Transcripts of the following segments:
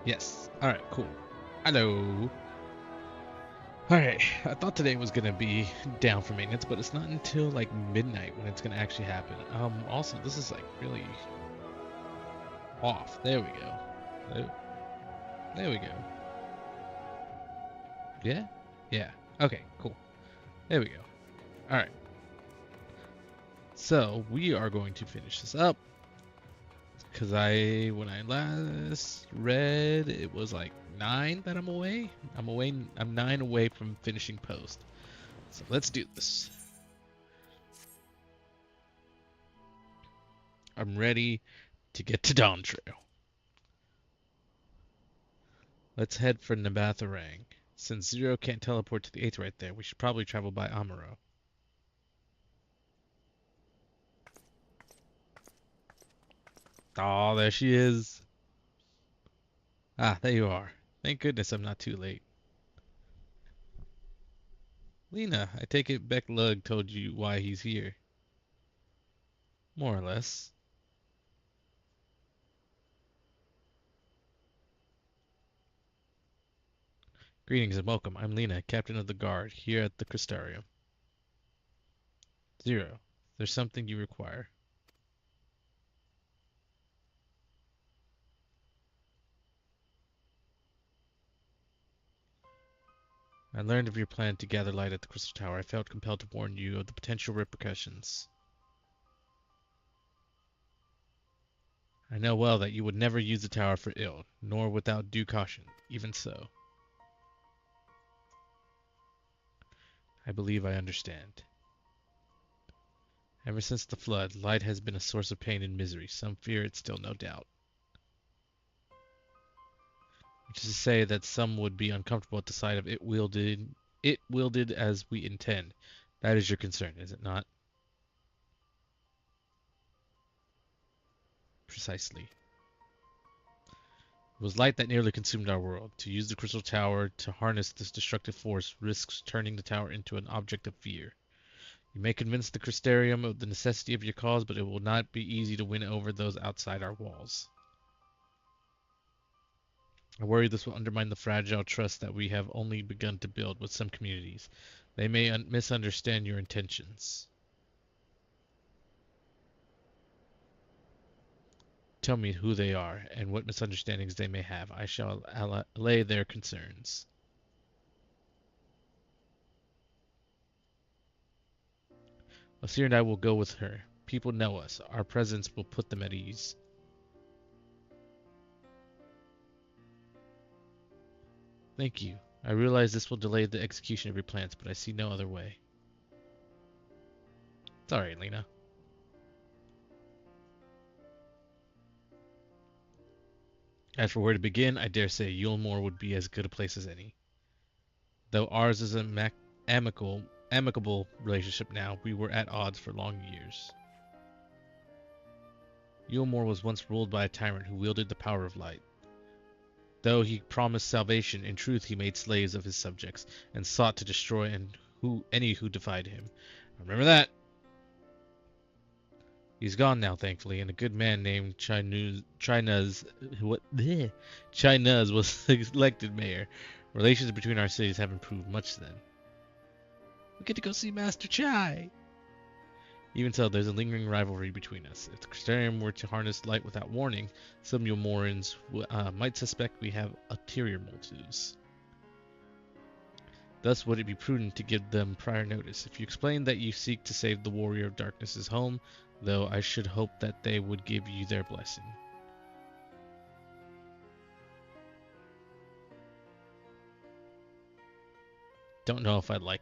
Yes. Alright, cool. Hello. Alright, I thought today was gonna be down for maintenance, but it's not until like midnight when it's gonna actually happen. Also, this is like really off. There we go. There, there we go. Yeah? Yeah. Okay, cool. There we go. Alright. So, we are going to finish this up. Because when I last read, it was like 9 that I'm away. I'm 9 away from finishing post. So let's do this. I'm ready to get to Dawntrail. Let's head for Nabatharang. Since Zero can't teleport to the 8th right there, we should probably travel by Amuro. Oh, there she is. Ah, there you are. Thank goodness I'm not too late. Lena, I take it Beck Lug told you why he's here. More or less. Greetings and welcome. I'm Lena, captain of the guard, here at the Crystarium. Zero, there's something you require. I learned of your plan to gather light at the Crystal Tower. I felt compelled to warn you of the potential repercussions. I know well that you would never use the tower for ill, nor without due caution. Even so, I believe I understand. Ever since the flood, light has been a source of pain and misery. Some fear it still, no doubt. Which is to say that some would be uncomfortable at the sight of it wielded as we intend. That is your concern, is it not? Precisely. It was light that nearly consumed our world. To use the crystal tower to harness this destructive force risks turning the tower into an object of fear. You may convince the Crystarium of the necessity of your cause, but it will not be easy to win over those outside our walls. I worry this will undermine the fragile trust that we have only begun to build with some communities. They may misunderstand your intentions. Tell me who they are and what misunderstandings they may have. I shall allay their concerns. Asir and I will go with her. People know us. Our presence will put them at ease. Thank you. I realize this will delay the execution of your plans, but I see no other way. It's alright, Lena. As for where to begin, I dare say Yulmore would be as good a place as any. Though ours is an amicable relationship now, we were at odds for long years. Yulmore was once ruled by a tyrant who wielded the power of light. Though he promised salvation, in truth he made slaves of his subjects, and sought to destroy any who defied him. Remember that! He's gone now, thankfully, and a good man named Chinuz was elected mayor. Relations between our cities have improved much then. We get to go see Master Chai! Even so, there's a lingering rivalry between us. If the Crystarium were to harness light without warning, some Yulmorans might suspect we have ulterior motives. Thus would it be prudent to give them prior notice. If you explain that you seek to save the Warrior of Darkness's home, though I should hope that they would give you their blessing. Don't know if I'd like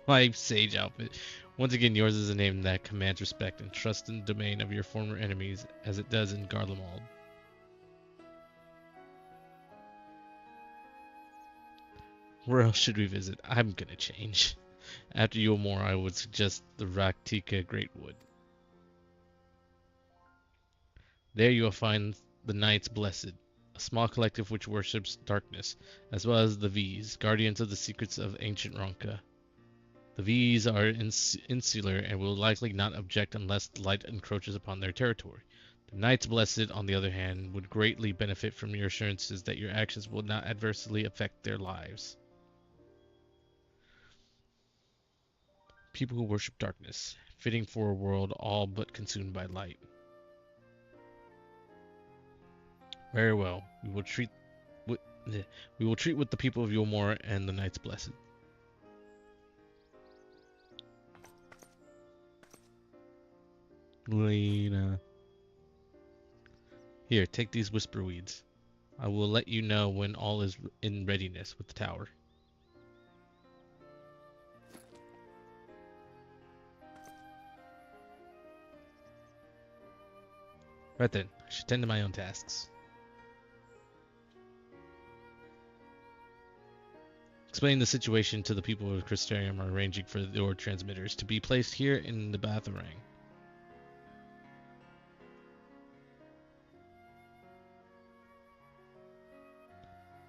my sage outfit. Once again, yours is a name that commands respect and trust in the domain of your former enemies, as it does in Garlemald. Where else should we visit? I'm gonna change. After Yulmore, I would suggest the Raktika Greatwood. There you will find the Knights Blessed, a small collective which worships darkness, as well as the V's, guardians of the secrets of ancient Ronka. The V's are insular and will likely not object unless the light encroaches upon their territory. The Knights Blessed, on the other hand, would greatly benefit from your assurances that your actions will not adversely affect their lives. People who worship darkness, fitting for a world all but consumed by light. Very well. We will treat with the people of Yulmore and the Knights Blessed. Lena. Here, take these whisper weeds. I will let you know when all is in readiness with the tower. Right then, I should tend to my own tasks. Explain the situation to the people of Crystarium are arranging for the ore transmitters to be placed here in the Batharang.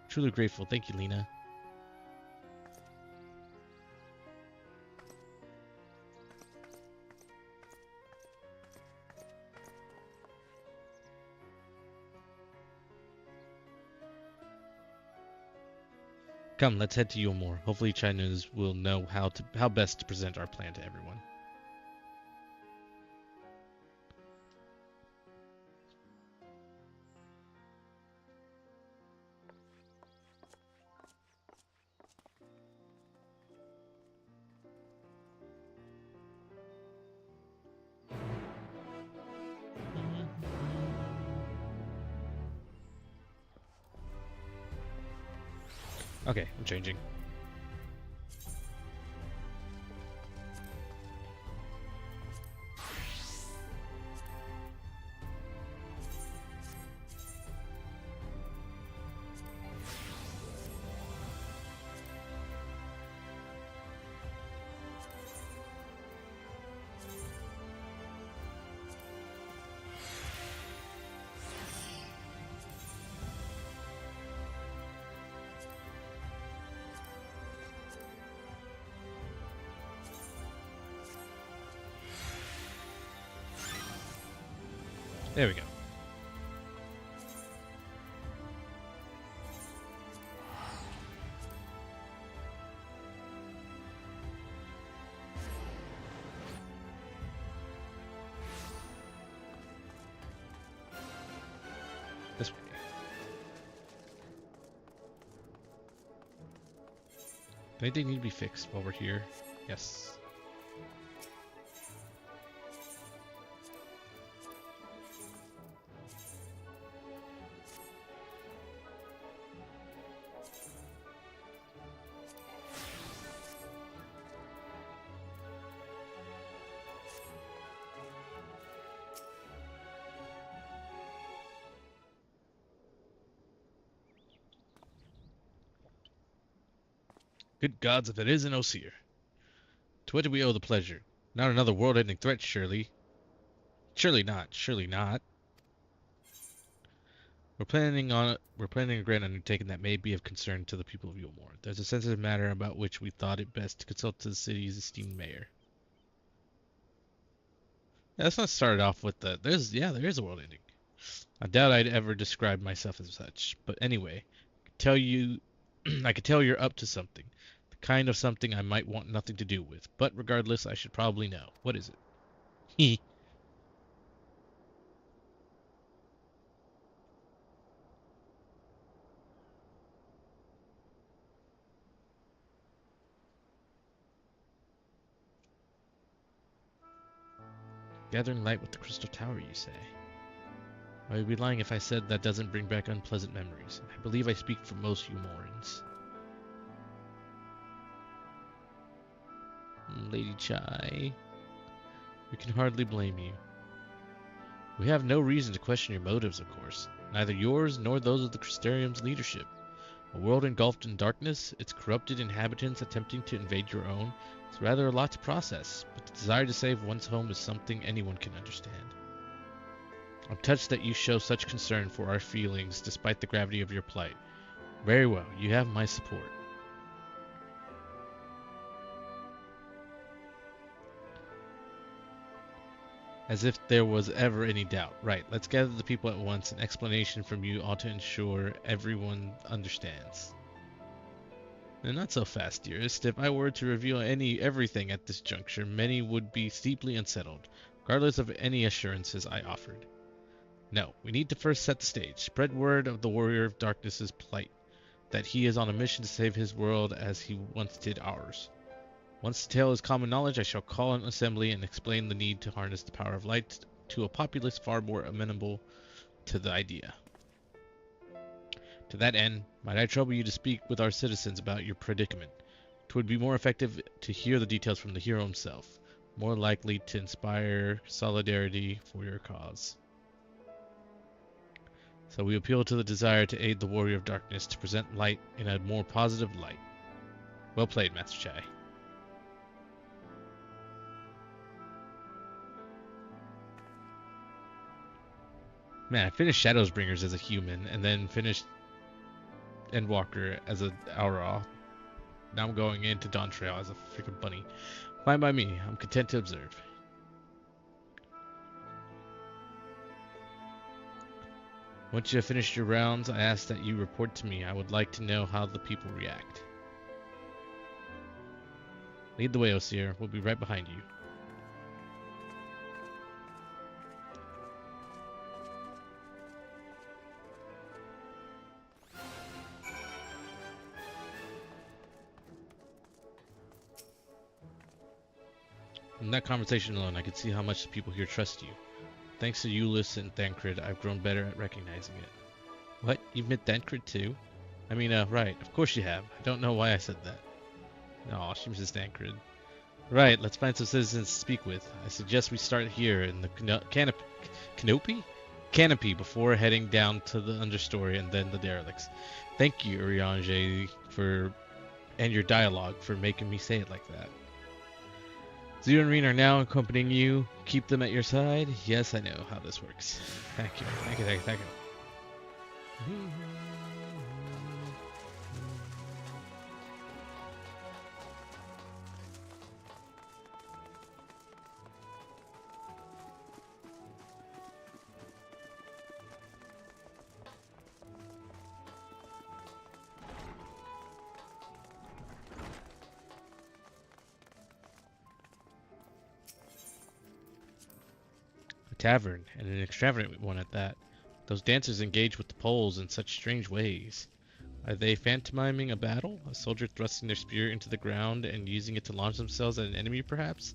Truly grateful. Thank you, Lena. Come, let's head to Yulmore. Hopefully Chinese will know how best to present our plan to everyone. Okay, I'm changing. There we go. This way. Anything need to be fixed while we're here? Yes. Good gods, if it isn't Osir. To what do we owe the pleasure? Not another world-ending threat, surely. Surely not. Surely not. We're planning a grand undertaking that may be of concern to the people of Yulmore. There's a sensitive matter about which we thought it best to consult the city's esteemed mayor. Yeah, let's not start it off with the. there is a world ending. I doubt I'd ever describe myself as such, but anyway, I could tell you're up to something. The kind of something I might want nothing to do with. But regardless, I should probably know. What is it? Hee. Gathering light with the crystal tower, you say? I would be lying if I said that doesn't bring back unpleasant memories. I believe I speak for most Yulmorans. Lady Chai, we can hardly blame you. We have no reason to question your motives, of course. Neither yours nor those of the Crystarium's leadership. A world engulfed in darkness, its corrupted inhabitants attempting to invade your own, is rather a lot to process, but the desire to save one's home is something anyone can understand. I'm touched that you show such concern for our feelings despite the gravity of your plight. Very well, you have my support. As if there was ever any doubt. Right, let's gather the people at once. An explanation from you ought to ensure everyone understands. No, not so fast, dearest. If I were to reveal everything at this juncture, many would be deeply unsettled, regardless of any assurances I offered. No, we need to first set the stage. Spread word of the Warrior of Darkness's plight, that he is on a mission to save his world as he once did ours. Once the tale is common knowledge, I shall call an assembly and explain the need to harness the power of light to a populace far more amenable to the idea. To that end, might I trouble you to speak with our citizens about your predicament? 'Twould be more effective to hear the details from the hero himself, more likely to inspire solidarity for your cause. So we appeal to the desire to aid the Warrior of Darkness to present light in a more positive light. Well played, Master Chai. Man, I finished Shadowsbringers as a human, and then finished Endwalker as a Aura. Now I'm going into Dawntrail as a freaking bunny. Fine by me. I'm content to observe. Once you have finished your rounds, I ask that you report to me. I would like to know how the people react. Lead the way, Osir. We'll be right behind you. From that conversation alone, I could see how much the people here trust you. Thanks to Euless and Thancred, I've grown better at recognizing it. What? You've met Thancred too? I mean, right, of course you have. I don't know why I said that. No, she misses Thancred. Right, let's find some citizens to speak with. I suggest we start here in the canopy before heading down to the understory and then the derelicts. Thank you, Urianger, and your dialogue for making me say it like that. Zero and Reen are now accompanying you. Keep them at your side. Yes, I know how this works. Thank you. Thank you. Thank you. Thank you. Tavern, and an extravagant one at that. Those dancers engage with the poles in such strange ways. Are they pantomiming a battle? A soldier thrusting their spear into the ground and using it to launch themselves at an enemy, perhaps?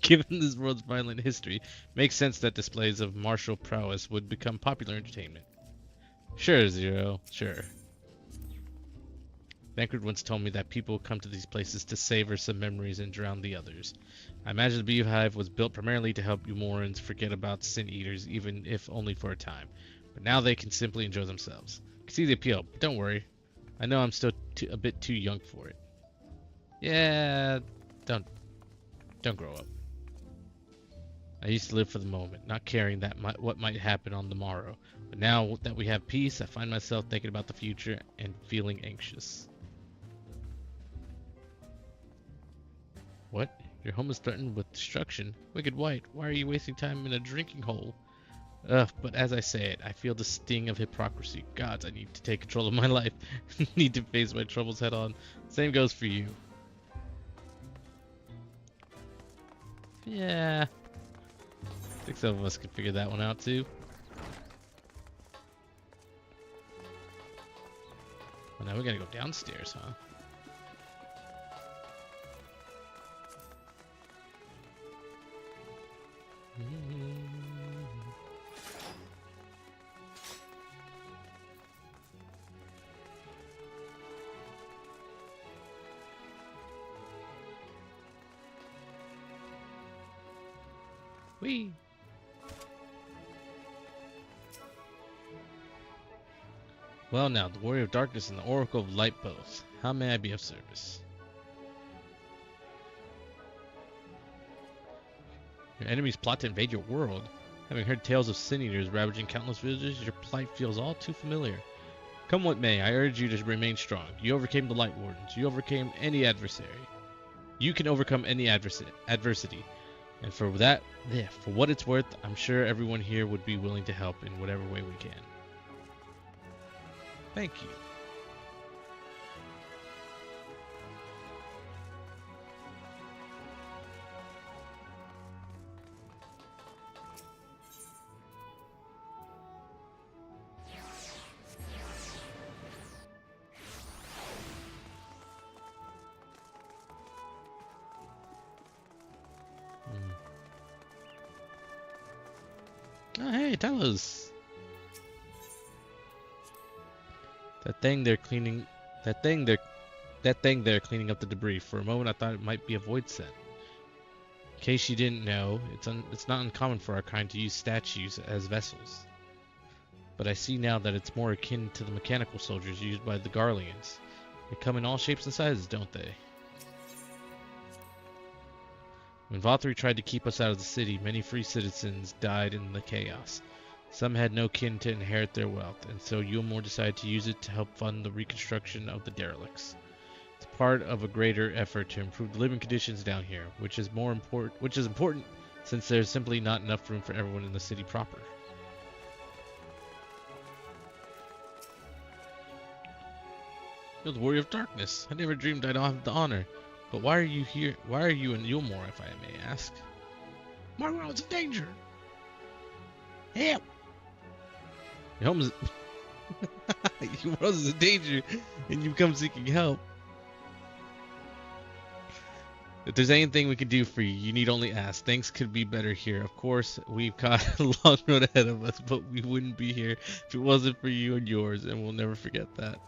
Given this world's violent history, makes sense that displays of martial prowess would become popular entertainment. Sure, Zero, sure. Thancred once told me that people come to these places to savor some memories and drown the others. I imagine the Beehive was built primarily to help Umorans forget about Sin Eaters, even if only for a time. But now they can simply enjoy themselves. I can see the appeal, but don't worry. I know I'm still a bit too young for it. Yeah, don't grow up. I used to live for the moment, not caring what might happen on the morrow. But now that we have peace, I find myself thinking about the future and feeling anxious. What? Your home is threatened with destruction? Wicked White, why are you wasting time in a drinking hole? But as I say it, I feel the sting of hypocrisy. Gods, I need to take control of my life. Need to face my troubles head on. Same goes for you. Yeah. I think some of us could figure that one out too. Well, now we gotta go downstairs, huh? Whee! Well now, the Warrior of Darkness and the Oracle of Light both. How may I be of service? Your enemies plot to invade your world. Having heard tales of Sin Eaters ravaging countless villages, your plight feels all too familiar. Come what may, I urge you to remain strong. You overcame the Light Wardens. You overcame any adversary. You can overcome any adversity. And for that, yeah, for what it's worth, I'm sure everyone here would be willing to help in whatever way we can. Thank you. Oh, hey, tell us. That thing they're cleaning. That thing they're cleaning up the debris. For a moment, I thought it might be a void set. In case you didn't know, it's not uncommon for our kind to use statues as vessels. But I see now that it's more akin to the mechanical soldiers used by the Garleans. They come in all shapes and sizes, don't they? When Vothri tried to keep us out of the city, many free citizens died in the chaos. Some had no kin to inherit their wealth, and so Yulmore decided to use it to help fund the reconstruction of the derelicts. It's part of a greater effort to improve the living conditions down here, which is important since there's simply not enough room for everyone in the city proper. You're the Warrior of Darkness. I never dreamed I'd have the honor. But why are you here? Why are you in Yulmore, if I may ask? My world's in danger. Help! Your home is your world is in danger, and you come seeking help. If there's anything we can do for you, you need only ask. Things could be better here. Of course, we've got a long road ahead of us, but we wouldn't be here if it wasn't for you and yours, and we'll never forget that.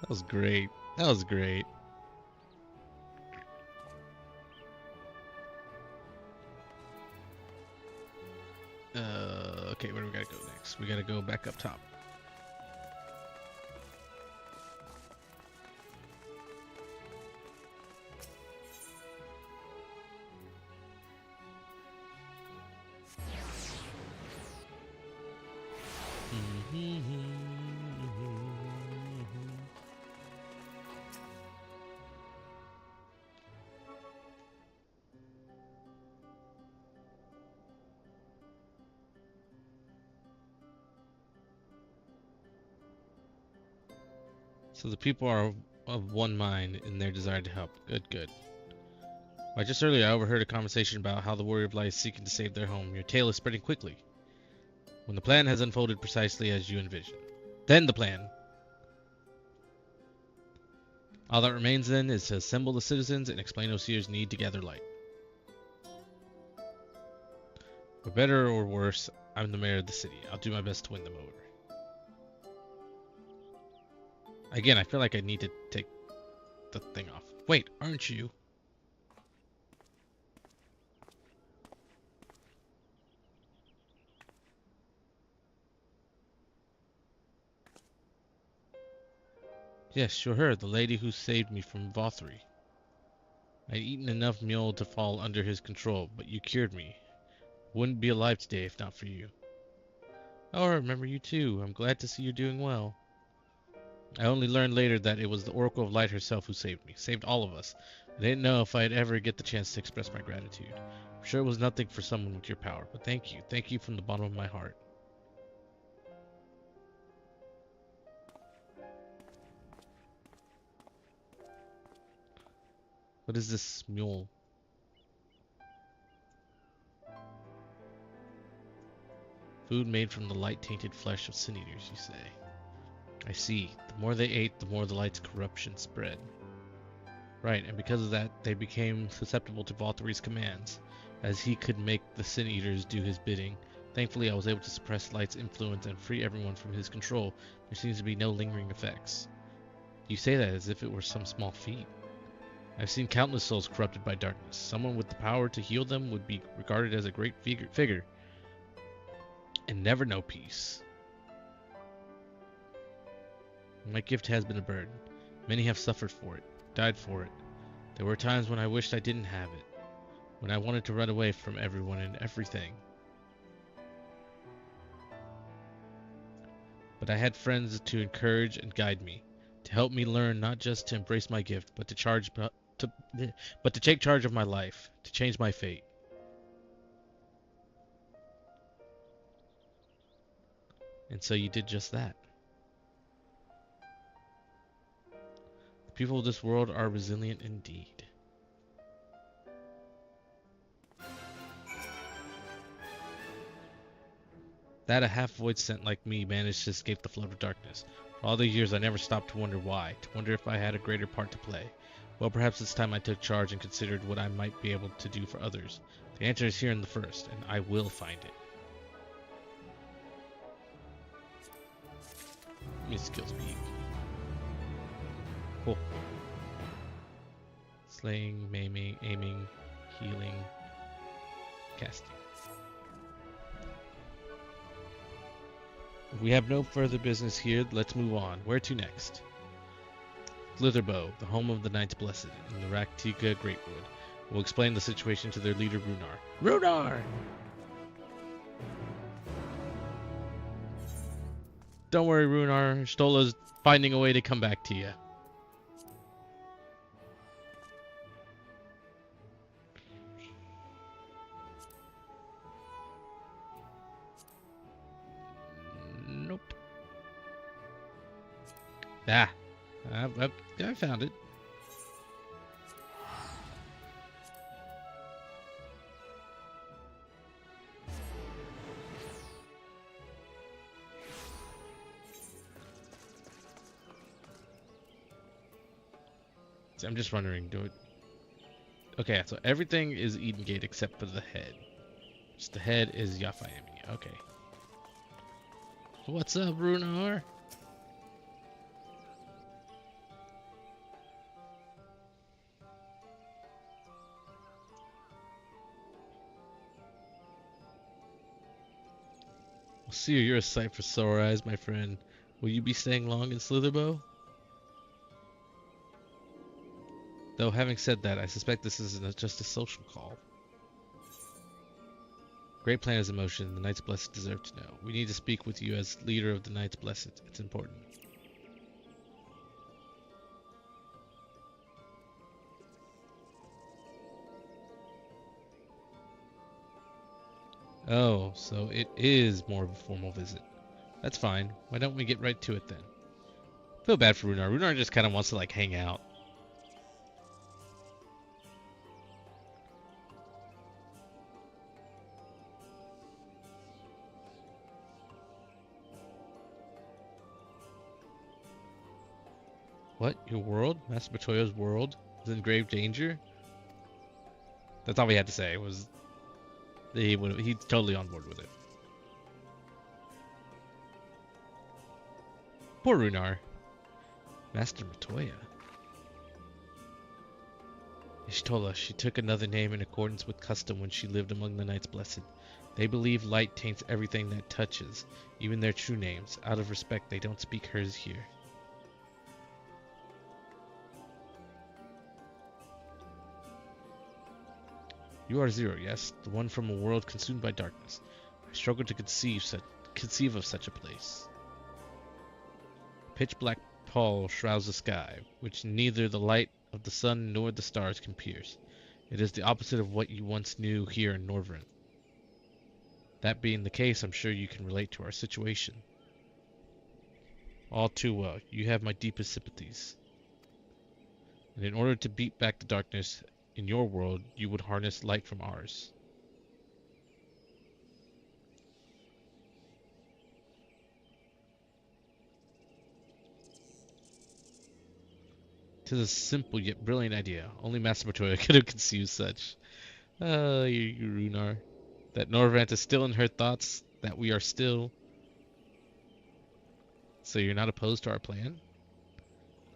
That was great. That was great. Okay, where do we gotta go next? We gotta go back up top. So the people are of one mind in their desire to help. Good, good. Why, just earlier I overheard a conversation about how the Warrior of Light is seeking to save their home. Your tale is spreading quickly. When the plan has unfolded precisely as you envision. Then the plan. All that remains then is to assemble the citizens and explain Osir's need to gather light. For better or worse, I'm the mayor of the city. I'll do my best to win them over. Again, I feel like I need to take the thing off. Wait, aren't you? Yes, you're her, the lady who saved me from Vothri. I'd eaten enough mule to fall under his control, but you cured me. Wouldn't be alive today if not for you. Oh, I remember you too. I'm glad to see you're doing well. I only learned later that it was the Oracle of Light herself who saved me. Saved all of us. I didn't know if I'd ever get the chance to express my gratitude. I'm sure it was nothing for someone with your power, but thank you. Thank you from the bottom of my heart. What is this mule? Food made from the light-tainted flesh of sin eaters, you say. I see. The more they ate, the more the light's corruption spread. Right, and because of that, they became susceptible to Vothri's commands, as he could make the sin eaters do his bidding. Thankfully, I was able to suppress light's influence and free everyone from his control. There seems to be no lingering effects. You say that as if it were some small feat. I've seen countless souls corrupted by darkness. Someone with the power to heal them would be regarded as a great figure, and never know peace. My gift has been a burden. Many have suffered for it, died for it. There were times when I wished I didn't have it, when I wanted to run away from everyone and everything. But I had friends to encourage and guide me, to help me learn not just to embrace my gift, but to take charge of my life, to change my fate. And so you did just that. The people of this world are resilient indeed. That a half-void scent like me managed to escape the flood of darkness. For all the years I never stopped to wonder why, to wonder if I had a greater part to play. Well, perhaps it's time I took charge and considered what I might be able to do for others. The answer is here in the first, and I will find it. MSQs being. Cool. Slaying, maiming, aiming, healing, casting. If we have no further business here, let's move on. Where to next? Slitherbow, the home of the Knights Blessed, in the Raktika Greatwood. We'll explain the situation to their leader, Runar. Runar! Don't worry, Runar. Stola's finding a way to come back to you. Nope. Ah. I found it. So I'm just wondering, do it. Okay, so everything is Eden Gate except for the head. Just the head is Yafayemi. Okay. What's up, Runar? Well, see, you're a sight for sore eyes, my friend. Will you be staying long in Slitherbow? Though, having said that, I suspect this isn't just a social call. Great plan is in motion. The Knights Blessed deserve to know. We need to speak with you as leader of the Knights Blessed. It's important. Oh, so it is more of a formal visit. That's fine. Why don't we get right to it then? Feel bad for Runar. Runar just kind of wants to like hang out. What? Your world? Master Batoyo's world is in grave danger? That's all we had to say. Was he's totally on board with it. Poor Runar. Master Matoya. She told us she took another name in accordance with custom when she lived among the Knights Blessed. They believe light taints everything that touches, even their true names. Out of respect, they don't speak hers here. You are Zero, yes? The one from a world consumed by darkness. I struggle to conceive of such a place. Pitch black pall shrouds the sky, which neither the light of the sun nor the stars can pierce. It is the opposite of what you once knew here in Norvryn. That being the case, I'm sure you can relate to our situation. All too well. You have my deepest sympathies. And in order to beat back the darkness in your world, you would harness light from ours. Tis a simple yet brilliant idea. Only Master Matoya could have conceived such. You Runar. That Norvrant is still in her thoughts, that we are still... So you're not opposed to our plan?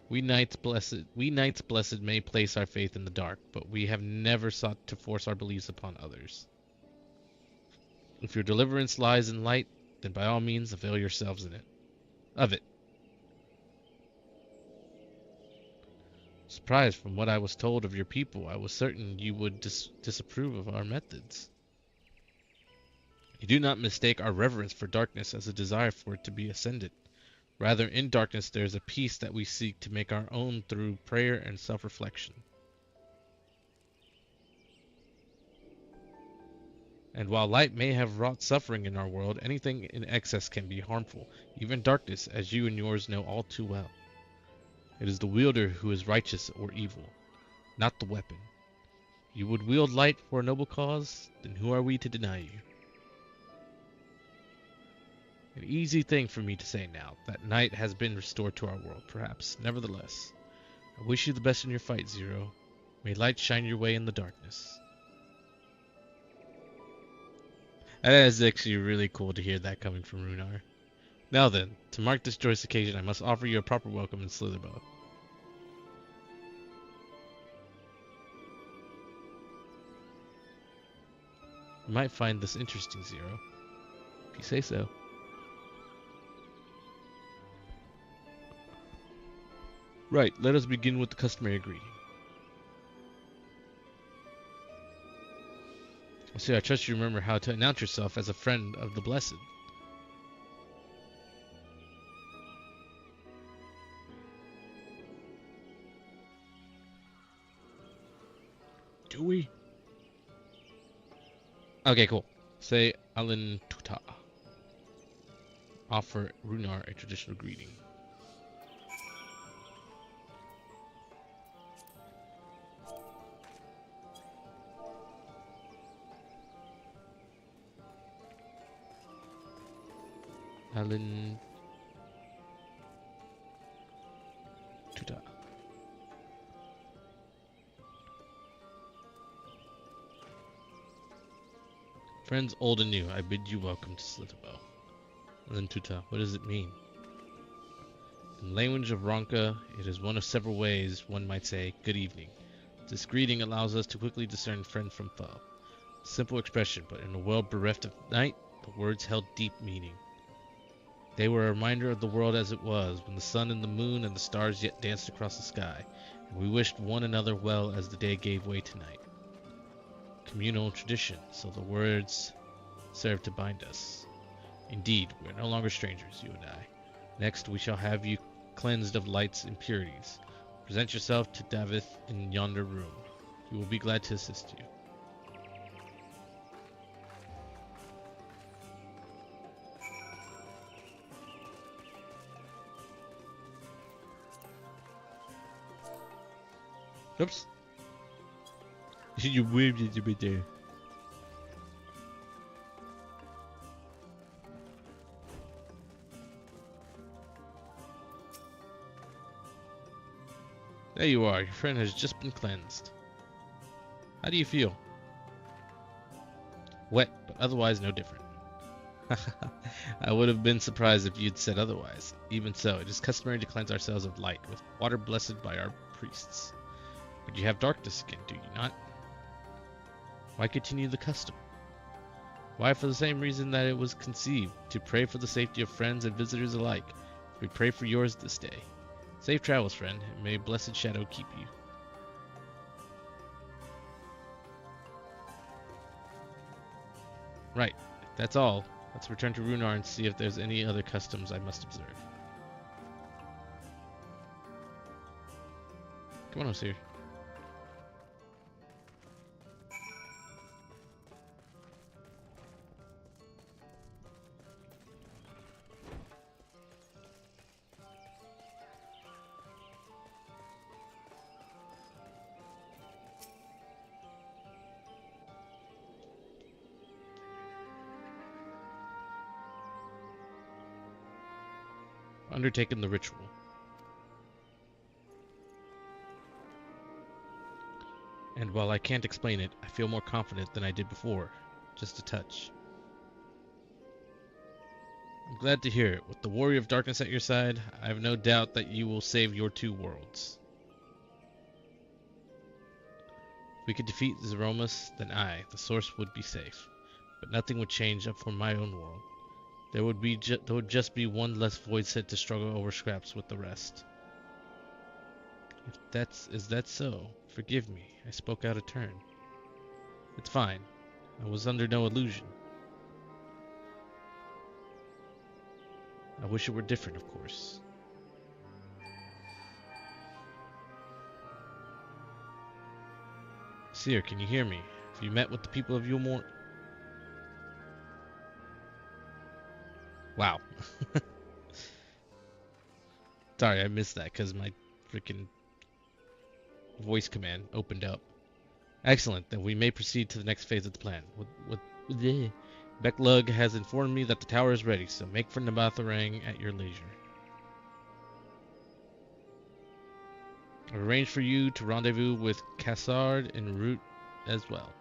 We Knights Blessed may place our faith in the dark, but we have never sought to force our beliefs upon others. If your deliverance lies in light, then by all means avail yourselves of it. Surprised from what I was told of your people, I was certain you would disapprove of our methods. You do not mistake our reverence for darkness as a desire for it to be ascended. Rather, in darkness there is a peace that we seek to make our own through prayer and self-reflection. And while light may have wrought suffering in our world, anything in excess can be harmful, even darkness, as you and yours know all too well. It is the wielder who is righteous or evil, not the weapon. You would wield light for a noble cause? Then who are we to deny you? An easy thing for me to say now, that night has been restored to our world, perhaps. Nevertheless, I wish you the best in your fight, Zero. May light shine your way in the darkness. That is actually really cool to hear that coming from Runar. Now then, to mark this joyous occasion, I must offer you a proper welcome in Slitherbow. You might find this interesting, Zero. If you say so. Right, let us begin with the customary greeting. So I trust you remember how to announce yourself as a friend of the Blessed. Do we? Okay, cool. Say Alin Tuta. Offer Runar a traditional greeting. Alin Tuta. Friends old and new, I bid you welcome to Slitherbow. Alin Tuta, what does it mean? In language of Ronka, it is one of several ways one might say good evening. This greeting allows us to quickly discern friend from foe. Simple expression, but in a world bereft of night, the words held deep meaning. They were a reminder of the world as it was, when the sun and the moon and the stars yet danced across the sky, and we wished one another well as the day gave way to night. Communal tradition, so the words serve to bind us. Indeed, we are no longer strangers, you and I. Next, we shall have you cleansed of light's impurities. Present yourself to Davith in yonder room. He will be glad to assist you. Oops. You waved it a bit there. There you are. Your friend has just been cleansed. How do you feel? Wet, but otherwise no different. I would have been surprised if you'd said otherwise. Even so, it is customary to cleanse ourselves of light with water blessed by our priests. But you have darkness again, do you not? Why continue the custom? Why, for the same reason that it was conceived, to pray for the safety of friends and visitors alike. We pray for yours this day. Safe travels, friend, and may blessed shadow keep you. Right, if that's all, let's return to Runar and see if there's any other customs I must observe. Come on, Osir. Undertaken the ritual. And while I can't explain it, I feel more confident than I did before. Just a touch. I'm glad to hear it. With the warrior of darkness at your side, I have no doubt that you will save your two worlds. If we could defeat Zeromus, then I, the source, would be safe. But nothing would change up for my own world. There would just be one less void set to struggle over scraps with the rest. Is that so? Forgive me, I spoke out of turn. It's fine. I was under no illusion. I wish it were different, of course. Seer, can you hear me? Have you met with the people of Yulmore? Wow. Sorry, I missed that because my freaking voice command opened up. Excellent. Then we may proceed to the next phase of the plan. Bleh. Becklug has informed me that the tower is ready, so make for Nabatharang at your leisure. I've arranged for you to rendezvous with Cassard en route as well.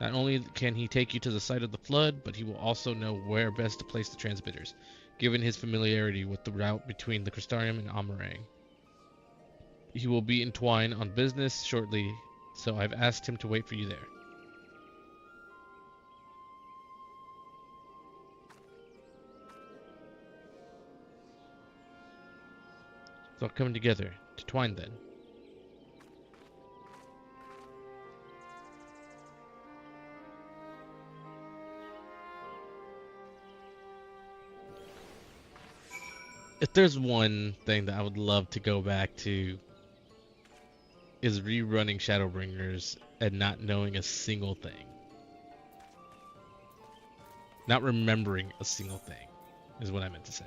Not only can he take you to the site of the flood, but he will also know where best to place the transmitters, given his familiarity with the route between the Crystarium and Amarang. He will be entwined on business shortly, so I've asked him to wait for you there. It's all coming together. To twine then. If there's one thing that I would love to go back to, is rerunning Shadowbringers and not knowing a single thing. Not remembering a single thing, is what I meant to say.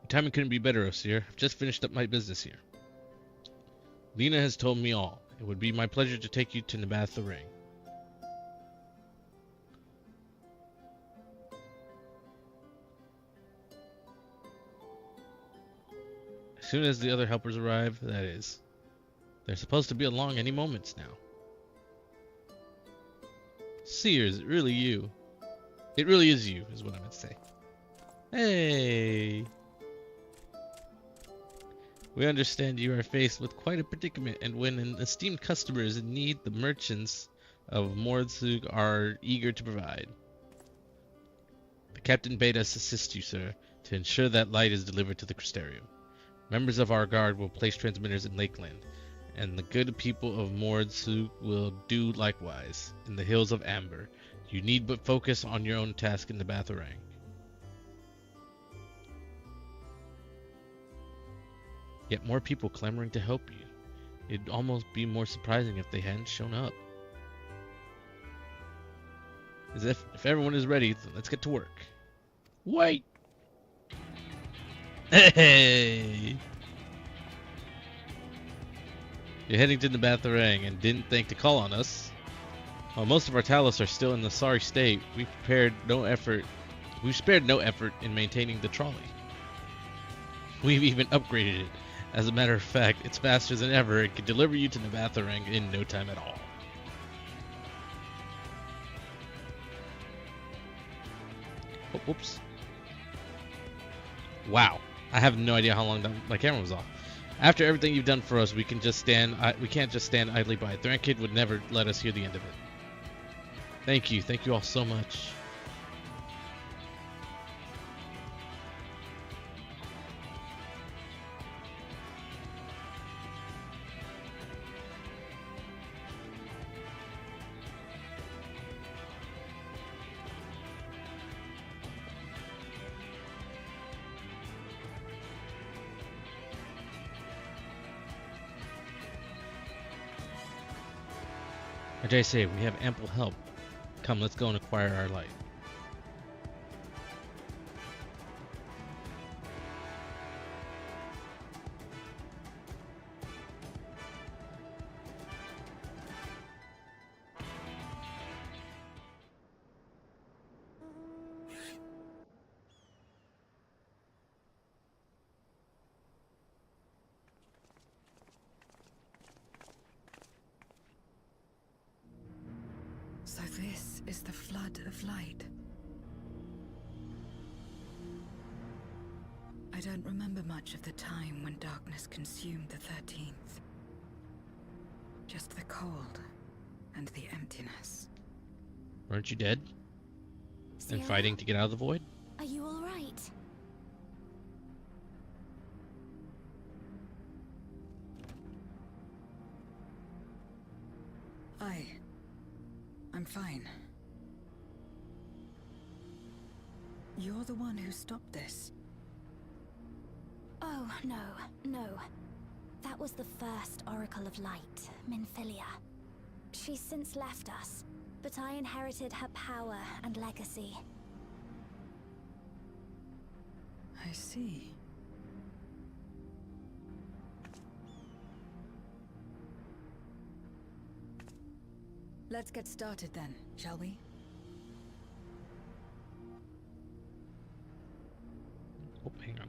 Timing couldn't be better, Osir. I've just finished up my business here. Lena has told me all. It would be my pleasure to take you to Nabatharang. As soon as the other helpers arrive, that is. They're supposed to be along any moments now. Seer, is it really you? It really is you, is what I meant to say. Hey! We understand you are faced with quite a predicament, and when an esteemed customer is in need, the merchants of Mordsug are eager to provide. The captain bade us assist you, sir, to ensure that light is delivered to the Crystarium. Members of our guard will place transmitters in Lakeland, and the good people of Mordsug will do likewise in the Hills of Amber. You need but focus on your own task in the Nabatharang. Yet more people clamoring to help you. It'd almost be more surprising if they hadn't shown up. As if everyone is ready, then let's get to work. Wait! Hey! You're heading to the Nabatharang and didn't think to call on us. While most of our Talos are still in the sorry state, we spared no effort in maintaining the trolley. We've even upgraded it. As a matter of fact, it's faster than ever. It can deliver you to Nabatharang in no time at all. Oh, whoops. Wow. I have no idea how long my camera was off. After everything you've done for us, we can't just stand idly by. Thrankid would never let us hear the end of it. Thank you. Thank you all so much. Ajay say, we have ample help. Come, let's go and acquire our light. So this is the flood of light. I don't remember much of the time when darkness consumed the 13th. Just the cold and the emptiness. Weren't you dead? And Sarah, fighting to get out of the void? are you all right? I'm fine. You're the one who stopped this. Oh, no. That was the first Oracle of Light, Minfilia. She's since left us, but I inherited her power and legacy. I see. Let's get started then, shall we? Oh, hang on.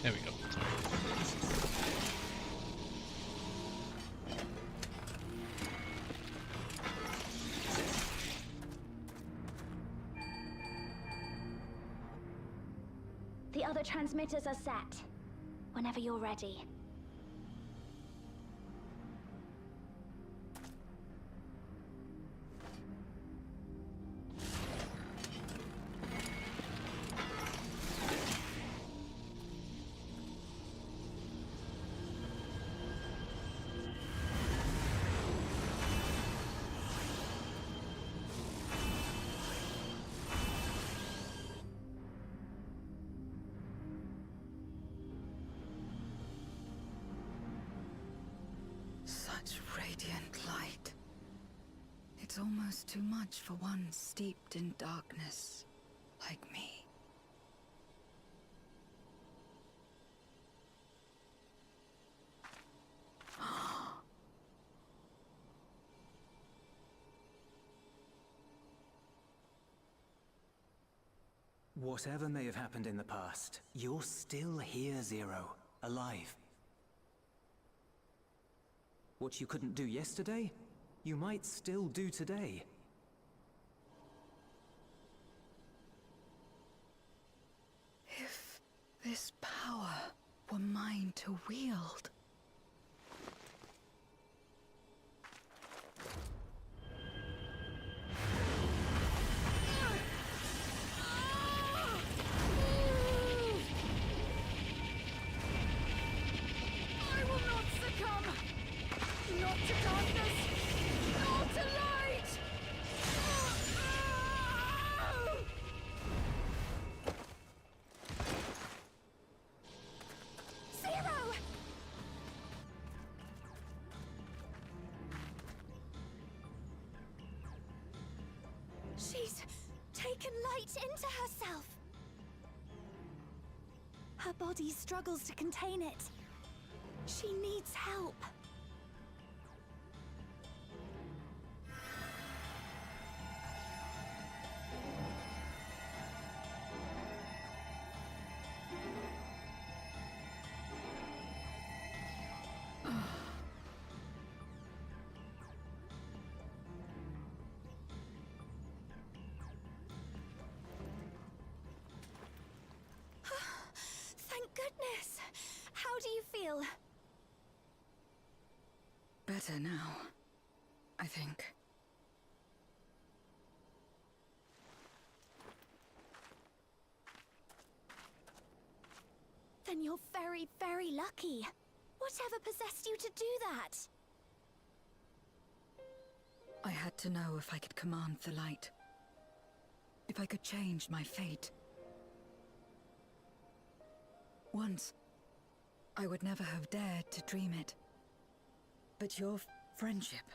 There we go. Sorry. The other transmitters are set. Whenever you're ready. Such radiant light. It's almost too much for one steeped in darkness like me. Whatever may have happened in the past, you're still here, Zero. Alive. What you couldn't do yesterday, you might still do today. If this power were mine to wield. I will not succumb! Not to darkness! Not to light! Zero! She's taken light into herself. Her body struggles to contain it. She needs help. Thank goodness. How do you feel? Better now, I think. Then you're very, very lucky. Whatever possessed you to do that? I had to know if I could command the light. If I could change my fate. Once, I would never have dared to dream it. But your friendship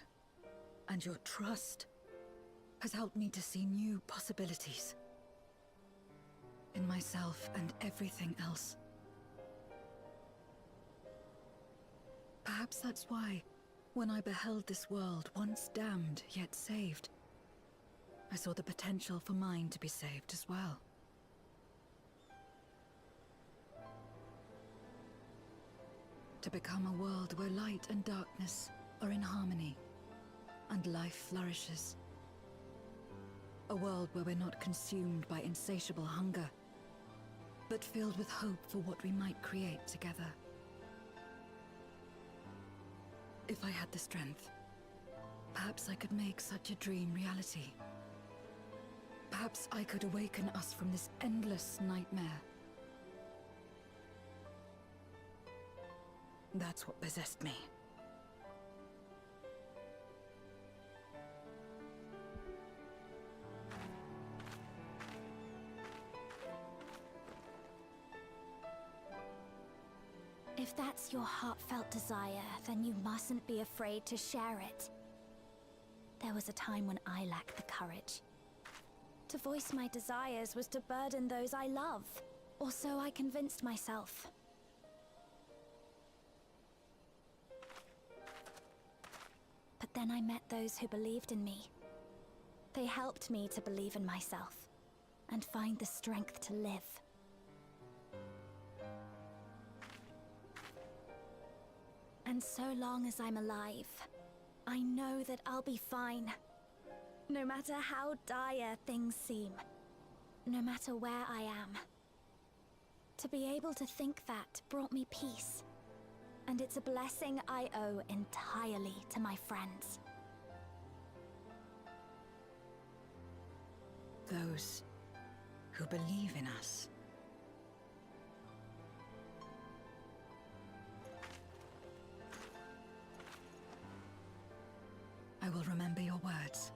and your trust has helped me to see new possibilities. In myself and everything else. Perhaps that's why, when I beheld this world once damned yet saved, I saw the potential for mine to be saved as well. To become a world where light and darkness are in harmony, and life flourishes. A world where we're not consumed by insatiable hunger, but filled with hope for what we might create together. If I had the strength, perhaps I could make such a dream reality. Perhaps I could awaken us from this endless nightmare. That's what possessed me. If that's your heartfelt desire, then you mustn't be afraid to share it. There was a time when I lacked the courage. To voice my desires was to burden those I love, or so I convinced myself. But then I met those who believed in me. They helped me to believe in myself, and find the strength to live. And so long as I'm alive, I know that I'll be fine. No matter how dire things seem, no matter where I am. To be able to think that brought me peace, and it's a blessing I owe entirely to my friends. Those who believe in us. I will remember your words.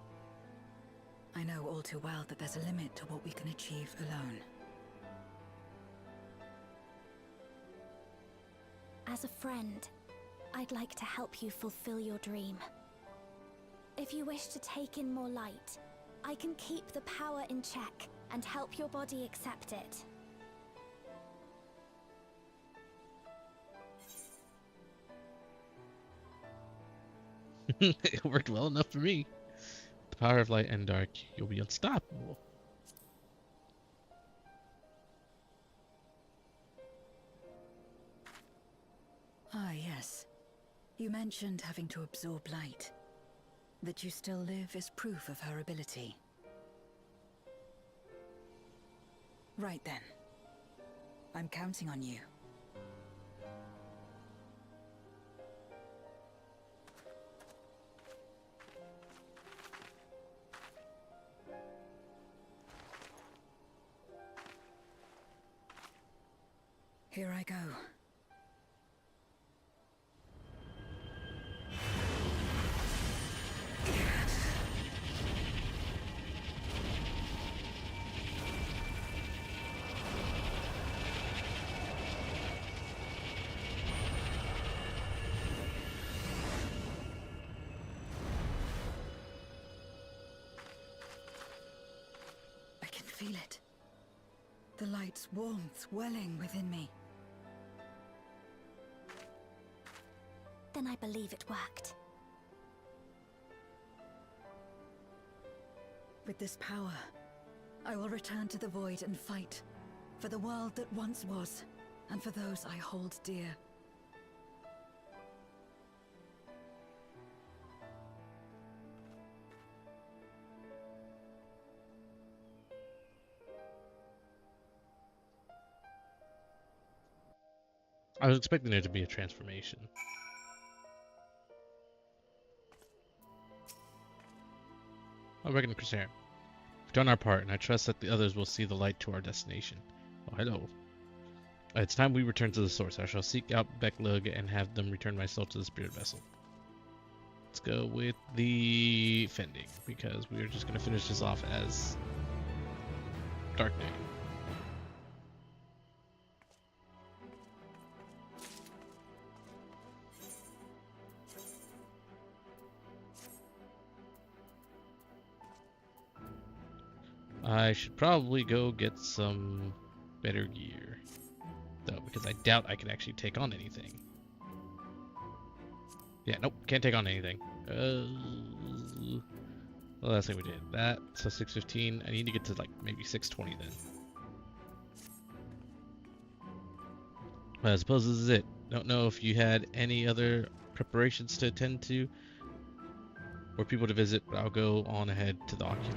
I know all too well that there's a limit to what we can achieve alone. As a friend, I'd like to help you fulfill your dream. If you wish to take in more light, I can keep the power in check and help your body accept it. It worked well enough for me. The power of light and dark, you'll be unstoppable. Ah, yes. You mentioned having to absorb light. That you still live is proof of her ability. Right then. I'm counting on you. Here I go. I can feel it. The light's warmth welling within me. Then I believe it worked. With this power, I will return to the void and fight for the world that once was, and for those I hold dear. I was expecting there to be a transformation. I reckon, Chrysaor. We've done our part, and I trust that the others will see the light to our destination. Oh, hello. It's time we return to the source. I shall seek out Becklug and have them return my soul to the spirit vessel. Let's go with the Fending, because we are just going to finish this off as Dark Knight. I should probably go get some better gear, though, because I doubt I can actually take on anything. Yeah, nope, can't take on anything. Well, last thing we did that, so 615. I need to get to like maybe 620 then. Well, I suppose this is it. Don't know if you had any other preparations to attend to or people to visit, but I'll go on ahead to the ocular.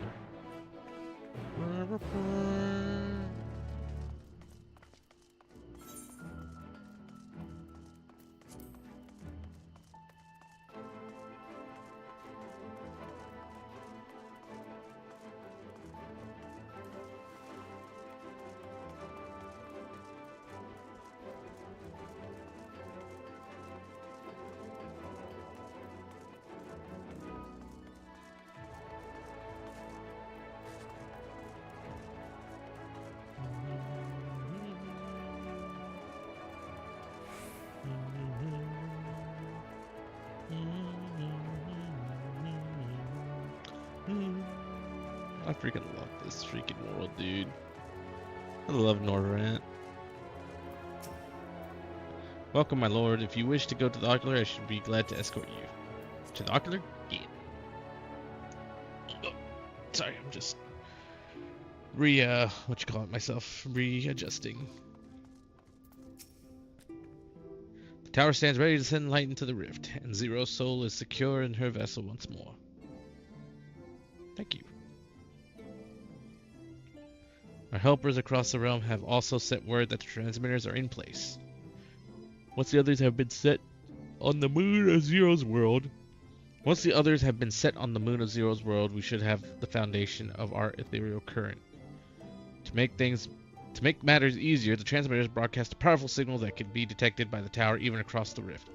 freaking love this freaking world, dude. I love Norvrant. Welcome, my lord. If you wish to go to the Ocular, I should be glad to escort you. To the Ocular? Yeah. Oh, sorry, I'm just myself readjusting. The tower stands ready to send light into the rift, and Zero's soul is secure in her vessel once more. Thank you. Our helpers across the realm have also sent word that the transmitters are in place. Once the others have been set on the moon of Zero's world, we should have the foundation of our ethereal current. To make matters easier, the transmitters broadcast a powerful signal that can be detected by the tower even across the rift.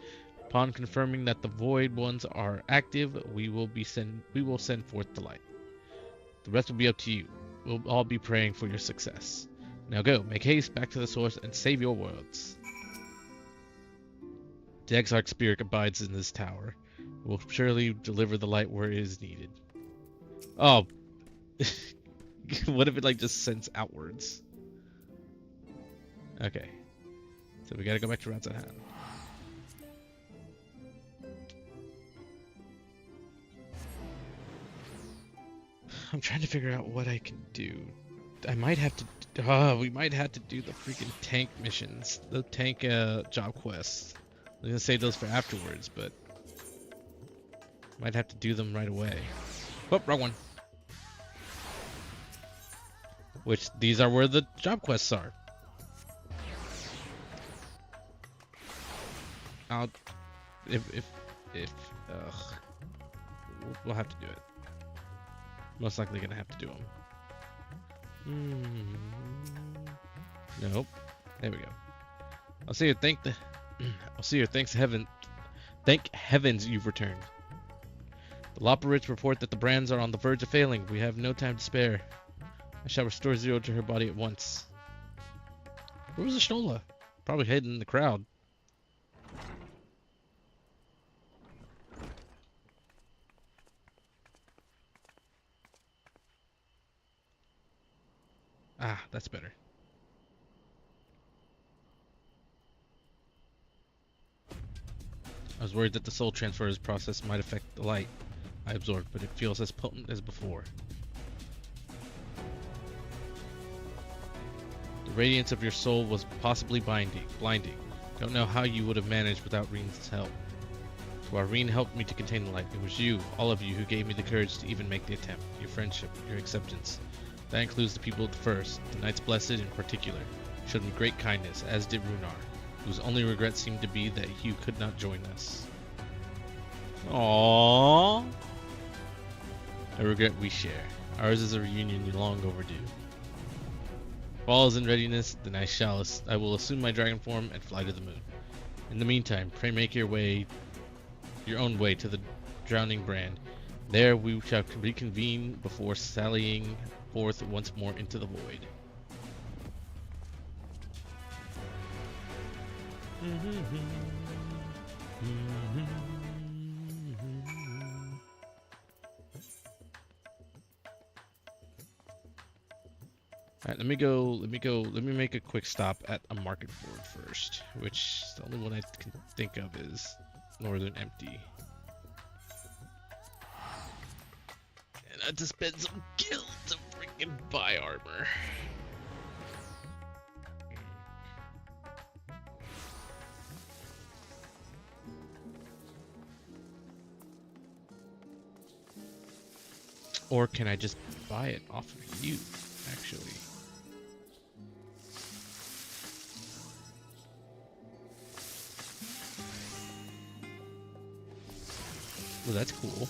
Upon confirming that the void ones are active, we will send forth the light. The rest will be up to you. We'll all be praying for your success. Now go, make haste back to the source and save your worlds. The Exarch spirit abides in this tower. Will surely deliver the light where it is needed. Oh. What if it like just sends outwards? Okay. So we gotta go back to Ratzahan. I'm trying to figure out what I can do. I might have to. We might have to do the freaking tank missions, the tank job quests. I'm gonna save those for afterwards, but might have to do them right away. Oh, wrong one. Which these are where the job quests are. We'll have to do it. Most likely gonna have to do them. Nope. There we go. I'll see you. Thanks heaven. Thank heavens you've returned. The Loporits report that the brands are on the verge of failing. We have no time to spare. I shall restore Zero to her body at once. Where was Ashnola? Probably hidden in the crowd. Ah, that's better. I was worried that the soul transfers process might affect the light I absorbed, but it feels as potent as before. The radiance of your soul was possibly blinding. Don't know how you would have managed without Reen's help. So while Reen helped me to contain the light, it was you, all of you, who gave me the courage to even make the attempt. Your friendship, your acceptance. That includes the people at the first, the Knights Blessed in particular, showed me great kindness, as did Runar, whose only regret seemed to be that Hugh could not join us. Aww. A regret we share. Ours is a reunion long overdue. If all is in readiness, then I will assume my dragon form and fly to the moon. In the meantime, pray make your own way to the drowning brand. There we shall reconvene before sallying forth once more into the void. Alright, let me make a quick stop at a market board first, which the only one I can think of is Northern Empty. And I have to spend some gil to freaking buy armor. Or can I just buy it off of you, actually? Well, that's cool.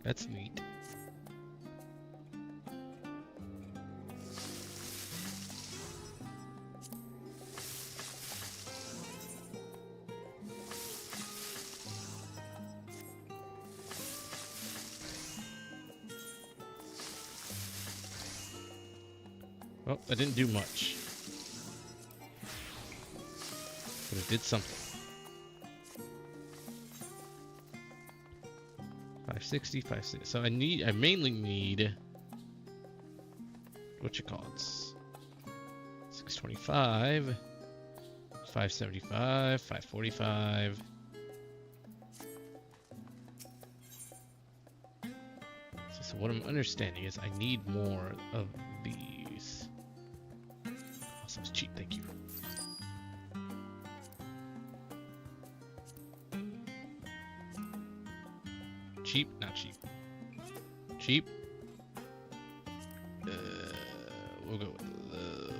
That's neat. Well, that didn't do much. But it did something. 560, 560. So I mainly need, what you call it? 625, 575, 545. So what I'm understanding is I need more of these. Also, it's cheap, thank you. Cheap, not cheap. Cheap. We'll go with low.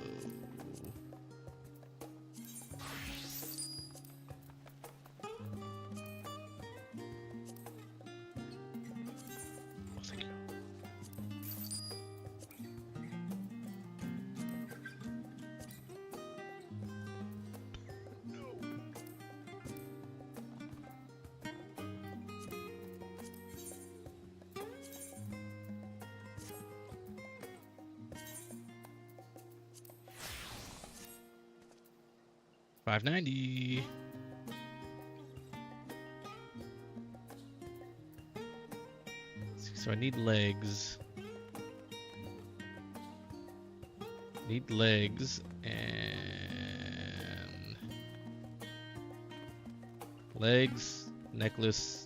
Oh, thank you. $590. So I need legs. Need legs and legs, necklace.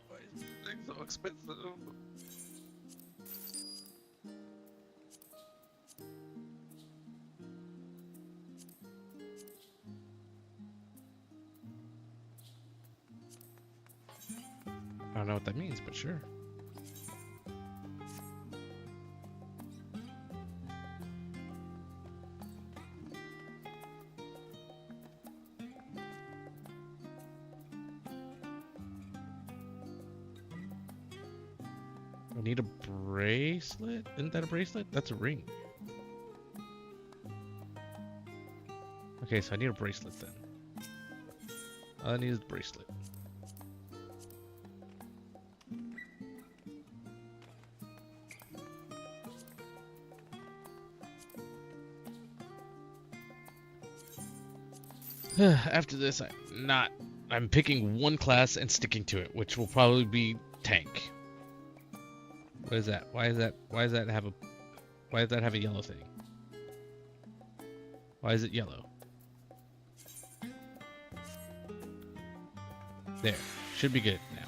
Why is this thing so expensive? I don't know what that means, but sure. I need a bracelet? Isn't that a bracelet? That's a ring. Okay, so I need a bracelet then. All I need is the bracelet. After this, I'm picking one class and sticking to it, which will probably be tank. What is that? Why does that have a yellow thing? Why is it yellow? There. Should be good now.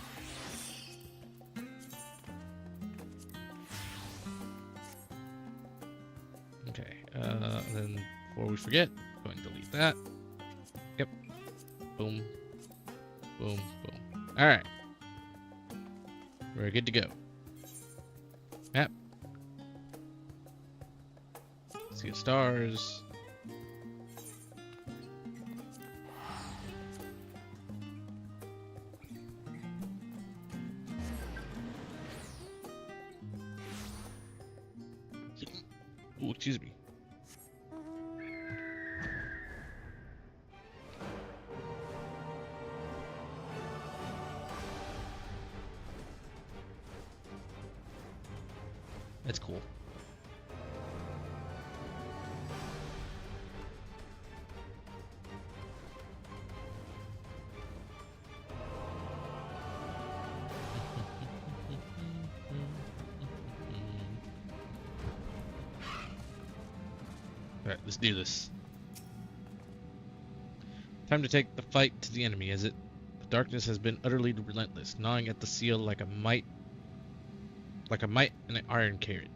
Okay, then before we forget, go ahead and delete that. Yep. Boom. Boom. Boom. Alright. We're good to go. Map. Let's get stars. Ooh, excuse me. That's cool. Alright, let's do this. Time to take the fight to the enemy, is it? The darkness has been utterly relentless, gnawing at the seal like a mite in an iron carrot.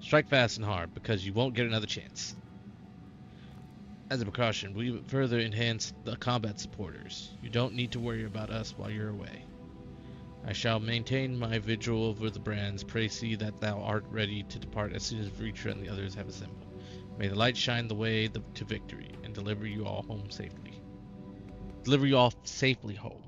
Strike fast and hard, because you won't get another chance. As a precaution, we further enhance the combat supporters. You don't need to worry about us while you're away. I shall maintain my vigil over the brands. Pray see that thou art ready to depart as soon as Vritra and the others have assembled. May the light shine the way to victory, and deliver you all home safely. Deliver you all safely home.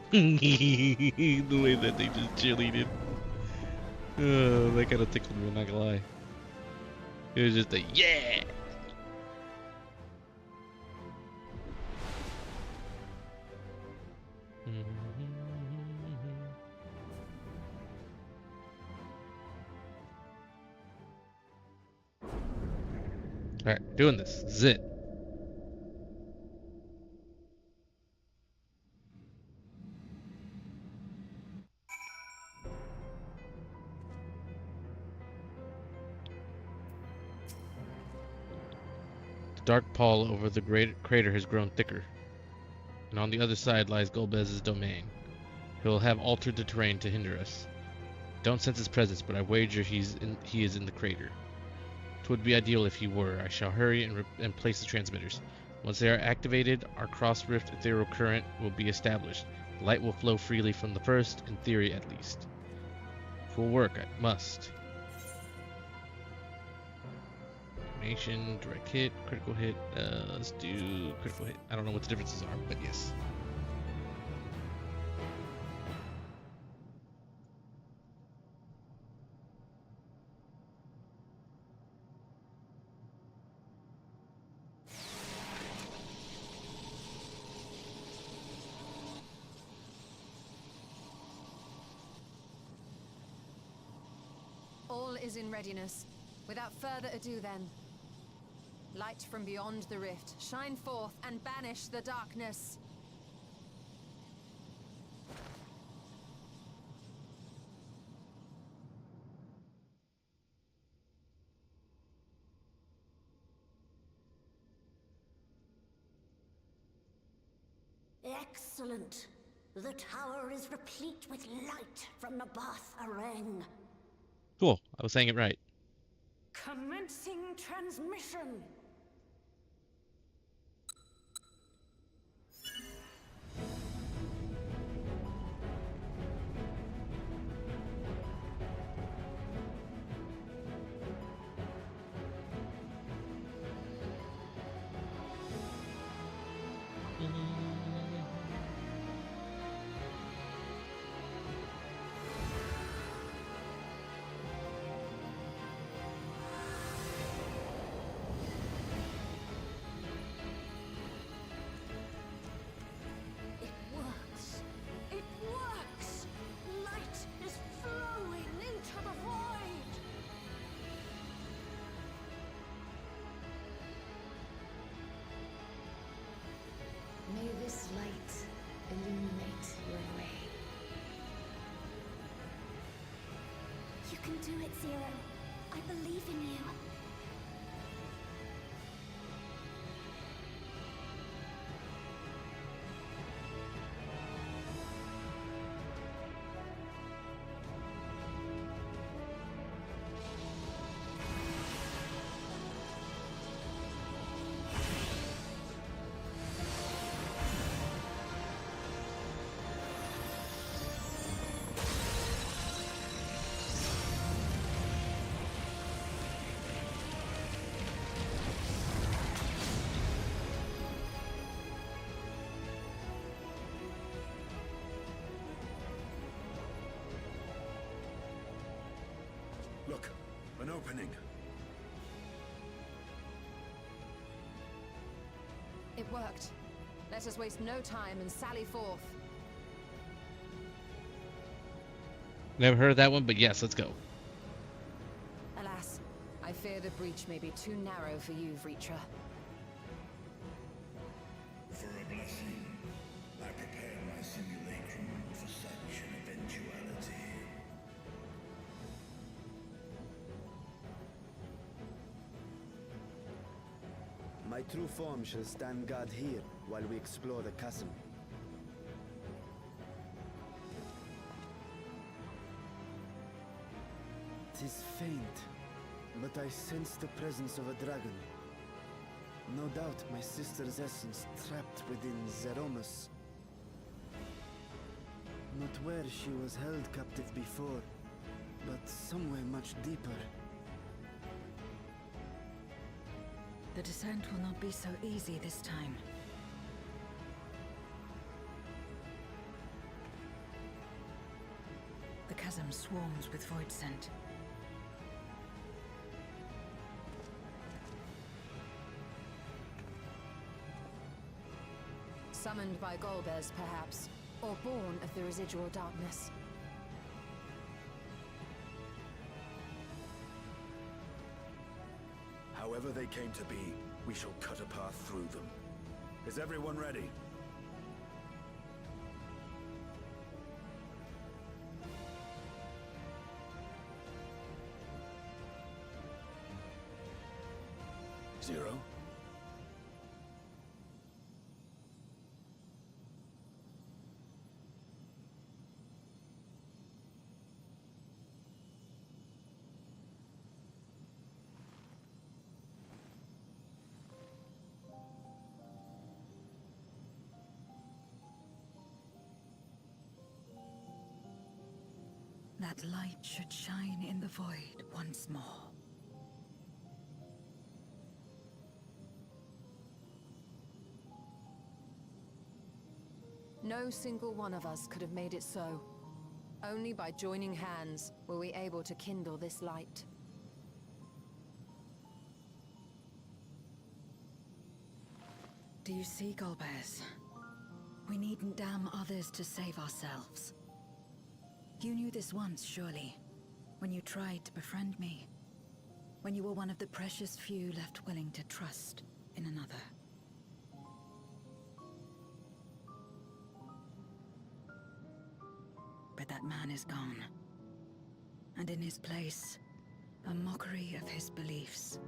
The way that they just cheerleaded. Oh, that kind of tickled me, I'm not gonna lie. It was just a yeah! Alright, doing this. This is it. The dark pall over the great crater has grown thicker, and on the other side lies Golbez's domain. He will have altered the terrain to hinder us. Don't sense his presence, but I wager he is in the crater. 'Twould be ideal if he were. I shall hurry and place the transmitters. Once they are activated, our cross-rift ethereal current will be established. Light will flow freely from the first, in theory at least. It will work, I must. Nation, direct hit, critical hit. Let's do critical hit. I don't know what the differences are, but yes. All is in readiness. Without further ado then. Light from beyond the rift, shine forth and banish the darkness. Excellent. The tower is replete with light from the Bath Arang. Cool, I was saying it right. Commencing transmission. May this light illuminate your way. You can do it, Zero. I believe in you. Look, an opening. It worked. Let us waste no time and sally forth. Never heard of that one, but yes, let's go. Alas, I fear the breach may be too narrow for you, Vritra. For a blessing, I prepared my simulacrum for such an eventuality. My true form shall stand guard here while we explore the chasm. Tis faint, but I sense the presence of a dragon. No doubt my sister's essence trapped within Zeromus. Not where she was held captive before, but somewhere much deeper. The descent will not be so easy this time. The chasm swarms with void scent. Summoned by Golbez, perhaps, or born of the residual darkness. However they came to be, we shall cut a path through them. Is everyone ready? Zero? That light should shine in the void once more. No single one of us could have made it so. Only by joining hands were we able to kindle this light. Do you see, Golbez? We needn't damn others to save ourselves. You knew this once, surely, when you tried to befriend me. When you were one of the precious few left willing to trust in another. But that man is gone. And in his place, a mockery of his beliefs.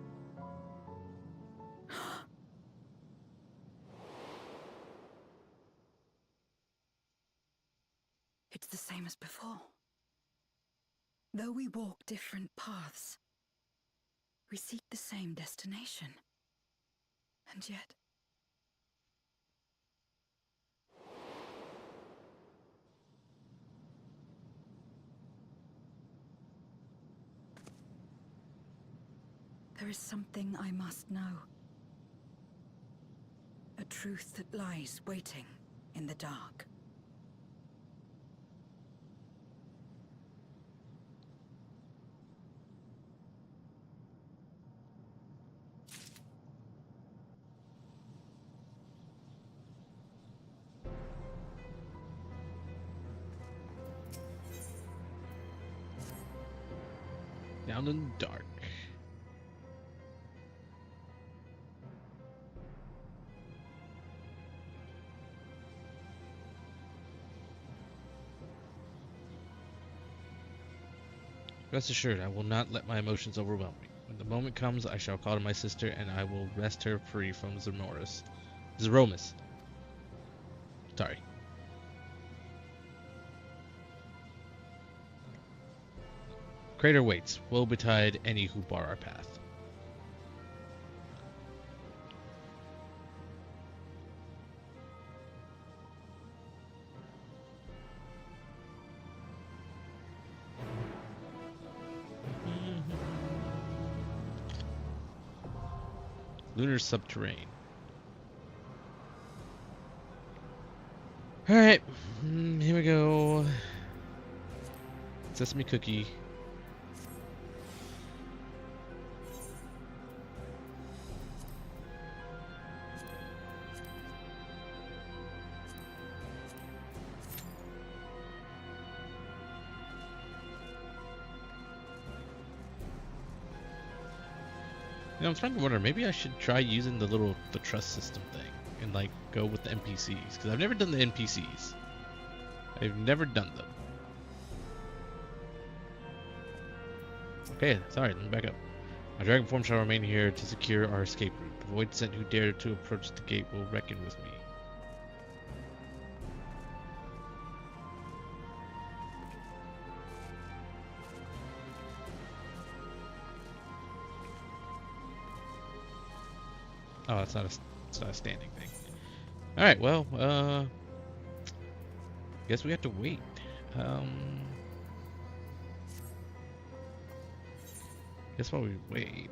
It's the same as before. Though we walk different paths, we seek the same destination. And yet... there is something I must know. A truth that lies waiting in the dark. Down in the dark. Rest assured, I will not let my emotions overwhelm me. When the moment comes, I shall call to my sister, and I will wrest her free from Zeromus. Sorry. Crater waits. Woe betide any who bar our path. Lunar subterrane. Alright, here we go. Sesame cookie. You know, I'm starting to wonder, maybe I should try using the trust system thing and like go with the NPCs, because I've never done the NPCs. I've never done them. Okay, sorry, let me back up. My dragon form shall remain here to secure our escape route. The void sent who dare to approach the gate will reckon with me. Oh, it's not a standing thing. Alright, well, guess we have to wait. Guess while we wait.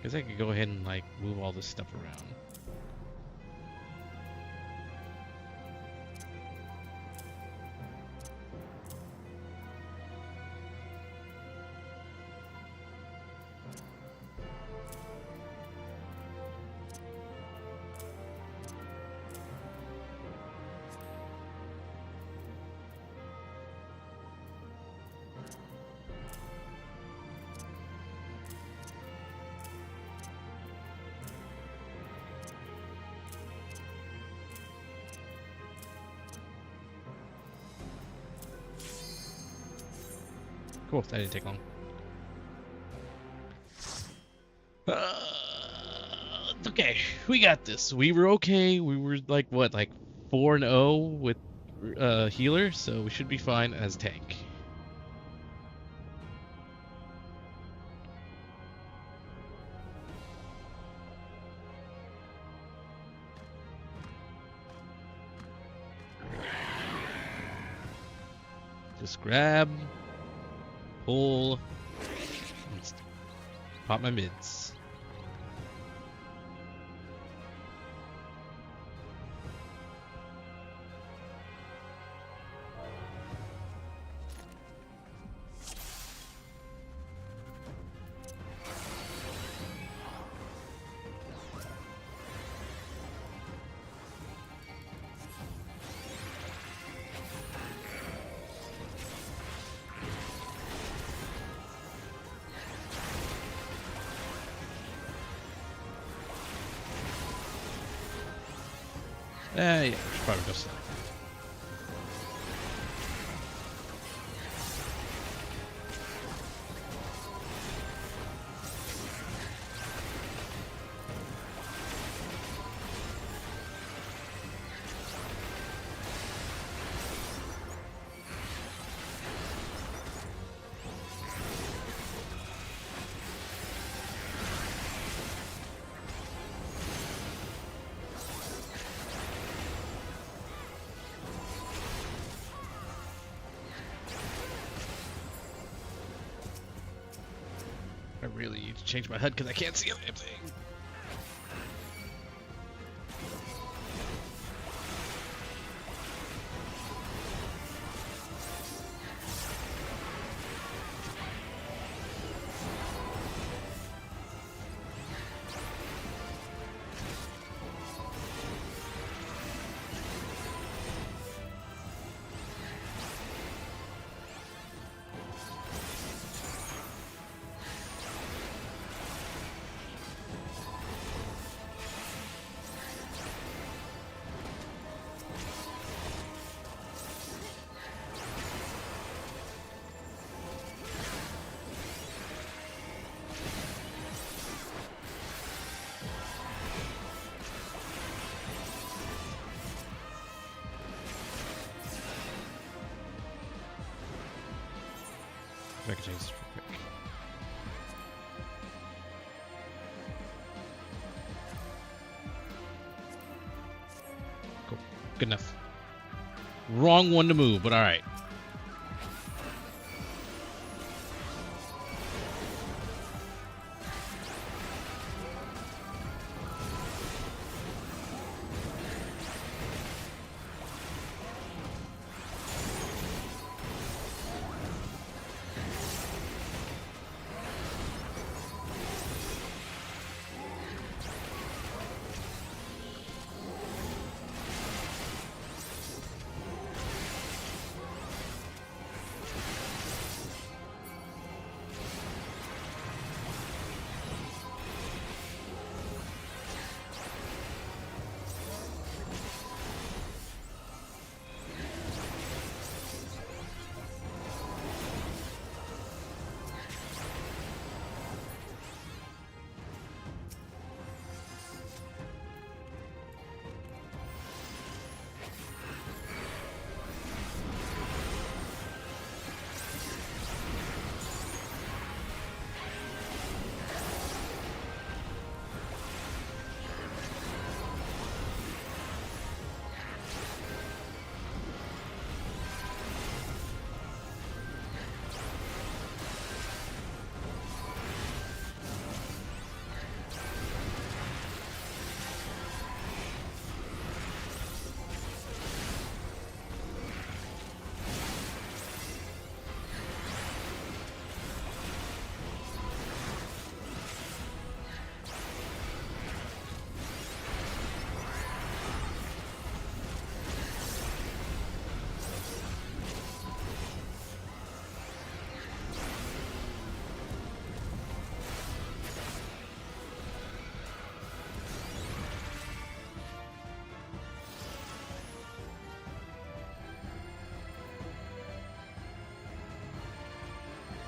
Guess I could go ahead and like move all this stuff around. Cool, that didn't take long. Okay, we got this. We were okay. We were like what, like 4-0 with healer, so we should be fine as tank. Just grab, pull, and pop my mids. Yeah, we should probably go slow. I really need to change my HUD because I can't see a damn thing. I can change this real quick. Cool. Good enough. Wrong one to move, but alright.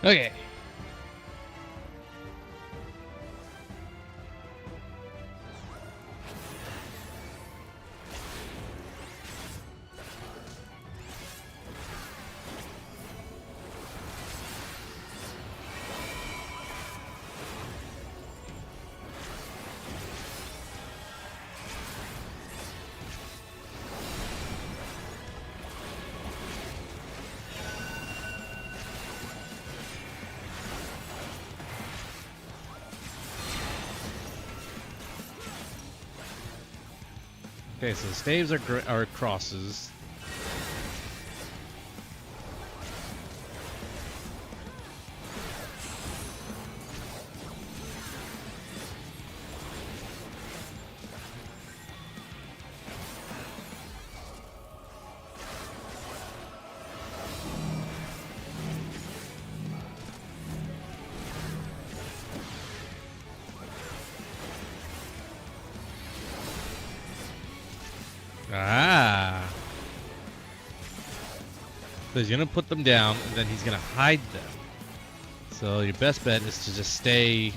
Okay. Okay, so the staves are crosses. Ah. So he's gonna put them down, and then he's gonna hide them. So your best bet is to just stay.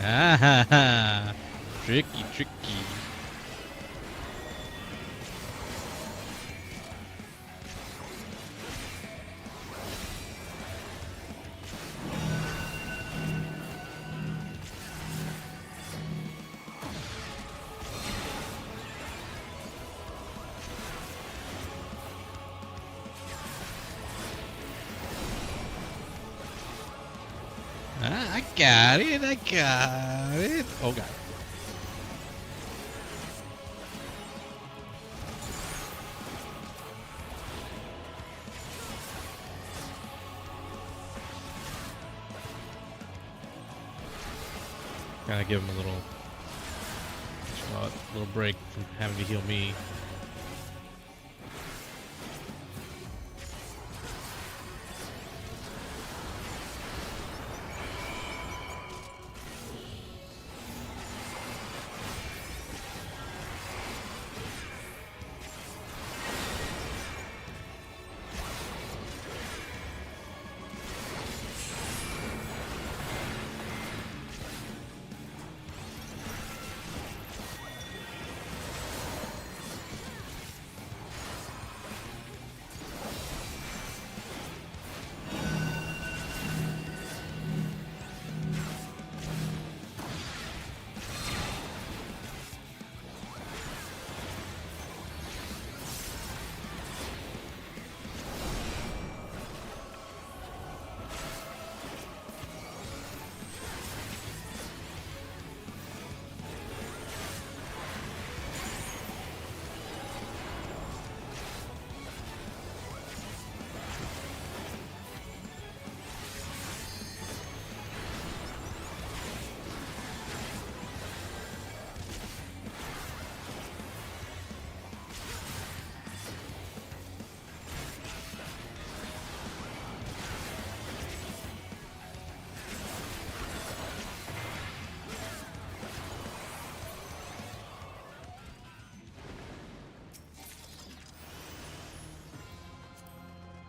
Ah, tricky, tricky. I got it, I got it. Oh god. Gotta give him a little break from having to heal me.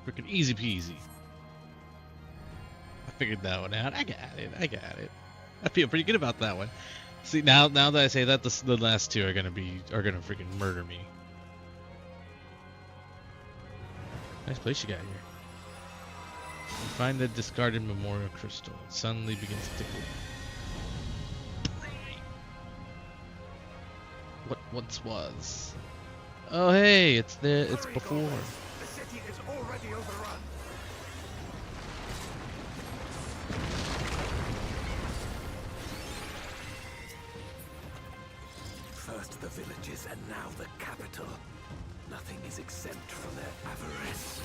Freaking easy peasy. I figured that one out. I got it. I got it. I feel pretty good about that one. See, now that I say that, the last two are gonna freaking murder me. Nice place you got here. You find the discarded memorial crystal. It suddenly begins to tickle. What once was? Oh hey, it's there. It's before. The city is already overrun. First the villages and now the capital. Nothing is exempt from their avarice.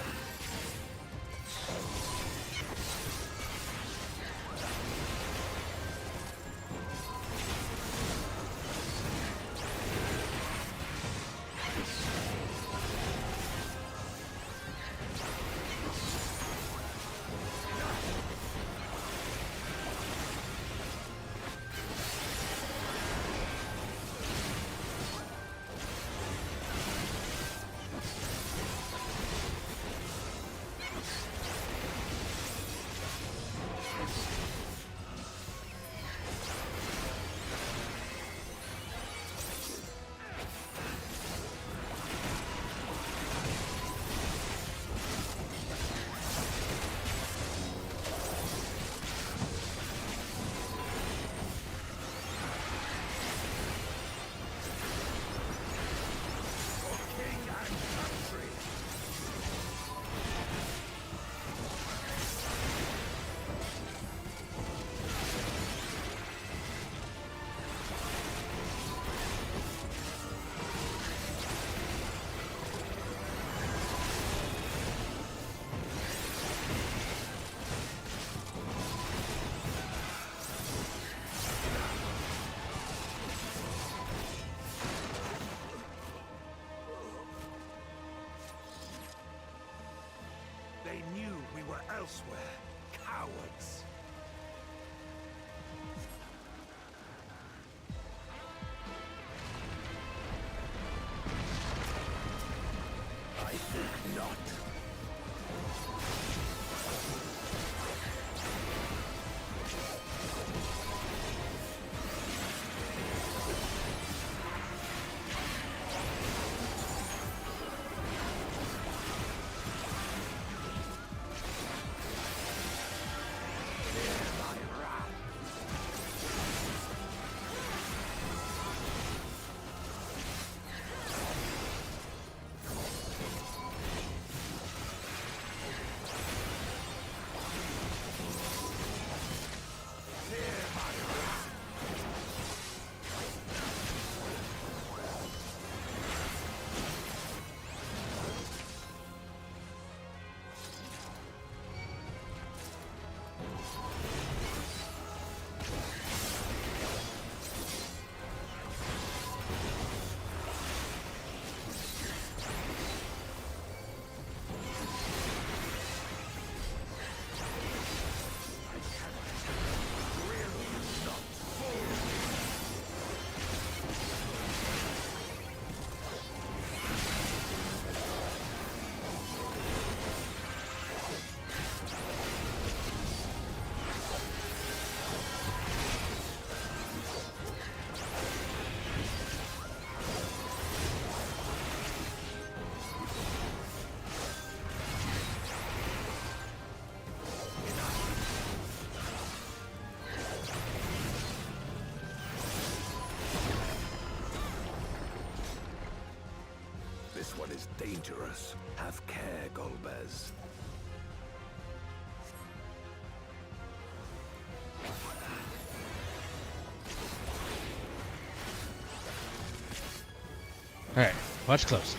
elsewhere. Cowards! I think not. This one is dangerous. Have care, Golbez. Alright, watch close.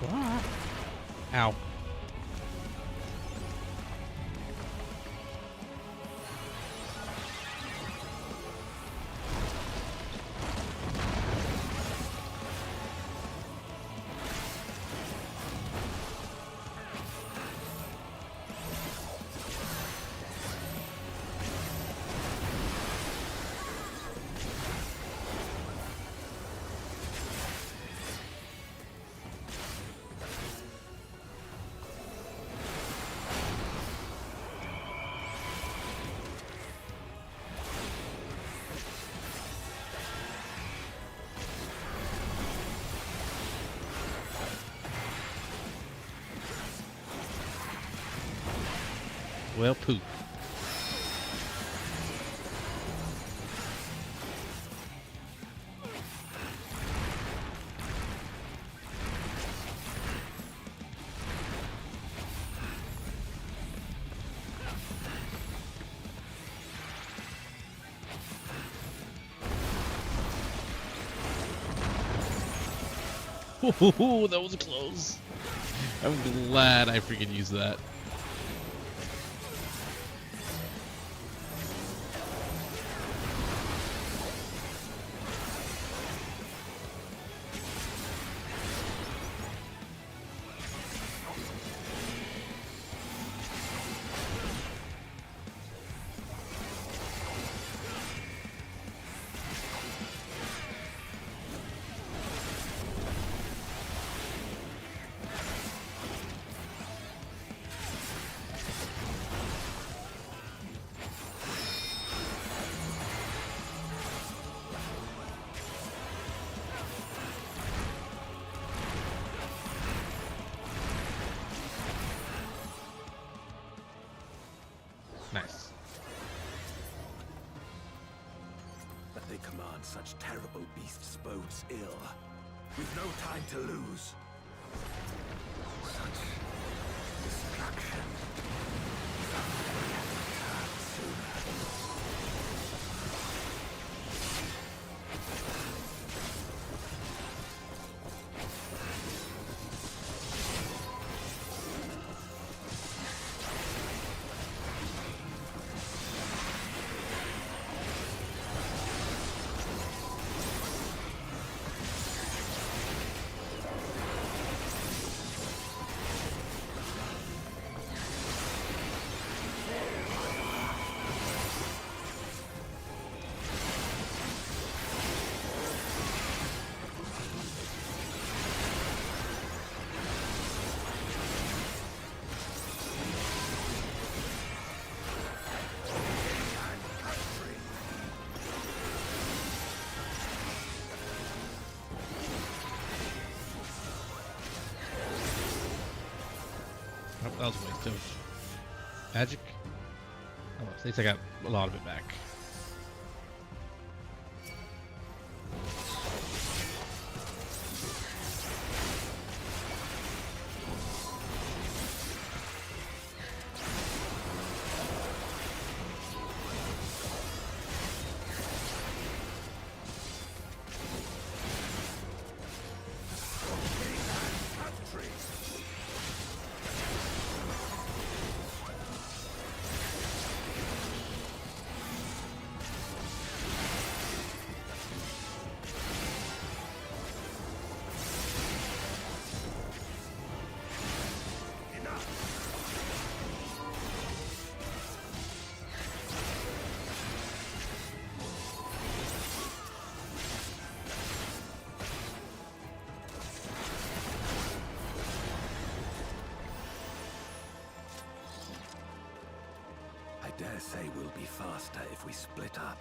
Wow. Ow. Well, poop. Ooh, that was close. I'm glad I freaking used that. Nice. That they command such terrible beasts bodes ill. We've no time to lose. Such destruction. Oh, that was a waste of magic. Oh, at least I got a lot of it back. I dare say we'll be faster if we split up.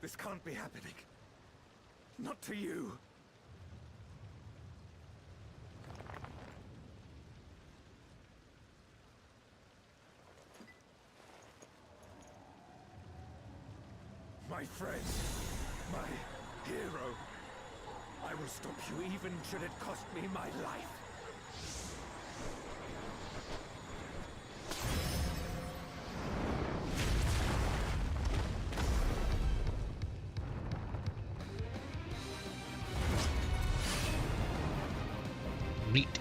This can't be happening. Not to you. My friend, my hero. I will stop you even should it cost me my life. Meat.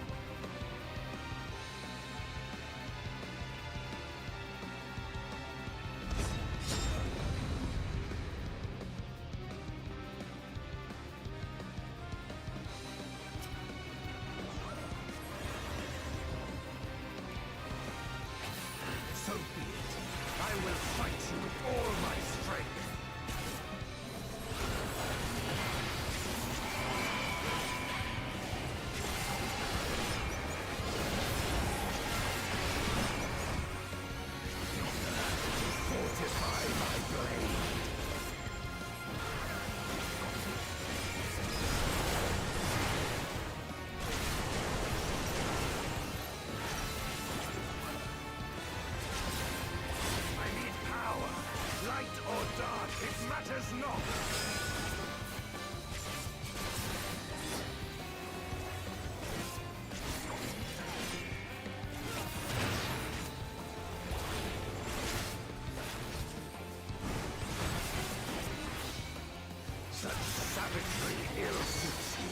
So be it. I will fight you with all my strength. Fortify my blade. I need power. Light or dark, it matters not. Such savagery ill suits you.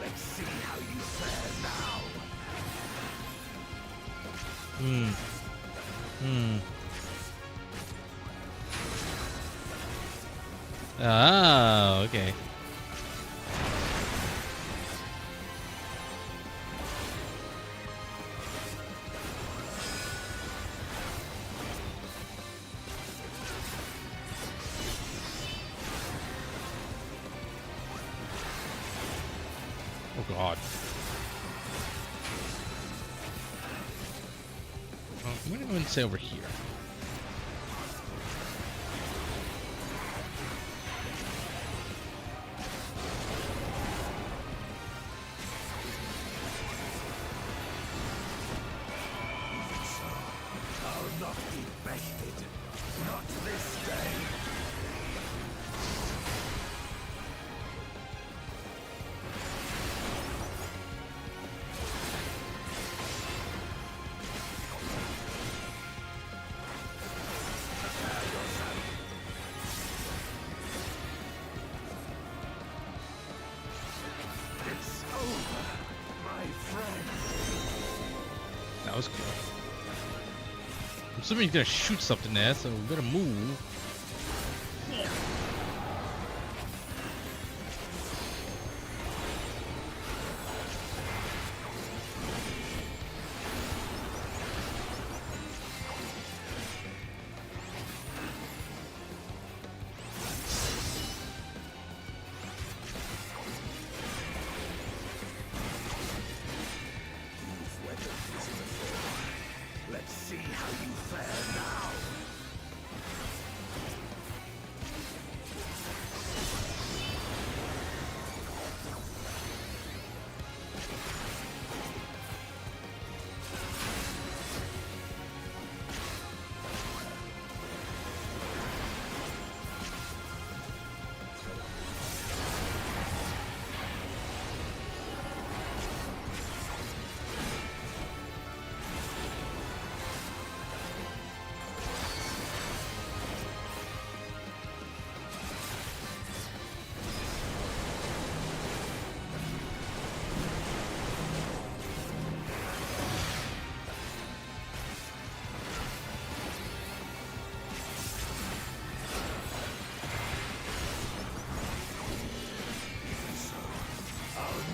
Let's see how you fare now. Ah, okay. Oh god. I'm gonna go and say over here. I'll not be bested. Not this day. Prepare yourself. It's over, my friend. That was cool. I'm assuming he's gonna shoot something there, so we better move. You've weathered this before. Let's see how you fare now.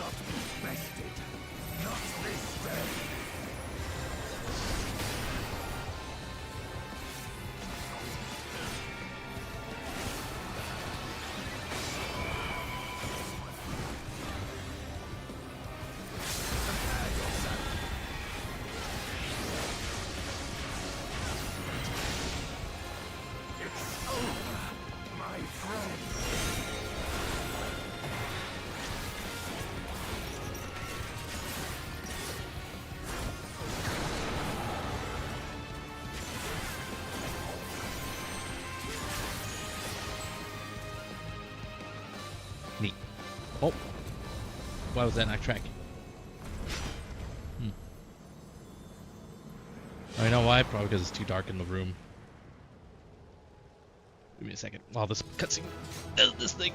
not be bested. Not this day. It's over, my friend. Neat. Oh. Why was that not tracking? I know why. Probably because it's too dark in the room. Give me a second. While this cutscene does this thing.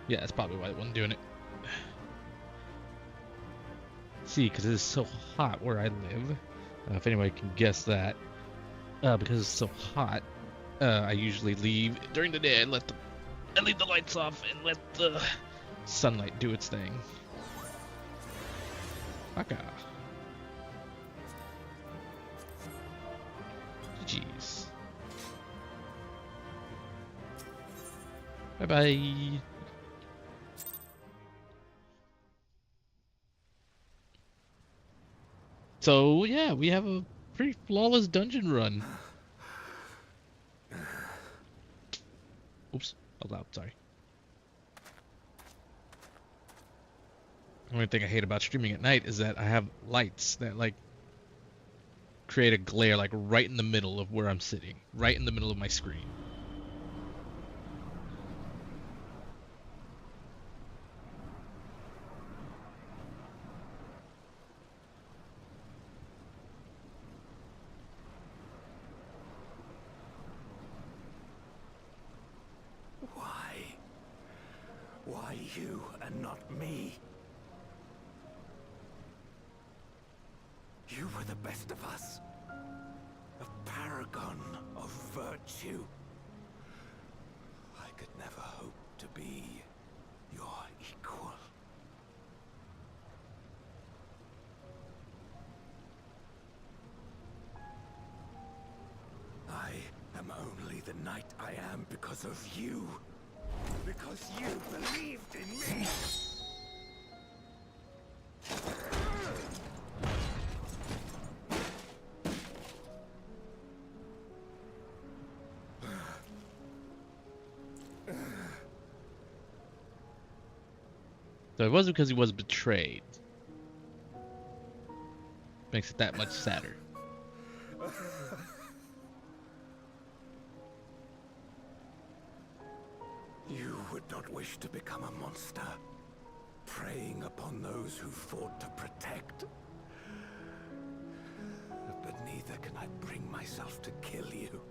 Yeah, that's probably why it wasn't doing it. See, because it is so hot where I live. If anybody can guess that. Because it's so hot, I usually leave during the day. I leave the lights off and let the sunlight do its thing. Aka. Jeez. Bye bye. So yeah, we have a pretty flawless dungeon run. Oops, out loud, sorry. The only thing I hate about streaming at night is that I have lights that like create a glare like right in the middle of where I'm sitting, right in the middle of my screen. Why you and not me? You were the best of us. A paragon of virtue. I could never hope to be your equal. I am only the knight I am because of you. Because you believed in me! So it wasn't because he was betrayed. Makes it that much sadder. You would not wish to become a monster, preying upon those who fought to protect. But neither can I bring myself to kill you.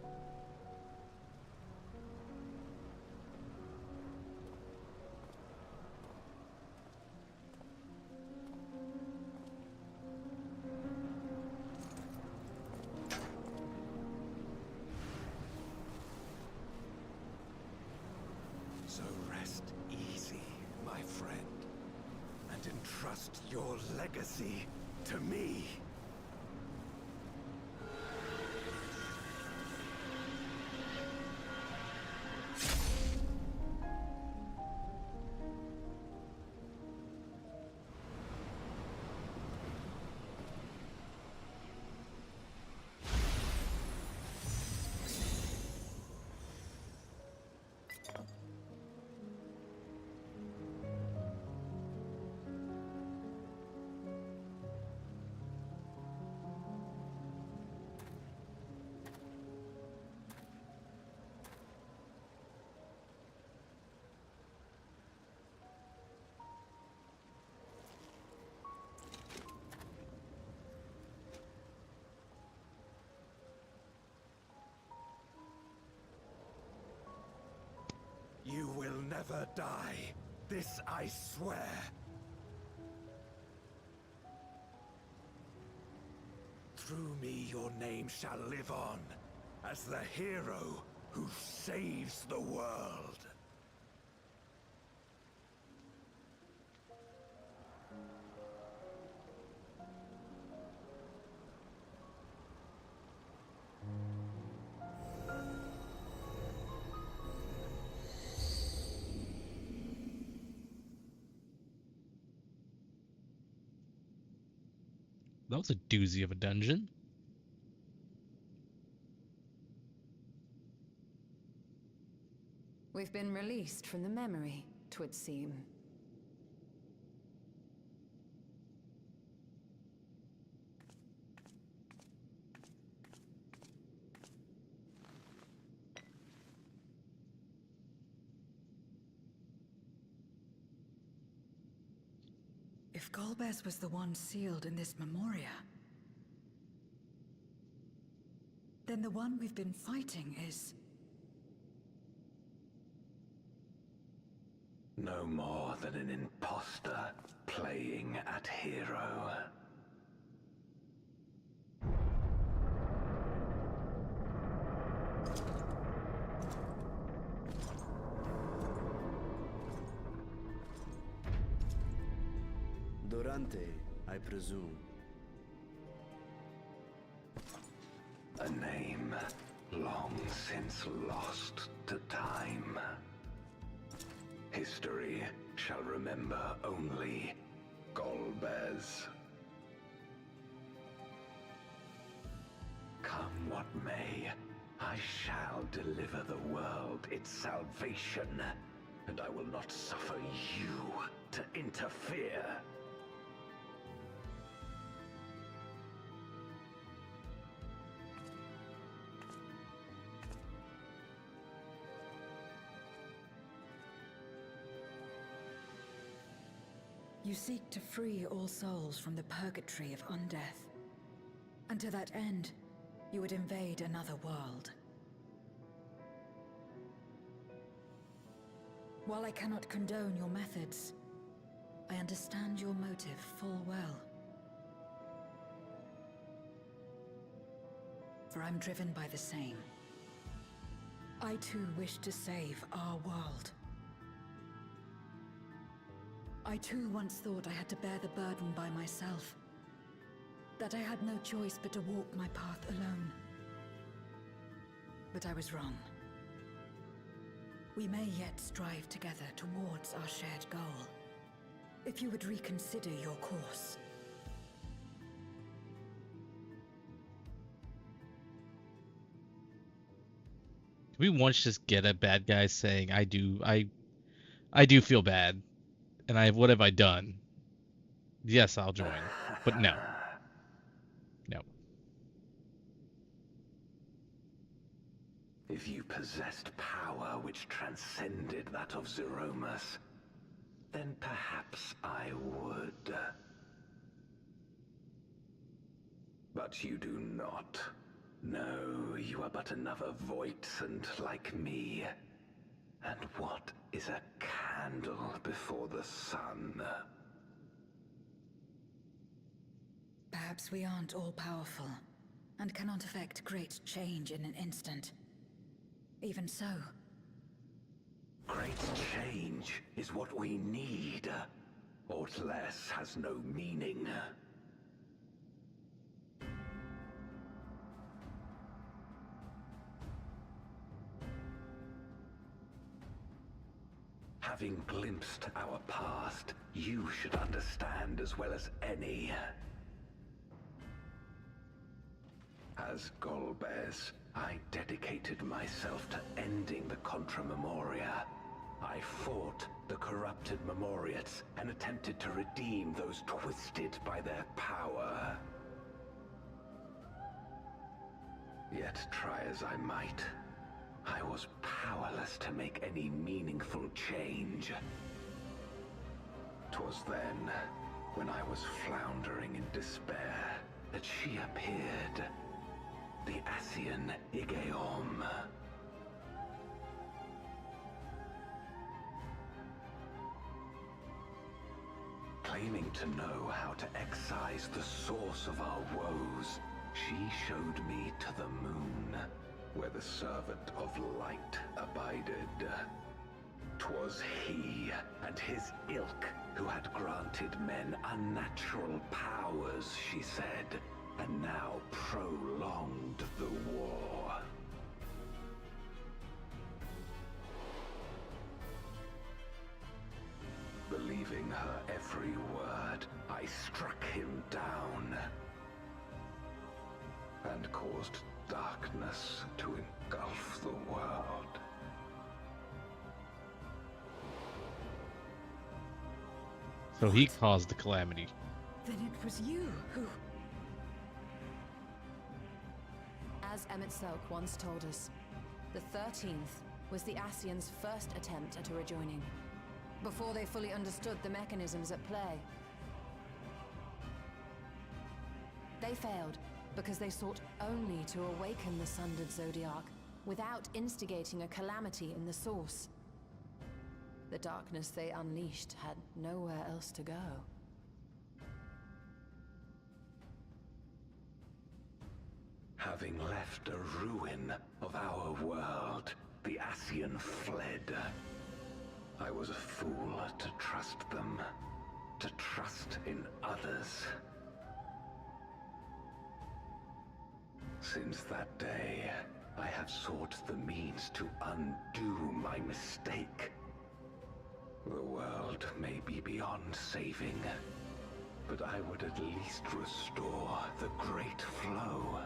So rest easy, my friend, and entrust your legacy to me. You will never die. This I swear. Through me your name shall live on as the hero who saves the world. That was a doozy of a dungeon. We've been released from the memory, 'twould seem. If Golbez was the one sealed in this memoria, then the one we've been fighting is... No more than an imposter playing at hero. Durante, I presume. A name long since lost to time. History shall remember only Golbez. Come what may, I shall deliver the world its salvation, and I will not suffer you to interfere. You seek to free all souls from the purgatory of undeath. And to that end, you would invade another world. While I cannot condone your methods, I understand your motive full well. For I'm driven by the same. I too wish to save our world. I too once thought I had to bear the burden by myself. That I had no choice but to walk my path alone. But I was wrong. We may yet strive together towards our shared goal. If you would reconsider your course. Can we once just get a bad guy saying, I do feel bad. And what have I done? Yes, I'll join. But no. No. If you possessed power which transcended that of Zeromus, then perhaps I would. But you do not. No, you are but another Voidsent like me. And what is a candle before the sun? Perhaps we aren't all-powerful, and cannot effect great change in an instant. Even so. Great change is what we need. Aught less has no meaning. Having glimpsed our past, you should understand as well as any. As Golbez, I dedicated myself to ending the Contra Memoria. I fought the corrupted Memoriates and attempted to redeem those twisted by their power. Yet try as I might, I was powerless to make any meaningful change. 'Twas then, when I was floundering in despair, that she appeared. The Ascian Igeom. Claiming to know how to excise the source of our woes, she showed me to the moon, where the servant of light abided. 'Twas he and his ilk who had granted men unnatural powers, she said, and now prolonged the war. Believing her every word, I struck him down and caused darkness to engulf the world. So he caused the calamity. Then it was you who... As Emmett Selk once told us, the 13th was the Ascians' first attempt at a rejoining, before they fully understood the mechanisms at play. They failed because they sought only to awaken the sundered Zodiac without instigating a calamity in the source. The darkness they unleashed had nowhere else to go. Having left a ruin of our world, the Ascian fled. I was a fool to trust them, to trust in others. Since that day, I have sought the means to undo my mistake. The world may be beyond saving, but I would at least restore the Great Flow.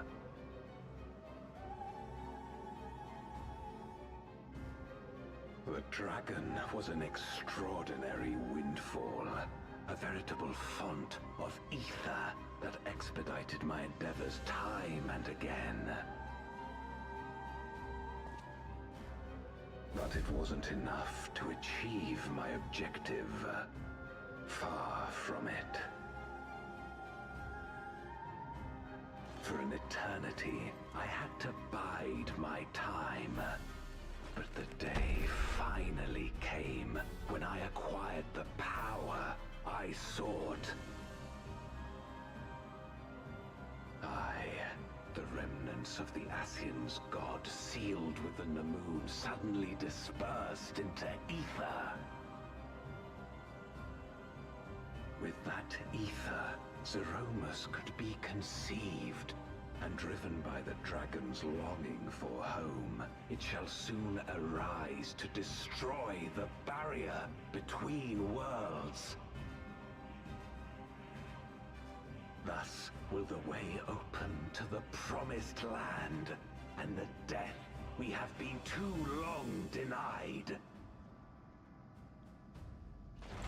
The dragon was an extraordinary windfall, a veritable font of ether that expedited my endeavors time and again. But it wasn't enough to achieve my objective. Far from it. For an eternity, I had to bide my time. But the day finally came when I acquired the power I sought. The remnants of the Ascians' god sealed within the moon suddenly dispersed into ether. With that ether, Zeromus could be conceived, and driven by the dragon's longing for home, it shall soon arise to destroy the barrier between worlds. Thus will the way open to the promised land, and the death we have been too long denied.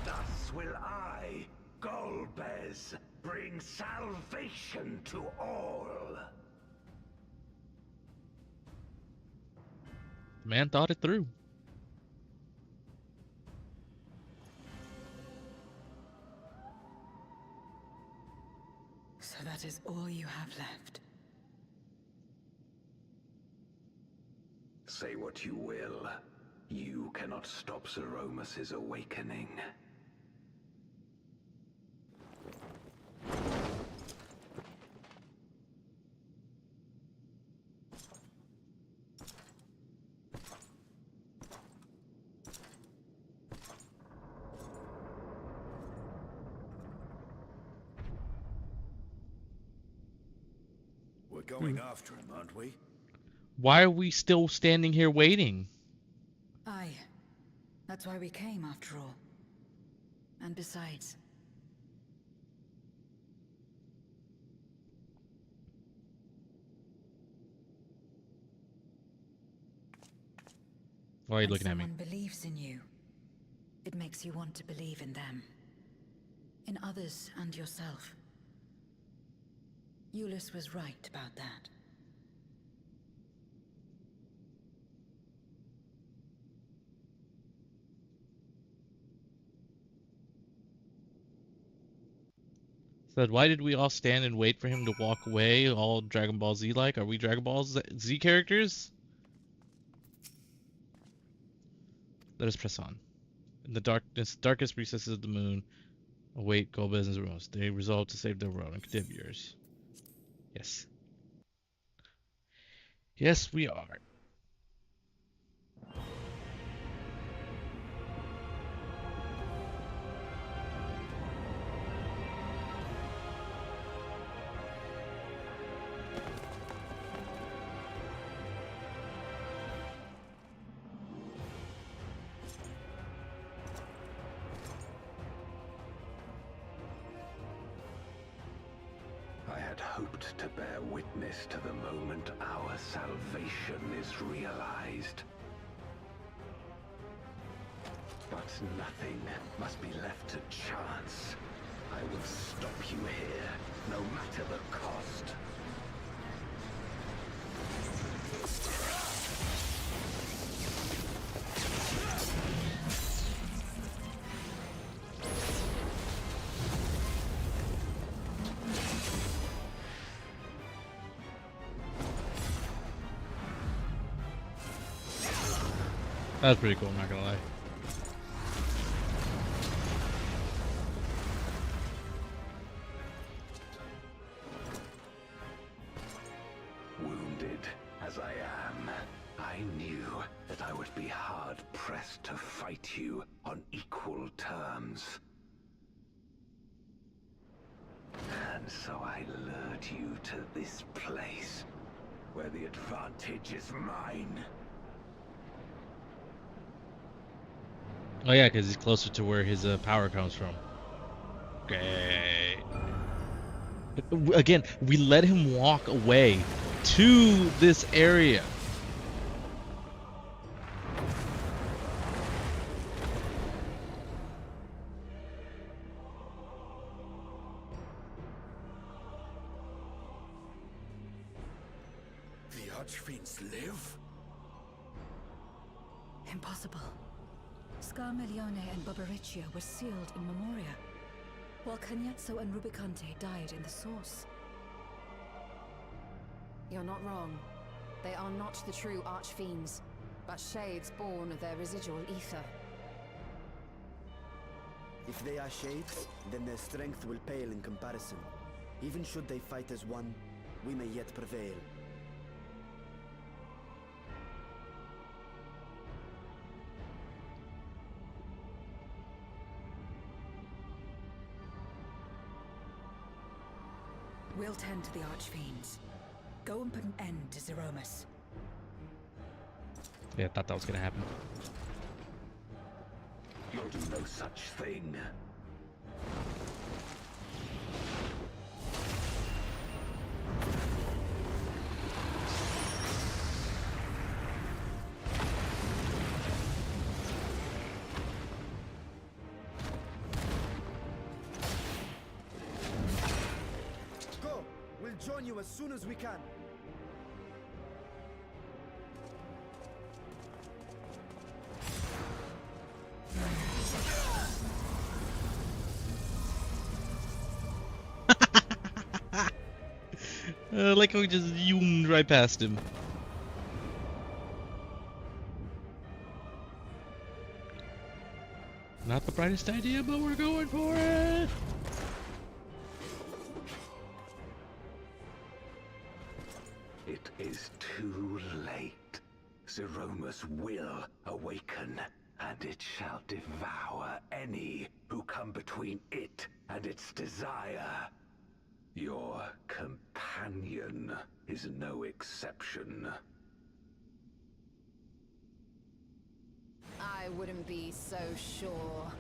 Thus will I, Golbez, bring salvation to all. The man thought it through. So that is all you have left. Say what you will. You cannot stop Zeromus' awakening. We're going after him, aren't we? Why are we still standing here waiting? Aye. That's why we came, after all. And besides... Why are you looking at When me? someone believes in you, it makes you want to believe in them. In others and yourself. Euless was right about that. So why did we all stand and wait for him to walk away, all Dragon Ball Z like? Are we Dragon Ball Z characters? Let us press on. In the darkest recesses of the moon, await Golbez and Zeromus. They resolve to save their world and condemn yours. Yes. Yes, we are. I had hoped to bear witness to the moment our salvation is realized. But nothing must be left to chance. I will stop you here, no matter the cost. That was pretty cool, I'm not gonna lie. Wounded as I am, I knew that I would be hard-pressed to fight you on equal terms. And so I lured you to this place, where the advantage is mine. Oh yeah, because he's closer to where his power comes from. Okay. Again, we let him walk away to this area. The Archfiends live? Impossible. Scarmiglione and Barbariccia were sealed in Memoria, while Cagnazzo and Rubicante died in the Source. You're not wrong. They are not the true Archfiends, but shades born of their residual ether. If they are shades, then their strength will pale in comparison. Even should they fight as one, we may yet prevail. We'll tend to the Archfiends. Go and put an end to Zeromus. Yeah, I thought that was gonna happen. You'll do no such thing. Go! We'll join you as soon as we can. Like how we just zoomed right past him. Not the brightest idea, but we're going for it. It is too late. Zeromus will awaken, and it shall devour any who come between it and its desire. Your companion is no exception. I wouldn't be so sure.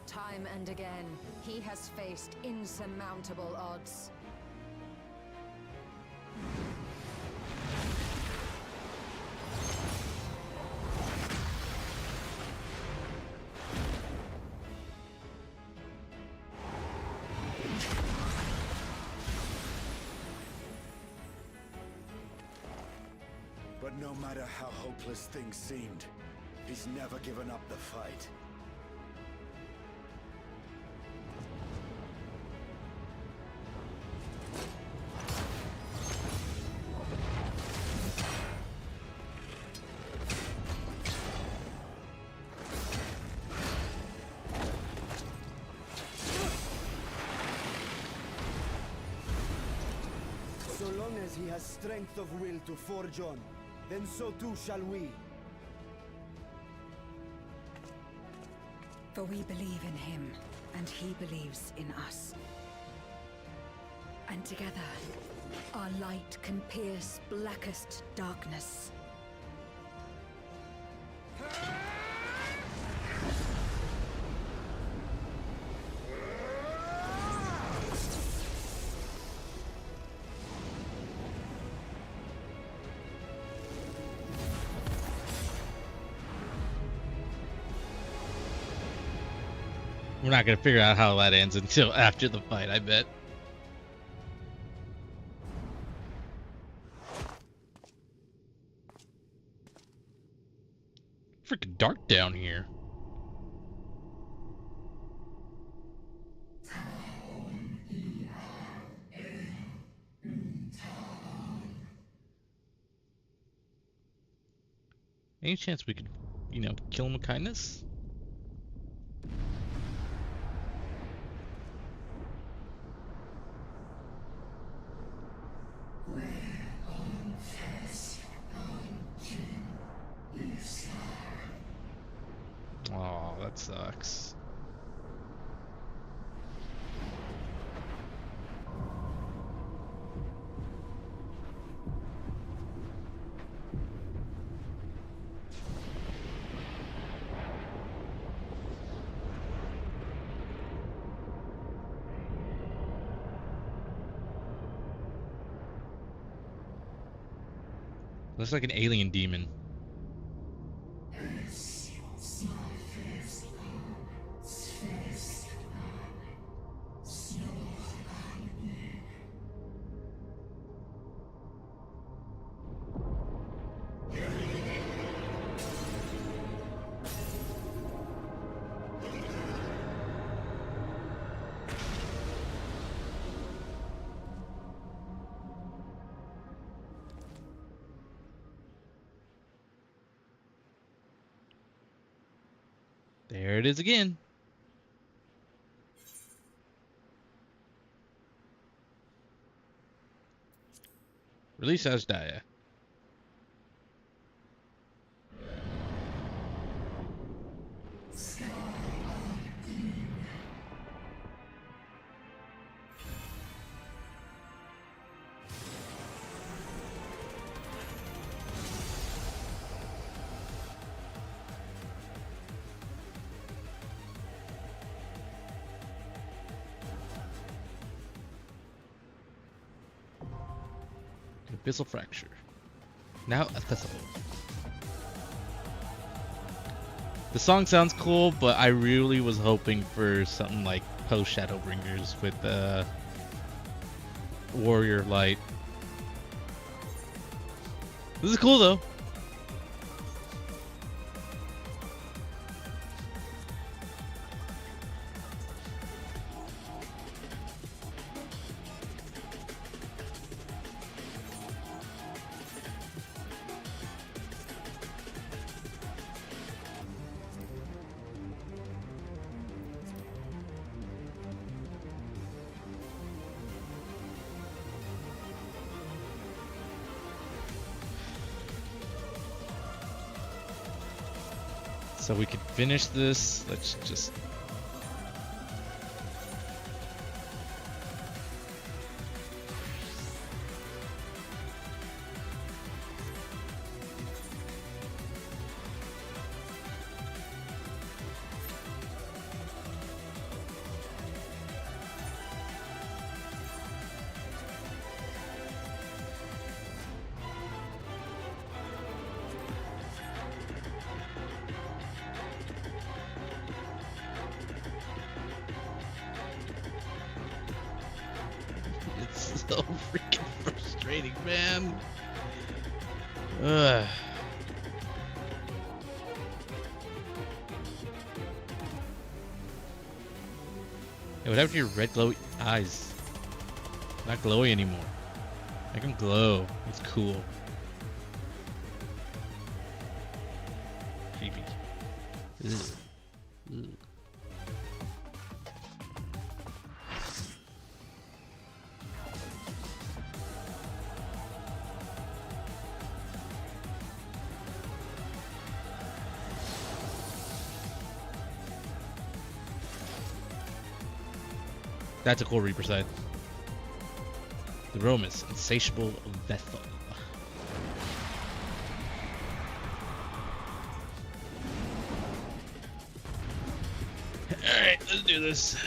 Time and again, he has faced insurmountable odds. But no matter how hopeless things seemed, he's never given up the fight. as he has strength of will to forge on, then so too shall we. For we believe in him, and he believes in us. And together, our light can pierce blackest darkness. We're not gonna figure out how that ends until after the fight, I bet. Freaking dark down here. Any chance we could, you know, kill him with kindness? Oh, that sucks. Looks like an alien demon. There it is again. Release Asdaya. Abyssal Fracture. Now accessible. The song sounds cool, but I really was hoping for something like post Shadowbringers with Warrior Light. This is cool though. So we can finish this. Let's just... so freaking frustrating, man. Ugh. Hey, what happened to your red glowy eyes? Not glowy anymore. Make them glow. It's cool. Creepy. Ugh. Ugh. That's a cool Reaper side. The Romus, insatiable vessel. Alright, let's do this.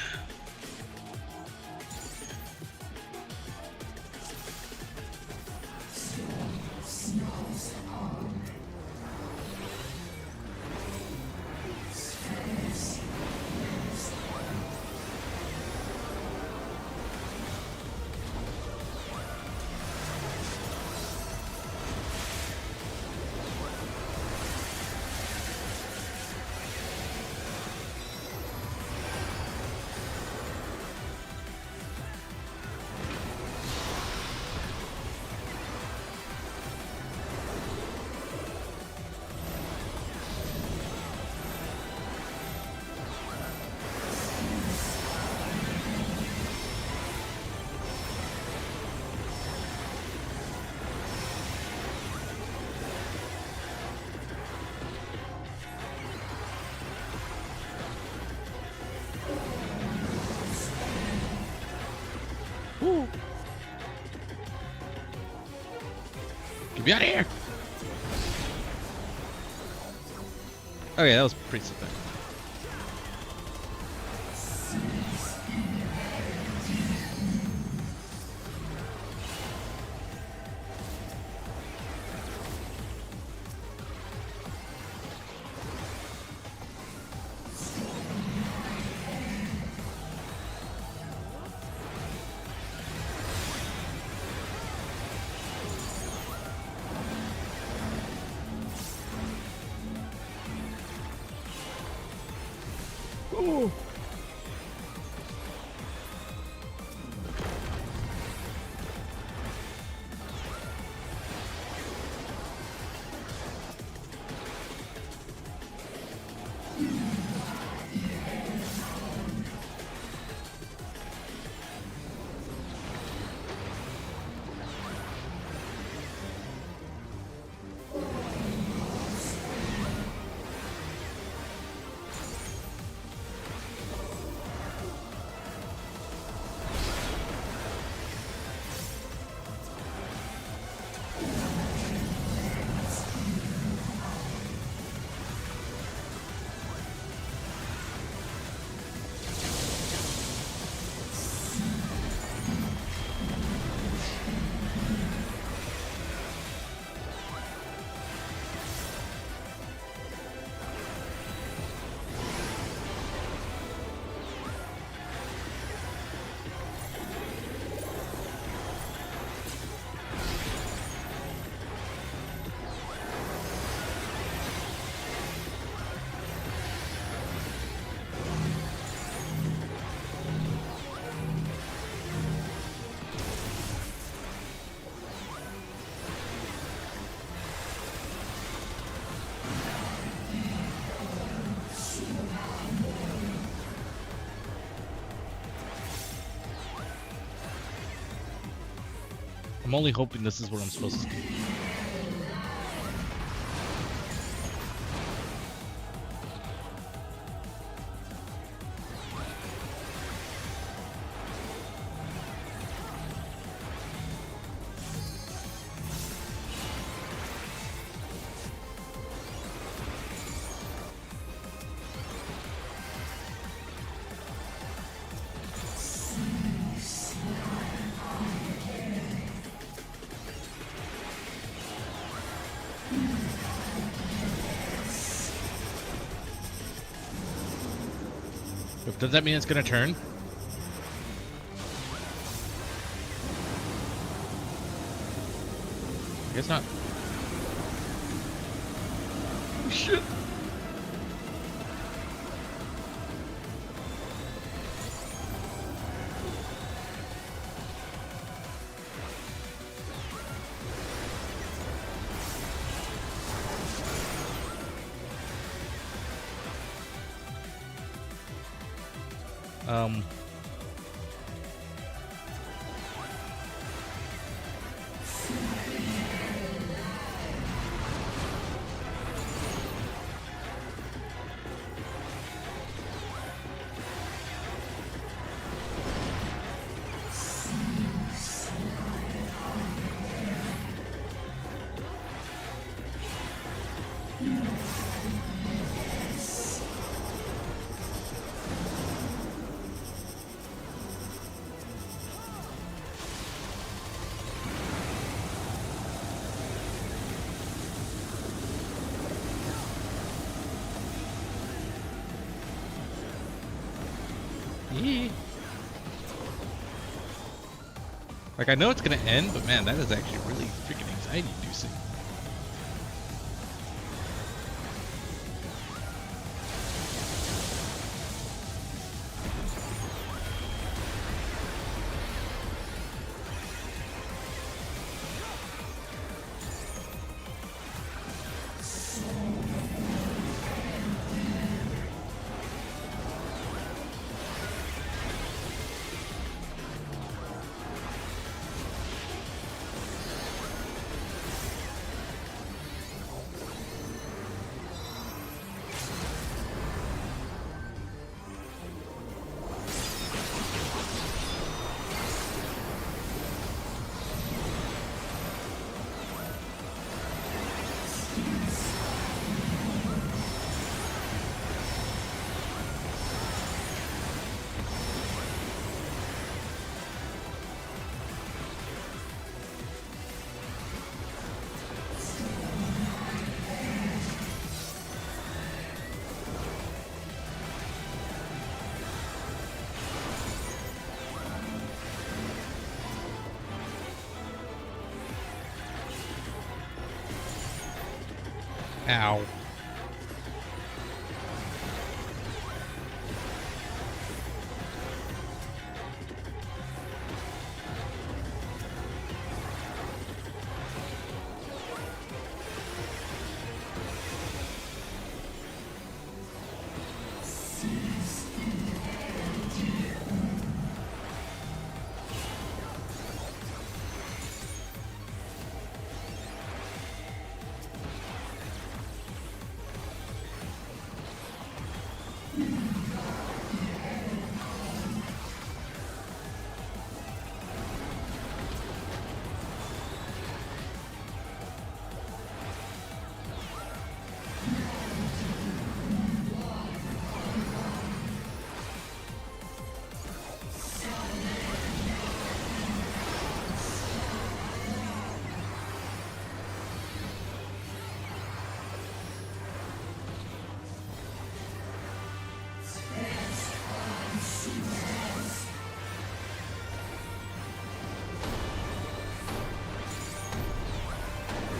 Woo. Get me out of here! Okay, that was pretty simple. Ooh. I'm only hoping this is what I'm supposed to do. Does that mean it's gonna turn? I guess not. Oh, shit. Like, I know it's gonna end, but man, that is actually really freaking anxiety-inducing. Ow.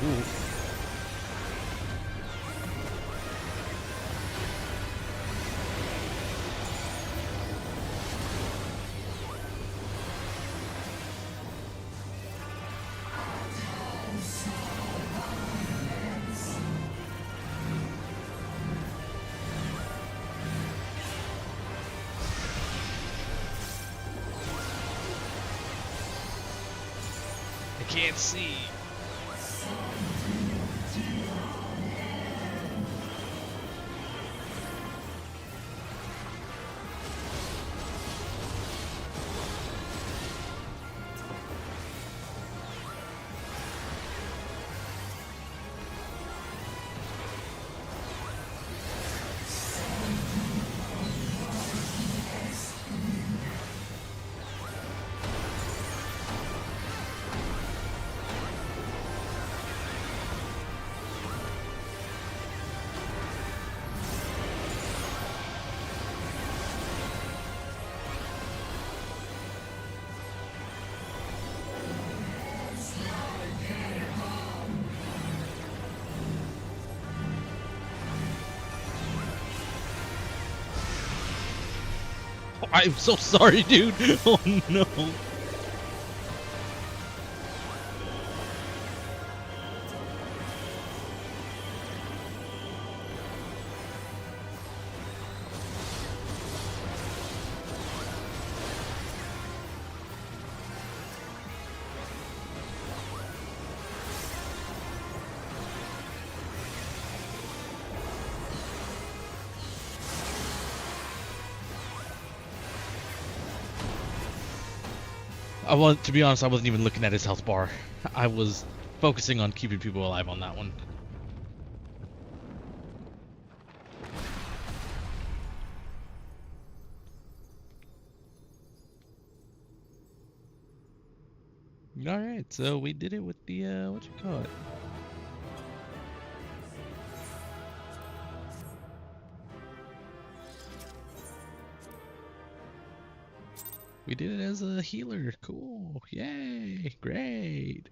Ooh. I can't see. I'm so sorry, dude. Oh no. To be honest, I wasn't even looking at his health bar. I was focusing on keeping people alive on that one. Alright, so we did it with the, what you call it? We did it as a healer. Cool. Yay. Great.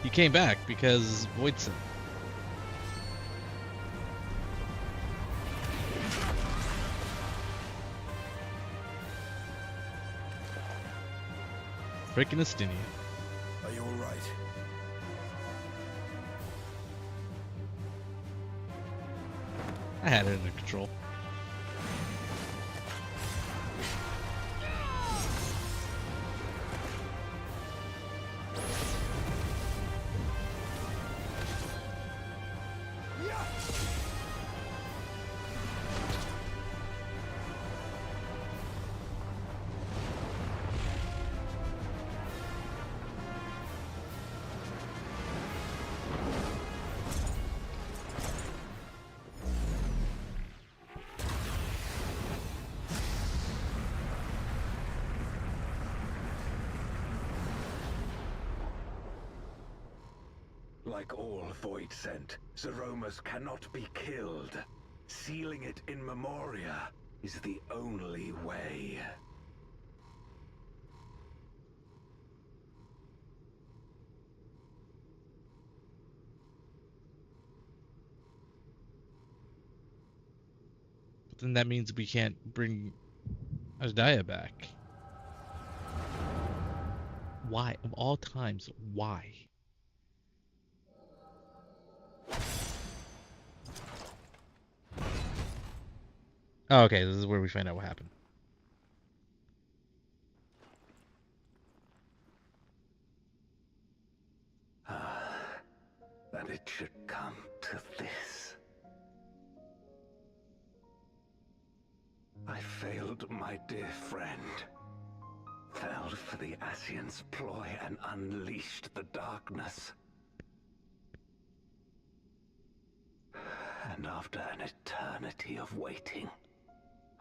He came back because Voidson. Freaking Estinian. Are you alright? I had it under control. Like all Void Sent, Zeromus cannot be killed. Sealing it in Memoria is the only way. But then that means we can't bring Asdaya back. Why? Of all times, why? Oh, okay, this is where we find out what happened. That it should come to this. I failed my dear friend. Fell for the Ascian's ploy and unleashed the darkness. And after an eternity of waiting,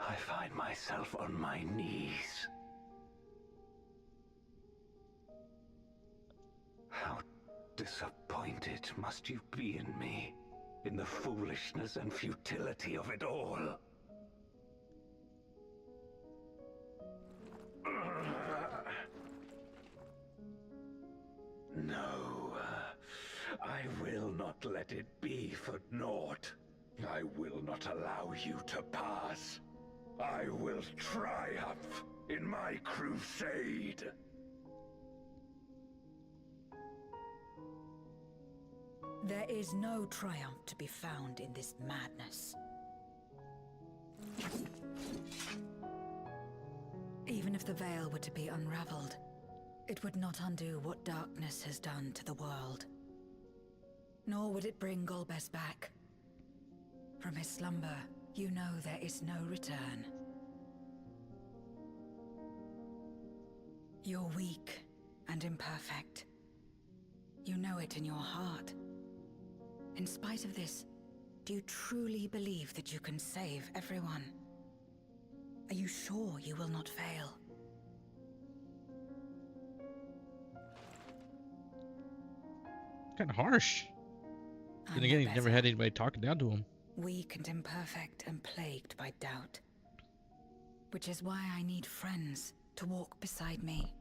I find myself on my knees. How disappointed must you be in me, in the foolishness and futility of it all? No, I will not let it be for naught. I will not allow you to pass. I will triumph in my crusade. There is no triumph to be found in this madness. Even if the veil were to be unraveled, it would not undo what darkness has done to the world. Nor would it bring Golbez back. From his slumber, you know there is no return. You're weak and imperfect. You know it in your heart. In spite of this, do you truly believe that you can save everyone? Are you sure you will not fail? Kind of harsh. Then again, he's never had anybody talking down to him. Weak and imperfect and plagued by doubt. Which is why I need friends to walk beside me.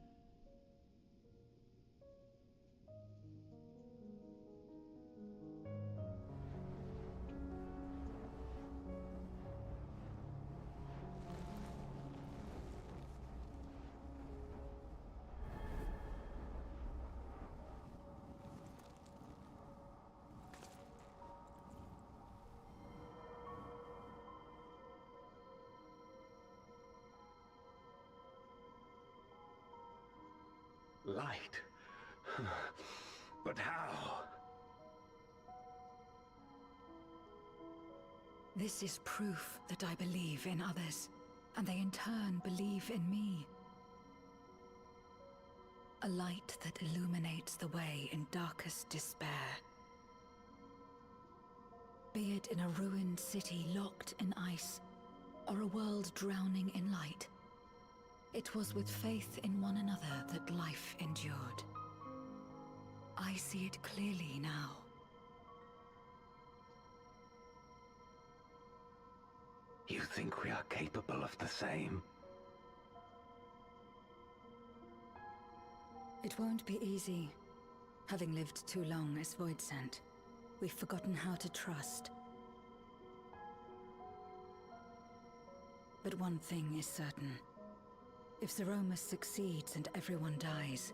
Light? But how? This is proof that I believe in others, and they in turn believe in me. A light that illuminates the way in darkest despair. Be it in a ruined city locked in ice, or a world drowning in light, it was with faith in one another that life endured. I see it clearly now. You think we are capable of the same? It won't be easy. Having lived too long as Voidsent, we've forgotten how to trust. But one thing is certain. If Zeromus succeeds and everyone dies,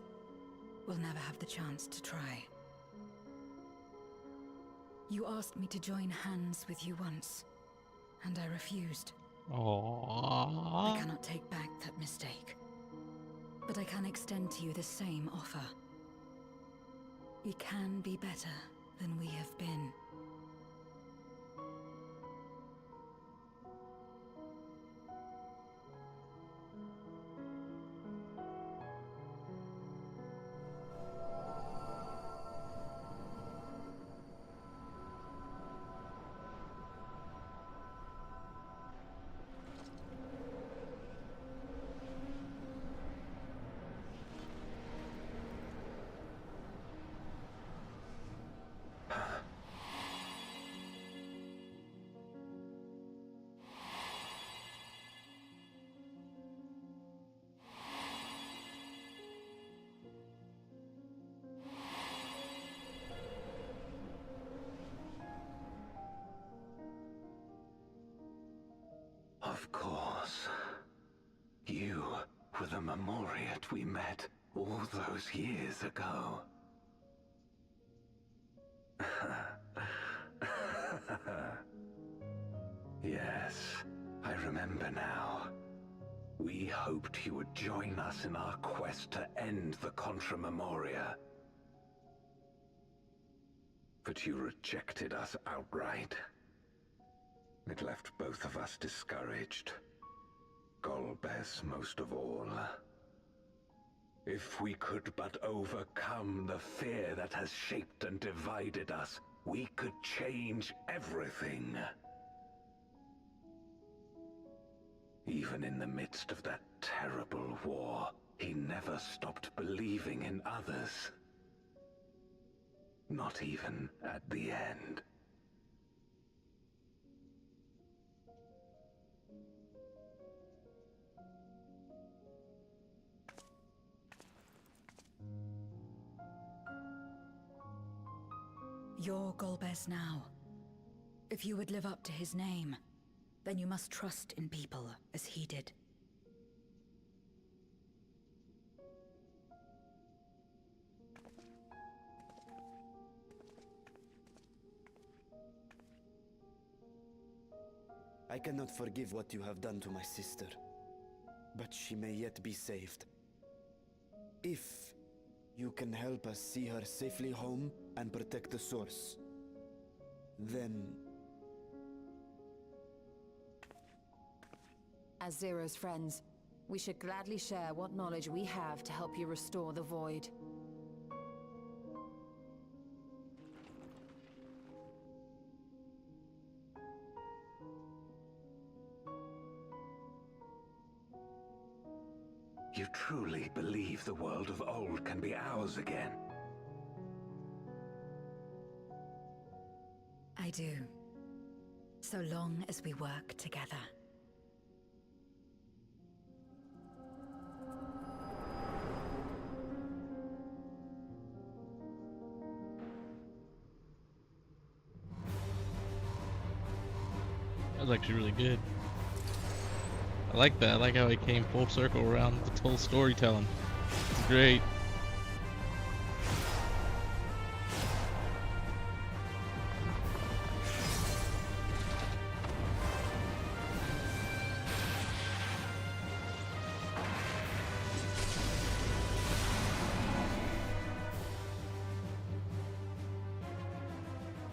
we'll never have the chance to try. You asked me to join hands with you once, and I refused. Aww. I cannot take back that mistake. But I can extend to you the same offer. We can be better than we have been. Of course. You were the Memoriat we met all those years ago. Yes, I remember now. We hoped you would join us in our quest to end the Contra Memoria. But you rejected us outright. It left both of us discouraged. Golbez most of all. If we could but overcome the fear that has shaped and divided us, we could change everything. Even in the midst of that terrible war, he never stopped believing in others. Not even at the end. You're Golbez now. If you would live up to his name, then you must trust in people as he did. I cannot forgive what you have done to my sister, but she may yet be saved. If you can help us see her safely home and protect the source, then... As Zero's friends, we should gladly share what knowledge we have to help you restore the Void. You truly believe the world of old can be ours again? I do. So long as we work together. That was actually really good. I like that. I like how it came full circle around the whole storytelling. It's great.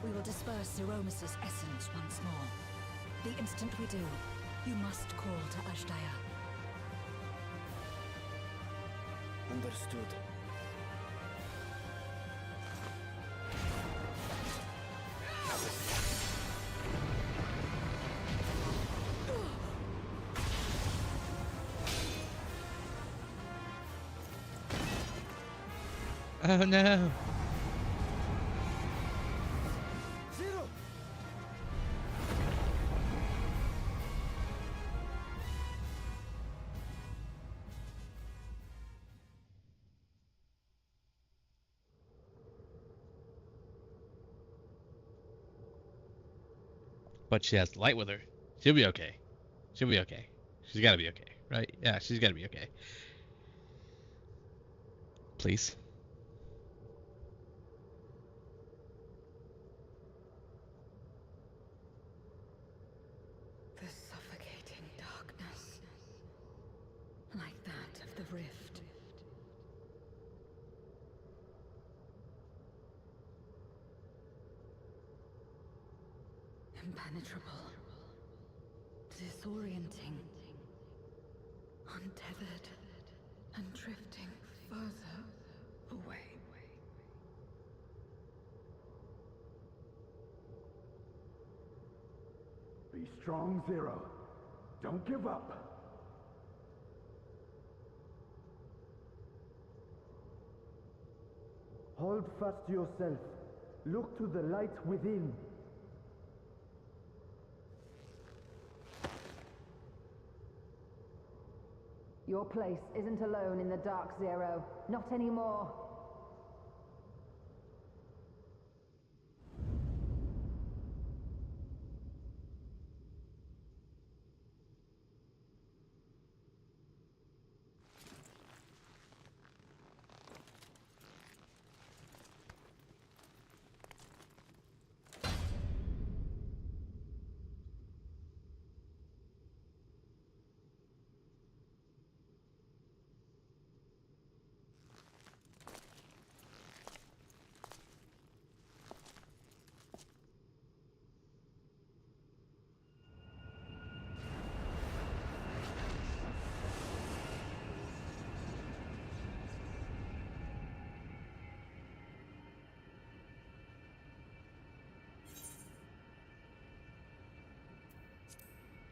We will disperse Zeromus' essence once more. The instant we do, you must call to Ashdaya. Understood. Oh no. Zero! But she has the light with her. She'll be okay. She'll be okay. She's gotta be okay, right? Yeah, she's gotta be okay. Please. The suffocating darkness, like that of the rift. Impenetrable, disorienting, untethered, and drifting further away. Be strong, Zero. Don't give up. Hold fast to yourself. Look to the light within. Your place isn't alone in the dark, Zero. Not anymore.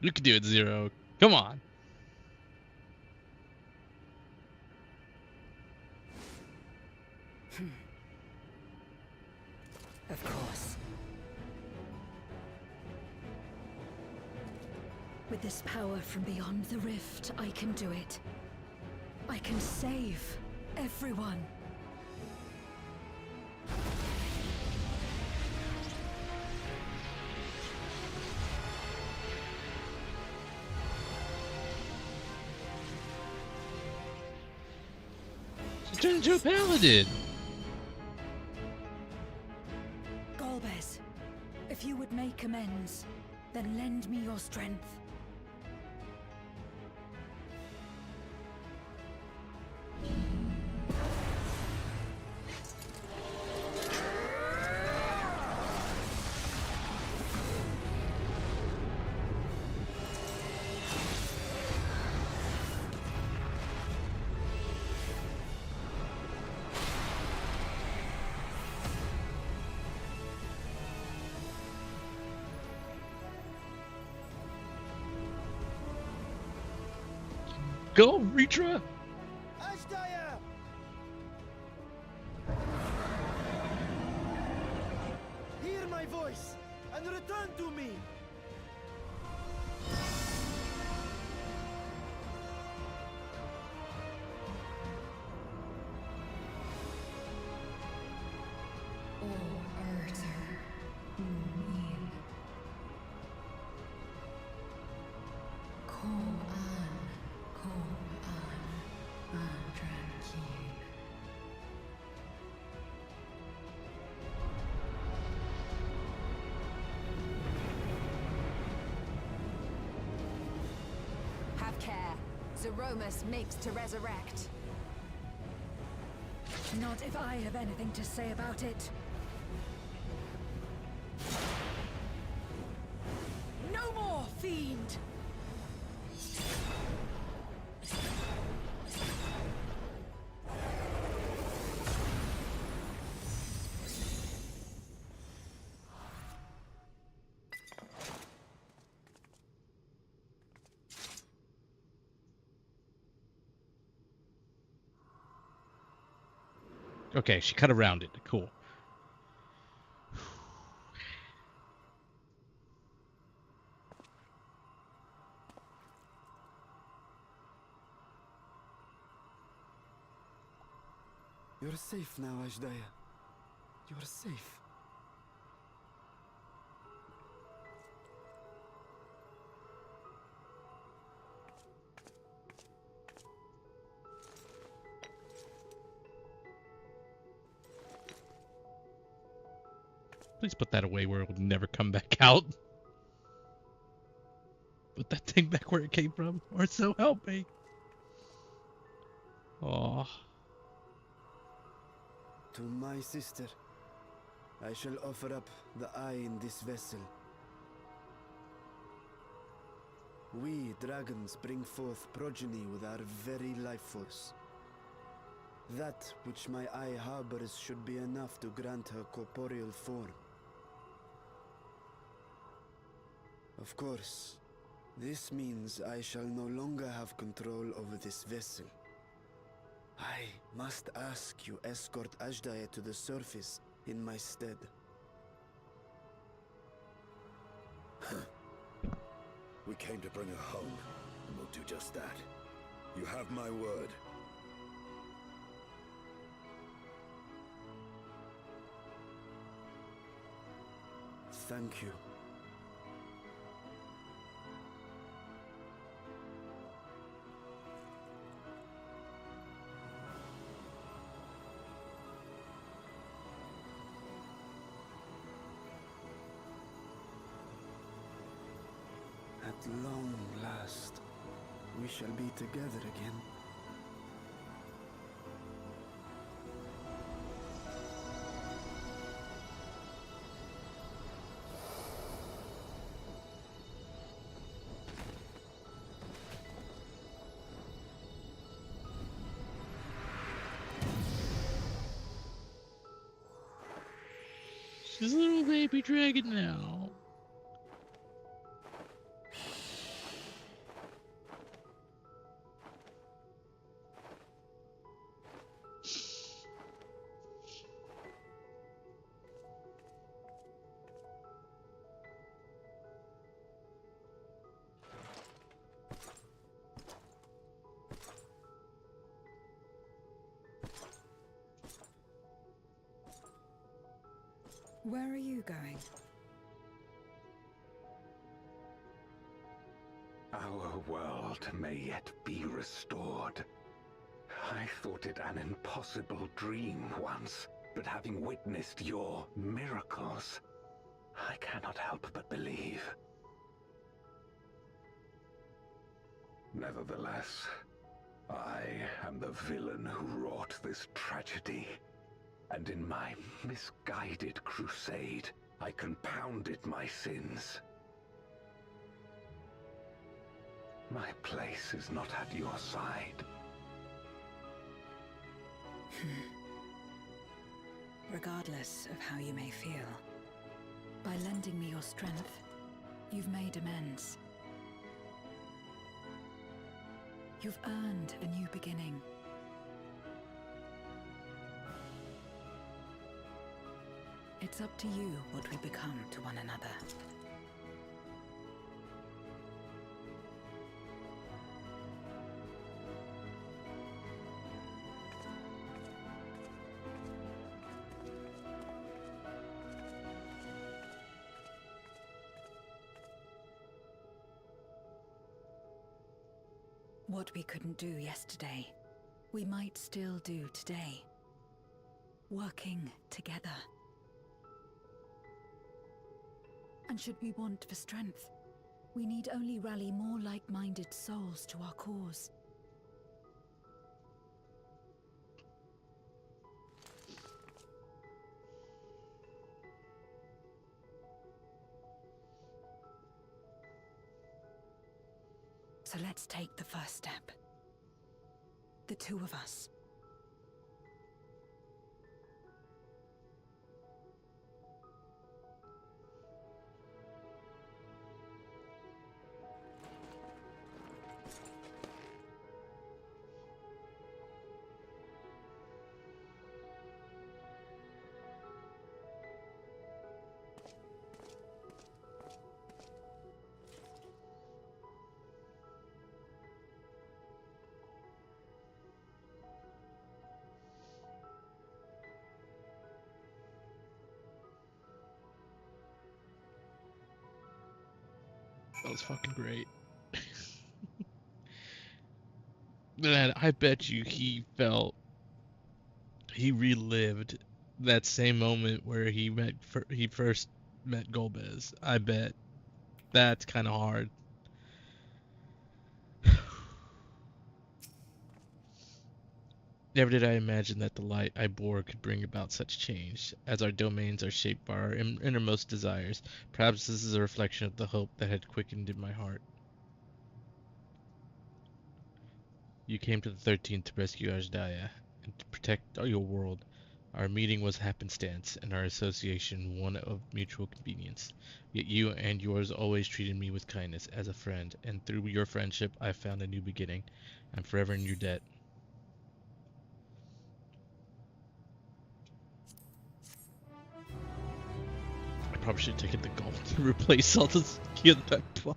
You can do it, Zero. Come on. Of course. With this power from beyond the rift, I can do it. I can save everyone. She turned into a paladin. Golbez, if you would make amends, then lend me your strength. Go, Ritra! Ashdaya! Hear my voice and return to me! Have care. Zeromus makes to resurrect. Not if I have anything to say about it. No more, fiend! Okay, she cut around it. Cool. You're safe now, Ajdaya. You're safe. Please put that away where it would never come back out. Put that thing back where it came from, or so help me. Oh. To my sister, I shall offer up the eye in this vessel. We, dragons, bring forth progeny with our very life force. That which my eye harbors should be enough to grant her corporeal form. Of course, this means I shall no longer have control over this vessel. I must ask you escort Ajdaya to the surface in my stead. We came to bring her home, and we'll do just that. You have my word. Thank you. At long last, we shall be together again. She's a little baby dragon now. Where are you going? Our world may yet be restored. I thought it an impossible dream once, but having witnessed your miracles, I cannot help but believe. Nevertheless, I am the villain who wrought this tragedy. And in my misguided crusade, I compounded my sins. My place is not at your side. Regardless of how you may feel, by lending me your strength, you've made amends. You've earned a new beginning. It's up to you what we become to one another. What we couldn't do yesterday, we might still do today. Working together. And should we want for strength, we need only rally more like-minded souls to our cause. So let's take the first step. The two of us. That was fucking great. Man, I bet you he relived that same moment where he first met Golbez. I bet that's kind of hard. Never did I imagine that the light I bore could bring about such change, as our domains are shaped by our innermost desires. Perhaps this is a reflection of the hope that had quickened in my heart. You came to the 13th to rescue Ajdaya and to protect your world. Our meeting was happenstance, and our association one of mutual convenience. Yet you and yours always treated me with kindness, as a friend, and through your friendship I found a new beginning. I'm forever in your debt. I probably should have taken the gold to replace all the skill that I bought.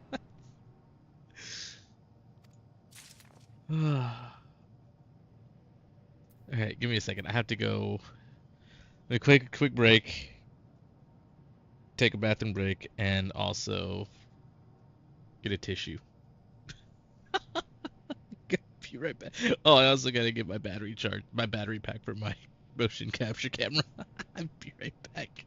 Alright, give me a second. I have to go. A quick break. Take a bathroom break, and also get a tissue. Be right back. Oh, I also gotta get my battery pack for my motion capture camera. I'll be right back.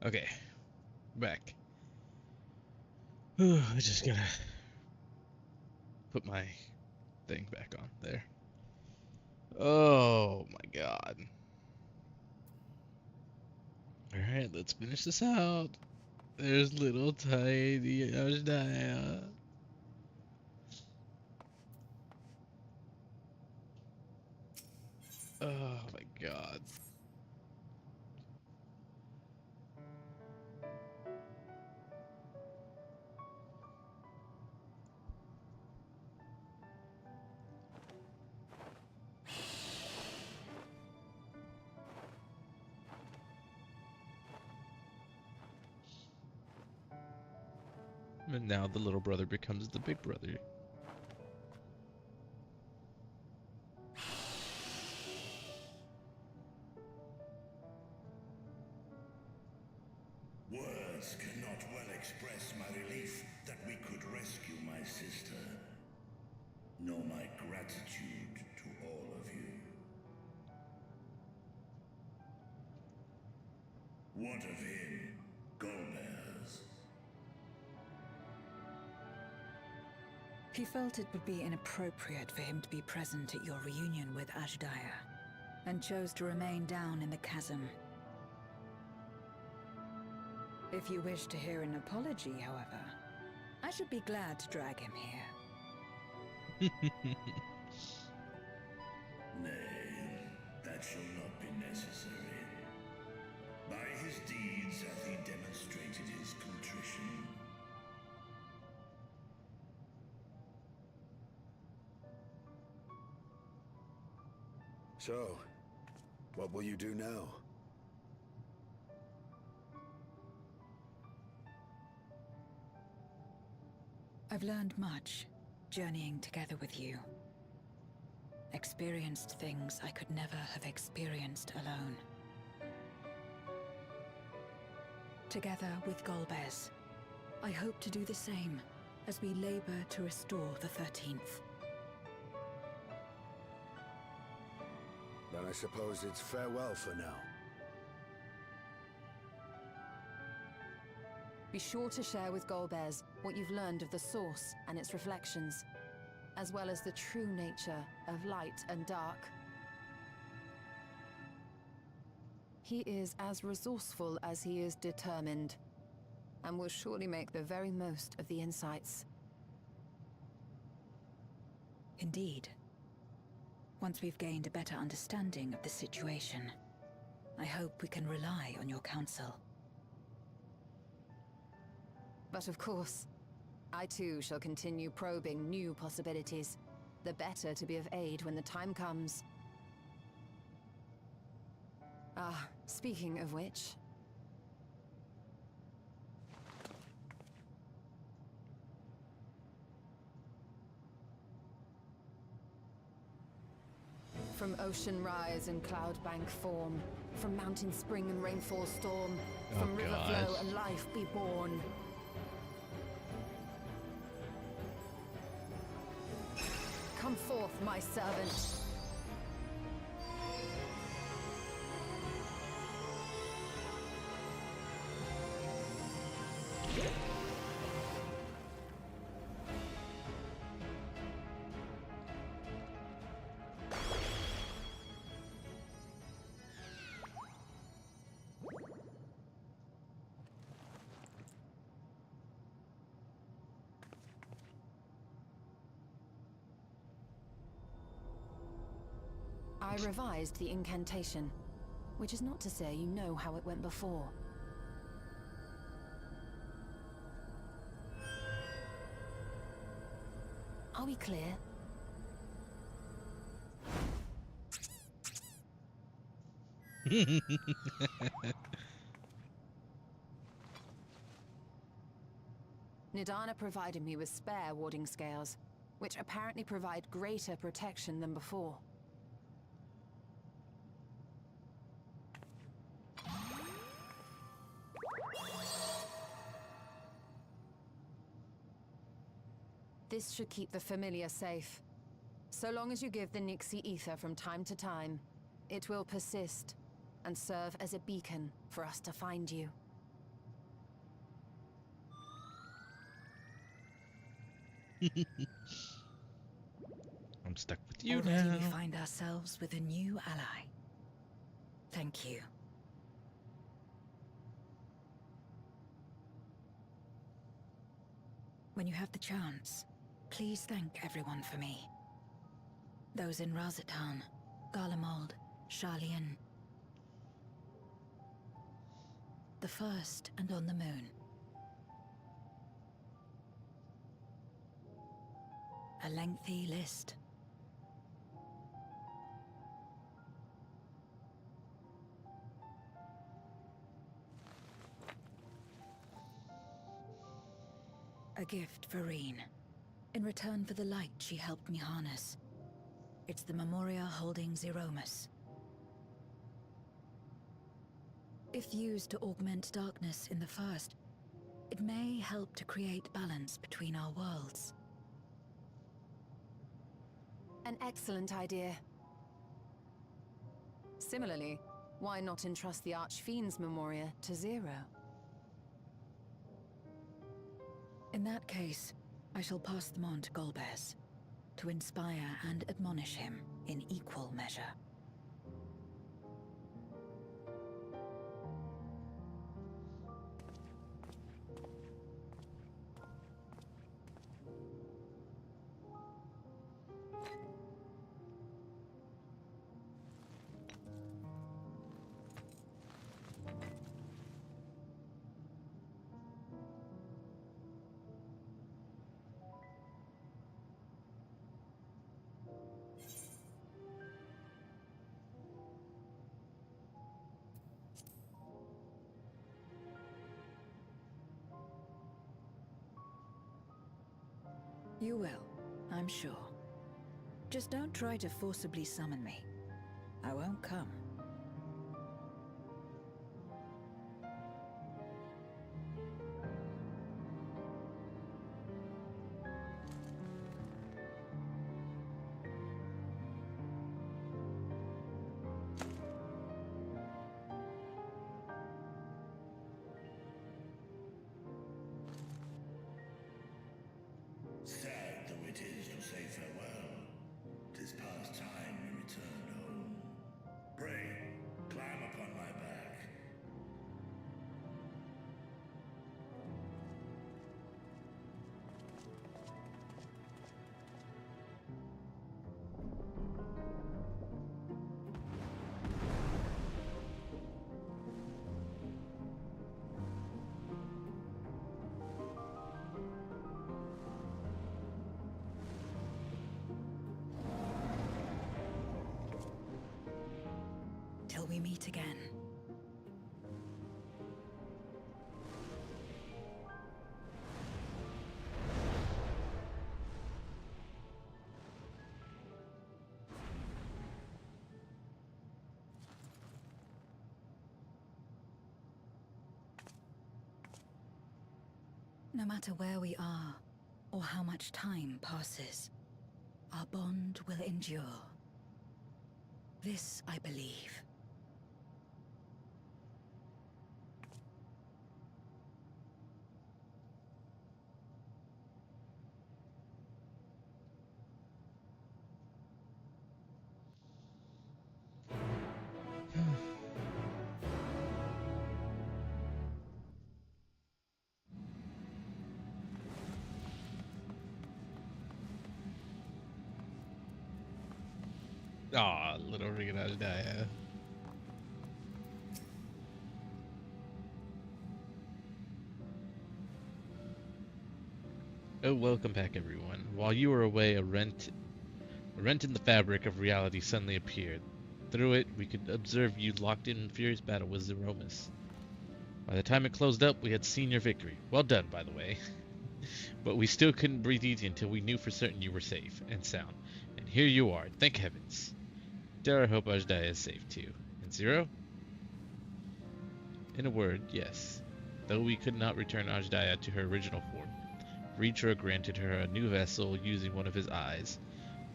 Okay, back. I just gotta put my thing back on there. Oh my god. Alright, let's finish this out. There's little tiny Ashdaya. Oh my god. And now the little brother becomes the big brother. Words cannot well express my relief that we could rescue my sister, nor my gratitude to all of you. What of him, Golbez? He felt it would be inappropriate for him to be present at your reunion with Ashdaya, and chose to remain down in the chasm. If you wish to hear an apology, however, I should be glad to drag him here. Nay, that shall not be necessary. By his deeds hath he demonstrated his contrition. So, what will you do now? I've learned much, journeying together with you. Experienced things I could never have experienced alone. Together with Golbez, I hope to do the same as we labor to restore the 13th. Then I suppose it's farewell for now. Be sure to share with Golbez what you've learned of the Source and its reflections, as well as the true nature of light and dark. He is as resourceful as he is determined, and will surely make the very most of the insights. Indeed. Once we've gained a better understanding of the situation, I hope we can rely on your counsel. But of course, I too shall continue probing new possibilities, the better to be of aid when the time comes. Ah, speaking of which... From ocean rise and cloud bank form, from mountain spring and rainfall storm, from river flow and life be born. Come forth, my servant. I revised the incantation, which is not to say you know how it went before. Are we clear? Nidana provided me with spare warding scales, which apparently provide greater protection than before. This should keep the familiar safe. So long as you give the Nixie ether from time to time, it will persist and serve as a beacon for us to find you. I'm stuck with you Already now. we find ourselves with a new ally. Thank you. When you have the chance, please thank everyone for me. Those in Razatan, Garlemald, Sharlayan. The first and on the moon. A lengthy list. A gift for Reen. In return for the light she helped me harness. It's the Memoria holding Zeromus. If used to augment darkness in the first, it may help to create balance between our worlds. An excellent idea. Similarly, why not entrust the Archfiend's Memoria to Zero? In that case, I shall pass them on to Golbez, to inspire and admonish him in equal measure. You will, I'm sure. Just don't try to forcibly summon me. I won't come. Sad though it is to say farewell, 'tis past time we returned home. Pray, climb upon my back. Till we meet again. No matter where we are, or how much time passes, our bond will endure. This I believe. Aw, little Rigadaya. Oh, welcome back, everyone. While you were away, a rent in the fabric of reality suddenly appeared. Through it, we could observe you locked in furious battle with Zeromus. By the time it closed up, we had seen your victory. Well done, by the way. But we still couldn't breathe easy until we knew for certain you were safe and sound. And here you are, thank heavens. Dare I hope Ajdaya is safe too. And Zero? In a word, yes. Though we could not return Ajdaya to her original form, Reacher granted her a new vessel using one of his eyes.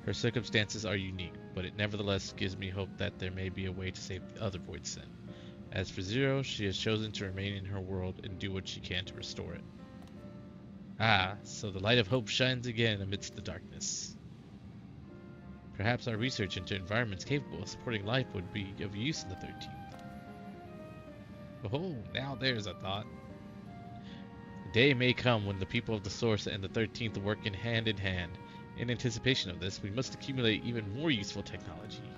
Her circumstances are unique, but it nevertheless gives me hope that there may be a way to save the other Void Sin. As for Zero, she has chosen to remain in her world and do what she can to restore it. Ah, so the light of hope shines again amidst the darkness. Perhaps our research into environments capable of supporting life would be of use in the 13th. Oh, now there's a thought. The day may come when the people of the Source and the 13th work in hand. In anticipation of this, we must accumulate even more useful technology.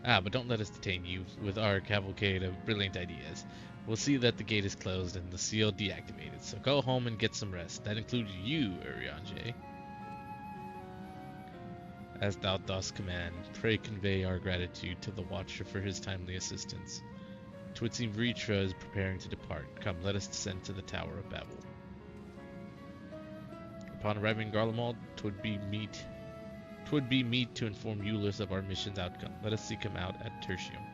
Ah, but don't let us detain you with our cavalcade of brilliant ideas. We'll see that the gate is closed and the seal deactivated, so go home and get some rest. That includes you, Urianger. As thou dost command, pray convey our gratitude to the Watcher for his timely assistance. 'Twould seem Vritra is preparing to depart. Come, let us descend to the Tower of Babel. Upon arriving in Garlemald, 'twould be meet to inform Euless of our mission's outcome. Let us seek him out at Tertium.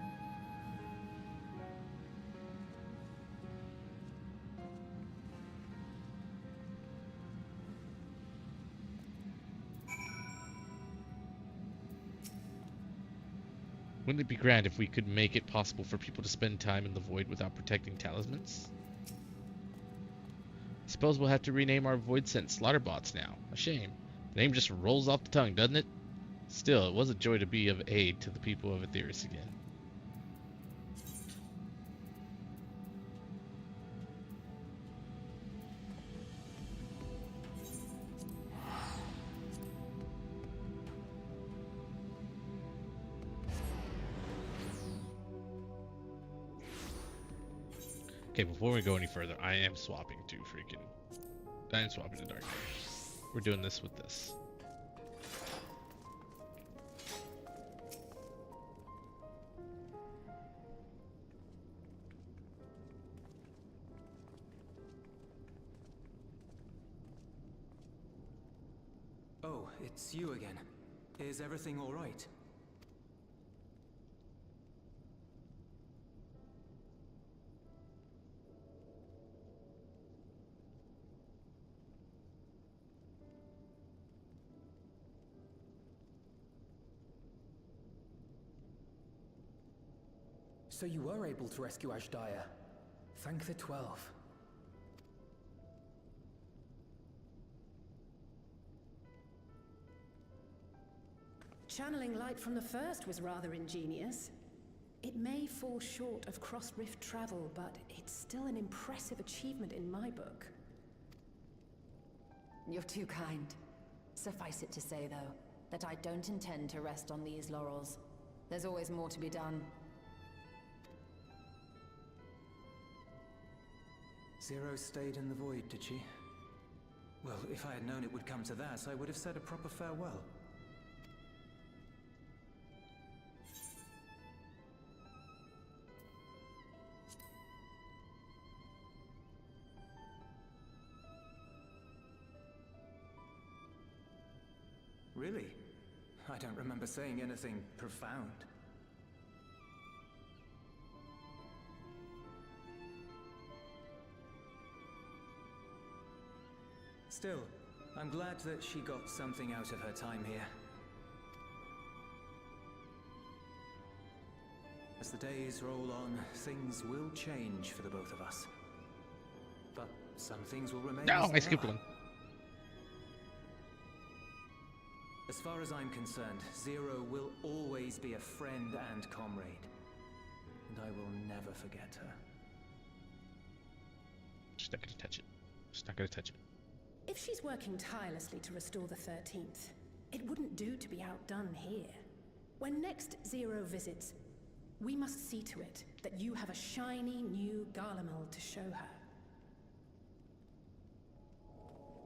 Wouldn't it be grand if we could make it possible for people to spend time in the void without protecting talismans? I suppose we'll have to rename our void scent Slaughterbots now. A shame. The name just rolls off the tongue, doesn't it? Still, it was a joy to be of aid to the people of Aetheris again. Okay, before we go any further, I am swapping to Dark. We're doing this with this. Oh, it's you again. Is everything all right? So you were able to rescue Ashdaya. Thank the 12. Channeling light from the first was rather ingenious. It may fall short of cross-rift travel, but it's still an impressive achievement in my book. You're too kind. Suffice it to say, though, that I don't intend to rest on these laurels. There's always more to be done. Zero stayed in the void, did she? Well, if I had known it would come to that, I would have said a proper farewell. Really? I don't remember saying anything profound. Still, I'm glad that she got something out of her time here. As the days roll on, things will change for the both of us. But some things will remain. No, I skipped one. As far as I'm concerned, Zero will always be a friend and comrade. And I will never forget her. Just not gonna touch it. Just not gonna touch it. If she's working tirelessly to restore the 13th, it wouldn't do to be outdone here. When next Zero visits, we must see to it that you have a shiny new Garlemald to show her.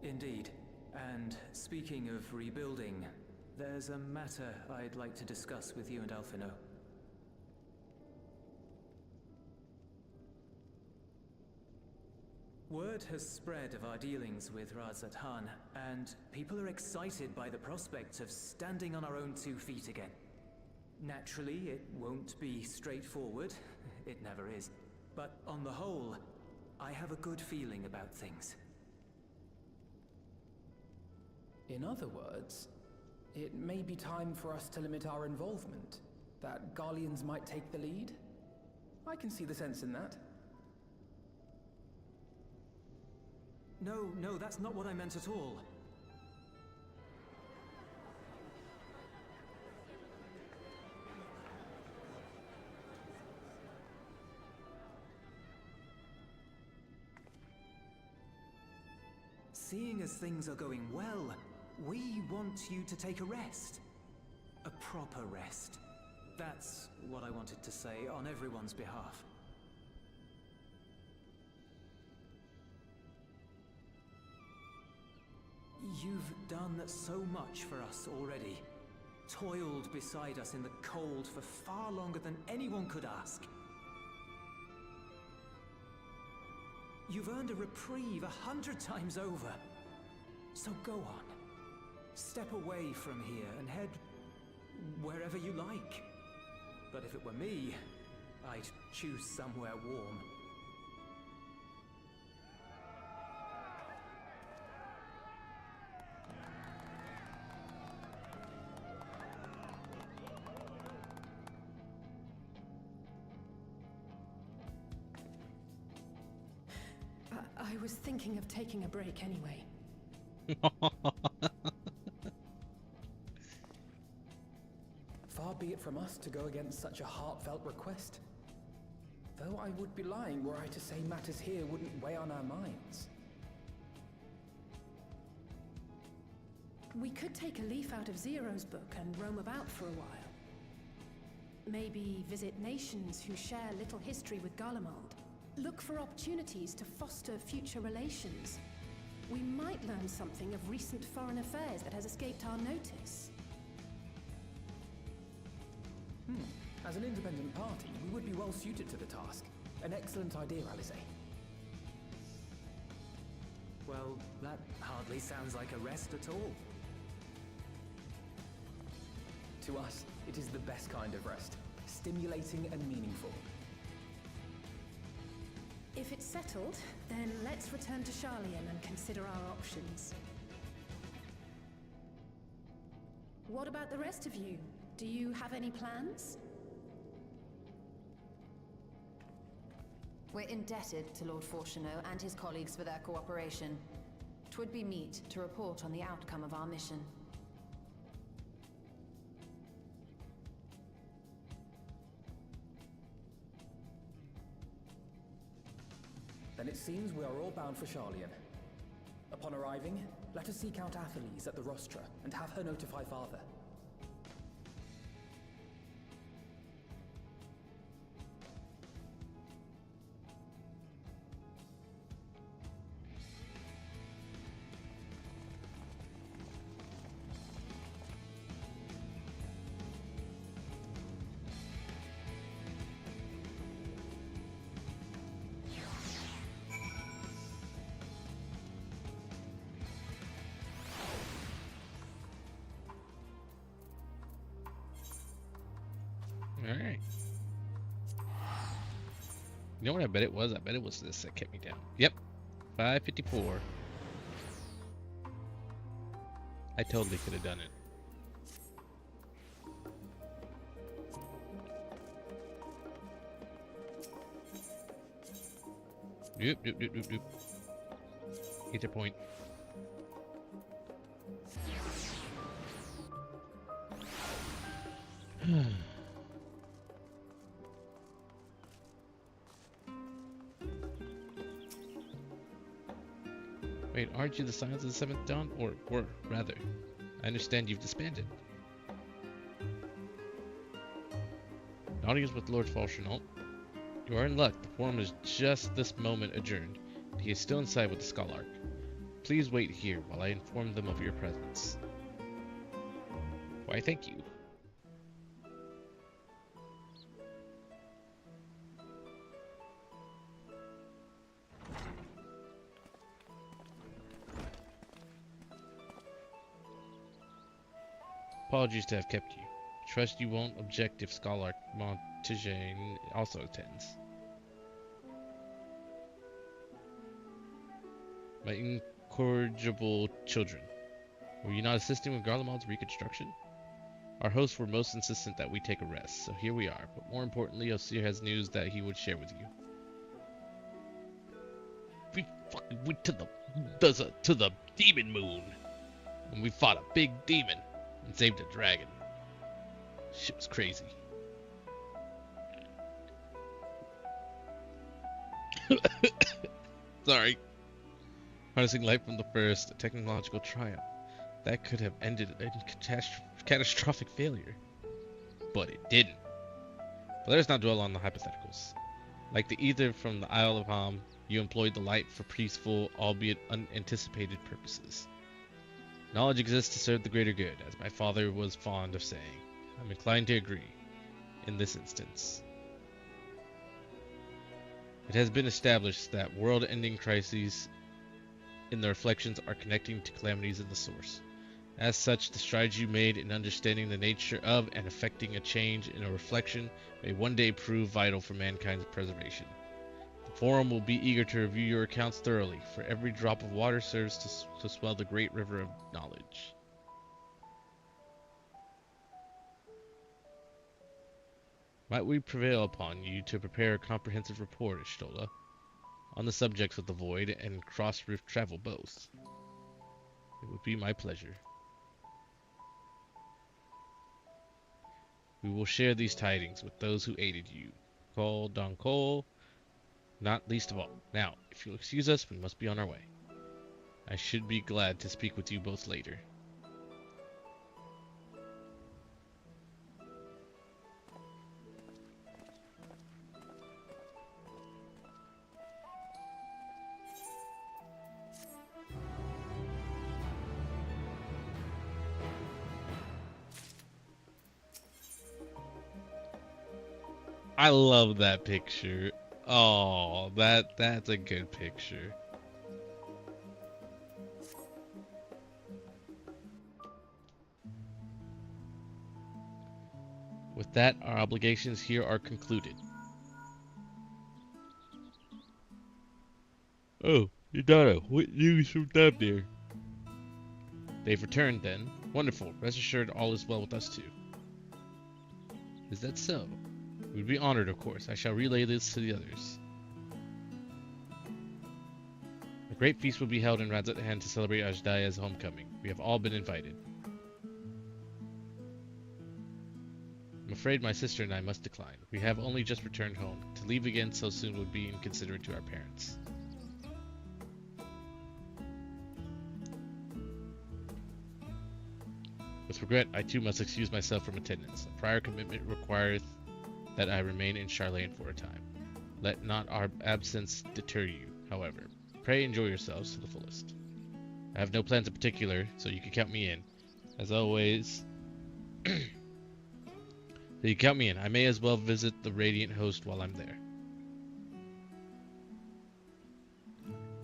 Indeed. And speaking of rebuilding, there's a matter I'd like to discuss with you and Alphino. Word has spread of our dealings with Razat-Han, and people are excited by the prospect of standing on our own 2 feet again. Naturally, it won't be straightforward. It never is. But on the whole, I have a good feeling about things. In other words, it may be time for us to limit our involvement, that Garleans might take the lead. I can see the sense in that. No, that's not what I meant at all. Seeing as things are going well, we want you to take a rest. A proper rest. That's what I wanted to say on everyone's behalf. You've done so much for us already. Toiled beside us in the cold for far longer than anyone could ask. You've earned a reprieve 100 times over. So go on. Step away from here and head wherever you like. But if it were me, I'd choose somewhere warm. I was thinking of taking a break anyway. Far be it from us to go against such a heartfelt request. Though I would be lying were I to say matters here wouldn't weigh on our minds. We could take a leaf out of Zero's book and roam about for a while. Maybe visit nations who share little history with Garlemald. Look for opportunities to foster future relations. We might learn something of recent foreign affairs that has escaped our notice. As an independent party, we would be well suited to the task. An excellent idea, Alice. Well, that hardly sounds like a rest at all. To us, it is the best kind of rest. Stimulating and meaningful. If it's settled, then let's return to Sharlayan and consider our options. What about the rest of you? Do you have any plans? We're indebted to Lord Fortuneau and his colleagues for their cooperation. 'Twould be meet to report on the outcome of our mission. Then it seems we are all bound for Sharlayan. Upon arriving, let us seek out Atheles at the rostra and have her notify Father. Alright. You know what I bet it was? I bet it was this that kept me down. Yep. 554. I totally could have done it. Doop. Get your point. Wait, aren't you the Scions of the Seventh Dawn? Or rather, I understand you've disbanded. Naughty with Lord Falchinault. You are in luck. The forum is just this moment adjourned. He is still inside with the Scholarch. Please wait here while I inform them of your presence. Why, thank you. Apologies to have kept you. Trust you won't object if Scholarch Montaigne also attends. My incorrigible children, were you not assisting with Garlemald's reconstruction? Our hosts were most insistent that we take a rest, so here we are. But more importantly, Osir has news that he would share with you. fucking went to the demon moon. And we fought a big demon and saved a dragon. Shit was crazy. Sorry. Harnessing light from the first, a technological triumph. That could have ended in catastrophic failure. But it didn't. But let us not dwell on the hypotheticals. Like the ether from the Isle of Ham, you employed the light for peaceful, albeit unanticipated purposes. Knowledge exists to serve the greater good, as my father was fond of saying. I'm inclined to agree, in this instance. It has been established that world-ending crises in the reflections are connecting to calamities in the source. As such, the strides you made in understanding the nature of and affecting a change in a reflection may one day prove vital for mankind's preservation. The Forum will be eager to review your accounts thoroughly, for every drop of water serves to swell the great river of knowledge. Might we prevail upon you to prepare a comprehensive report, Ishtola, on the subjects of the void and cross-rift travel both? It would be my pleasure. We will share these tidings with those who aided you. Cole, Don Cole, not least of all. Now, if you'll excuse us, we must be on our way. I should be glad to speak with you both later. I love that picture. Oh, that's a good picture. With that, our obligations here are concluded. Oh, Idana, what news from down there? They've returned then. Wonderful. Rest assured all is well with us too. Is that so? We'd be honored, of course. I shall relay this to the others. A great feast will be held in Radzat to celebrate Ajdaya's homecoming. We have all been invited. I'm afraid my sister and I must decline. We have only just returned home. To leave again so soon would be inconsiderate to our parents. With regret, I too must excuse myself from attendance. A prior commitment requireth that I remain in Charlene for a time. Let not our absence deter you, however. Pray enjoy yourselves to the fullest. I have no plans in particular, so you can count me in. As always... so you count me in. I may as well visit the Radiant Host while I'm there.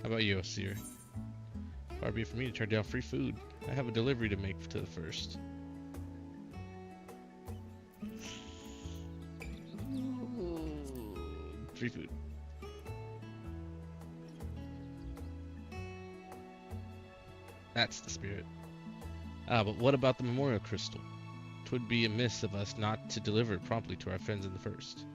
How about you, Osir? Far be it for me to turn down free food. I have a delivery to make to the first. Free food. That's the spirit. But what about the memorial crystal? 'Twould be amiss of us not to deliver it promptly to our friends in the first.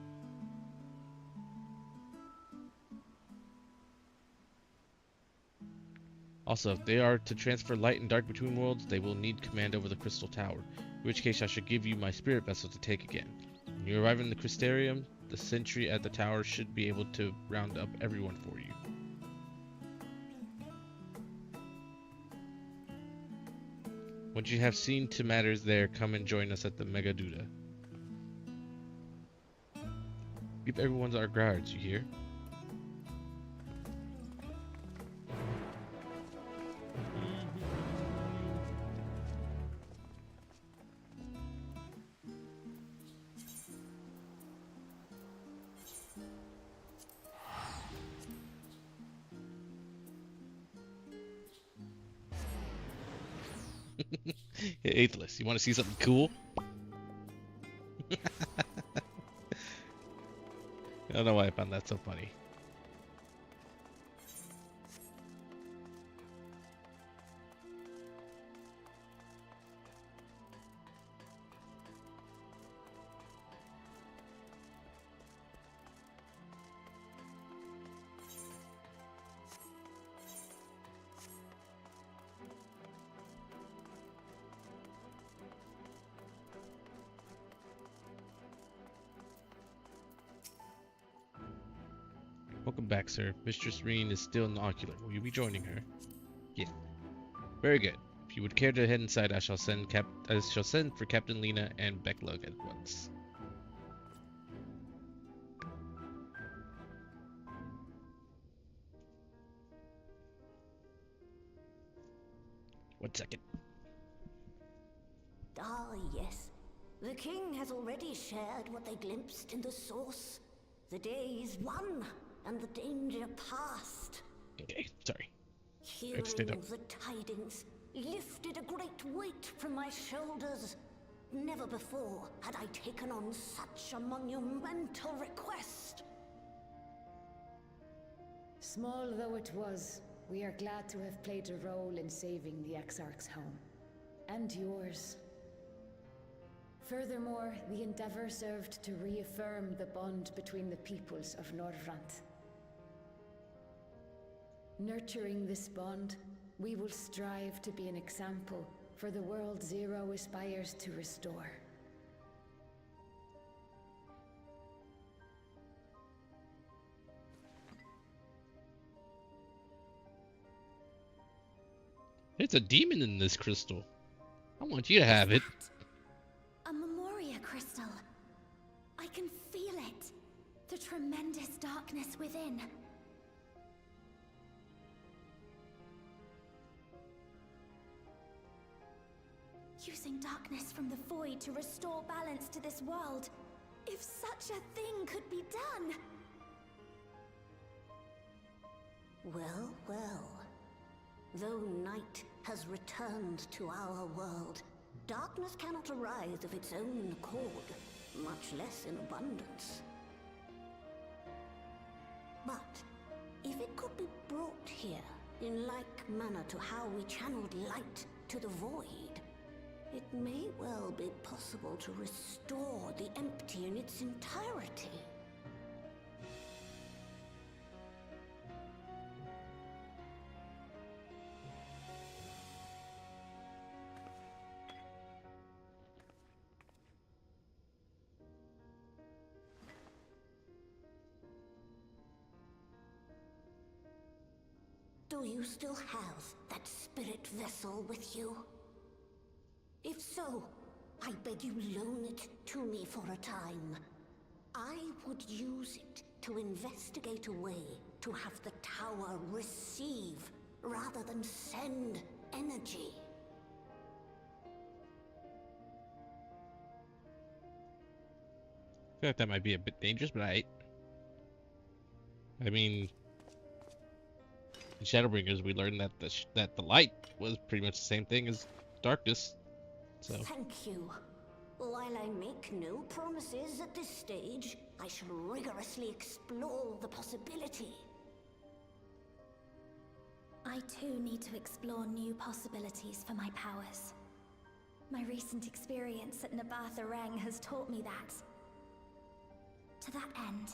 Also, if they are to transfer light and dark between worlds, they will need command over the crystal tower, in which case I shall give you my spirit vessel to take again. When you arrive in the Crystarium, the sentry at the tower should be able to round up everyone for you. Once you have seen to matters there, come and join us at the Megaduda. Give everyone our guards, you hear? Hey, Aethelus, you want to see something cool? I don't know why I found that so funny. Welcome back, sir. Mistress Reen is still in the ocular. Will you be joining her? Yeah. Very good. If you would care to head inside, I shall send for Captain Lena and Becklug at once. One second. Ah, yes. The king has already shared what they glimpsed in the source. The day is won, and the danger past. Okay, sorry. Hearing the tidings lifted a great weight from my shoulders. Never before had I taken on such a monumental request. Small though it was, we are glad to have played a role in saving the Exarch's home. And yours. Furthermore, the endeavor served to reaffirm the bond between the peoples of Norvrant. Nurturing this bond, we will strive to be an example for the world Zero aspires to restore. There's a demon in this crystal. I want you to have it. A Memoria crystal. I can feel it. The tremendous darkness within. Using darkness from the void to restore balance to this world. If such a thing could be done. Well, well. Though night has returned to our world, darkness cannot arise of its own accord, much less in abundance. But if it could be brought here in like manner to how we channeled light to the void, it may well be possible to restore the empty in its entirety. Do you still have that spirit vessel with you? If so, I beg you loan it to me for a time. I would use it to investigate a way to have the tower receive rather than send energy. I feel like that might be a bit dangerous, but I mean, in Shadowbringers, we learned that the light was pretty much the same thing as darkness. So. Thank you. While I make no promises at this stage, I shall rigorously explore the possibility. I too need to explore new possibilities for my powers. My recent experience at Nabatha Reng has taught me that. To that end,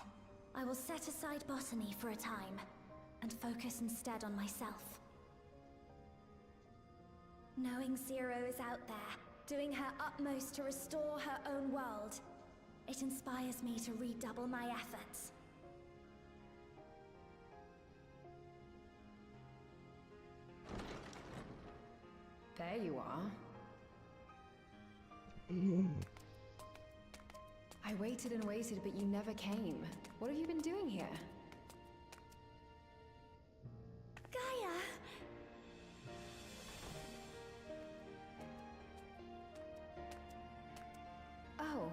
I will set aside botany for a time, and focus instead on myself. Knowing Zero is out there, doing her utmost to restore her own world, it inspires me to redouble my efforts. There you are. I waited and waited, but you never came. What have you been doing here? Gaia! Oh.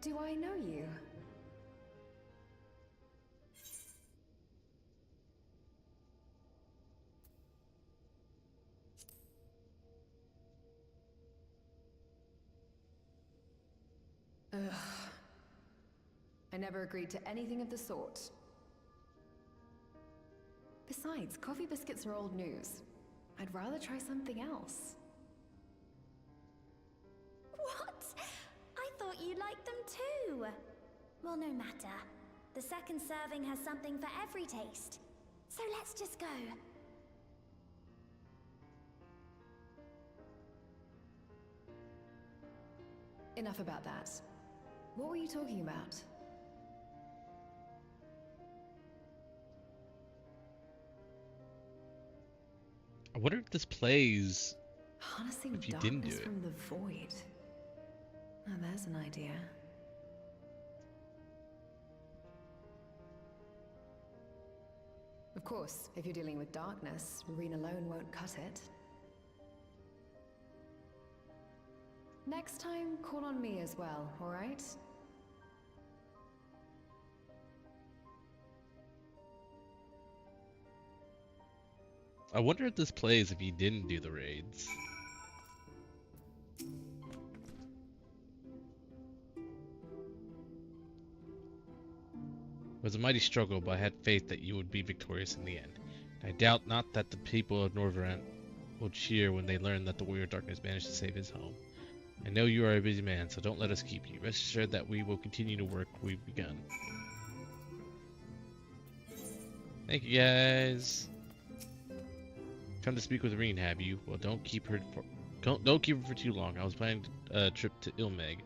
Do I know you? Ugh. I never agreed to anything of the sort. Besides, coffee biscuits are old news. I'd rather try something else. What? I thought you liked them too. Well, no matter. The second serving has something for every taste. So let's just go. Enough about that. What were you talking about? I wonder if this plays Harnessing if you didn't do darkness it. from the void. Now there's an idea. Of course, if you're dealing with darkness, Marine alone won't cut it. Next time, call on me as well, alright? I wonder if this plays if you didn't do the raids. It was a mighty struggle, but I had faith that you would be victorious in the end. I doubt not that the people of Norvrent will cheer when they learn that the Warrior of Darkness managed to save his home. I know you are a busy man, so don't let us keep you. Rest assured that we will continue to work we've begun. Thank you, guys. Come to speak with Reen, have you? Well, don't keep her for too long. I was planning a trip to Ilmeg,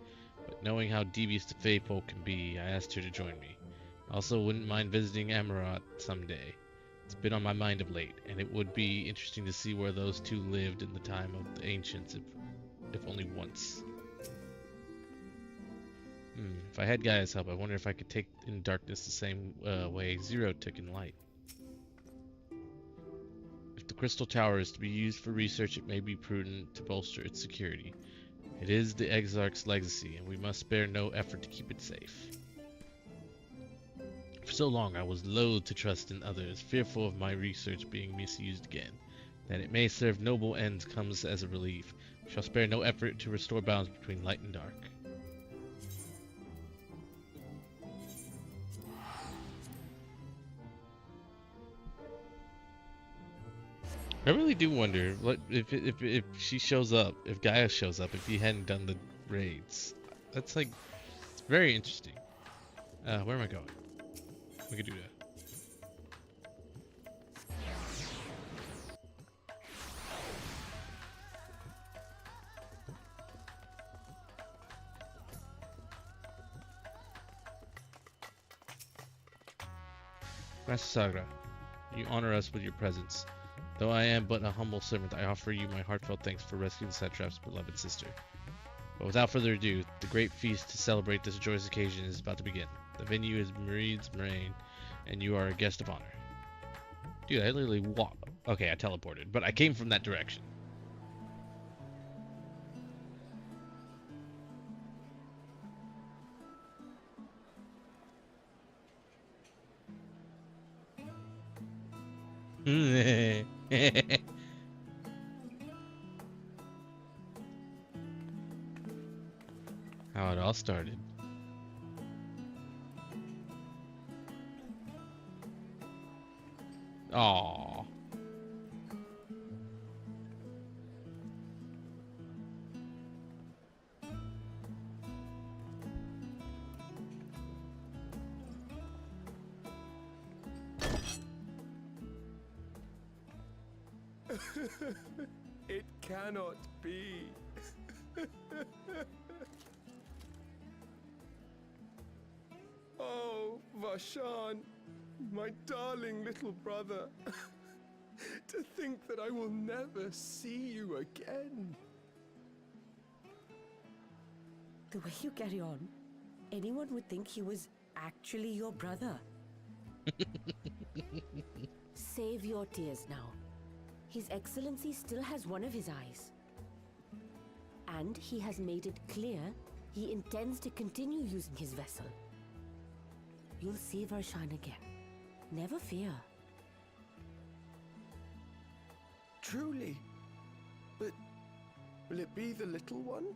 but knowing how devious the Faithful can be, I asked her to join me. I also wouldn't mind visiting Amarat someday. It's been on my mind of late, and it would be interesting to see where those two lived in the time of the ancients, if only once. If I had Gaia's help, I wonder if I could take in darkness the same way Zero took in light. If the Crystal Tower is to be used for research, it may be prudent to bolster its security. It is the Exarch's legacy, and we must spare no effort to keep it safe. For so long I was loath to trust in others, fearful of my research being misused again. That it may serve noble ends comes as a relief. We shall spare no effort to restore balance between light and dark. I really do wonder what if she shows up, if Gaia shows up, if he hadn't done the raids. That's like, it's very interesting. Where am I going? We could do that. Master Sagra, you honor us with your presence. Though I am but a humble servant, I offer you my heartfelt thanks for rescuing Satrap's beloved sister. But without further ado, the great feast to celebrate this joyous occasion is about to begin. The venue is Marine's Moraine, and you are a guest of honor. Dude, I literally walked. Okay, I teleported, but I came from that direction. How it all started. Aww. It cannot be. Oh, Vashan, my darling little brother. To think that I will never see you again. The way you carry on, anyone would think he was actually your brother. Save your tears now. His Excellency still has one of his eyes. And he has made it clear he intends to continue using his vessel. You'll see Varshan again. Never fear. Truly? But will it be the little one?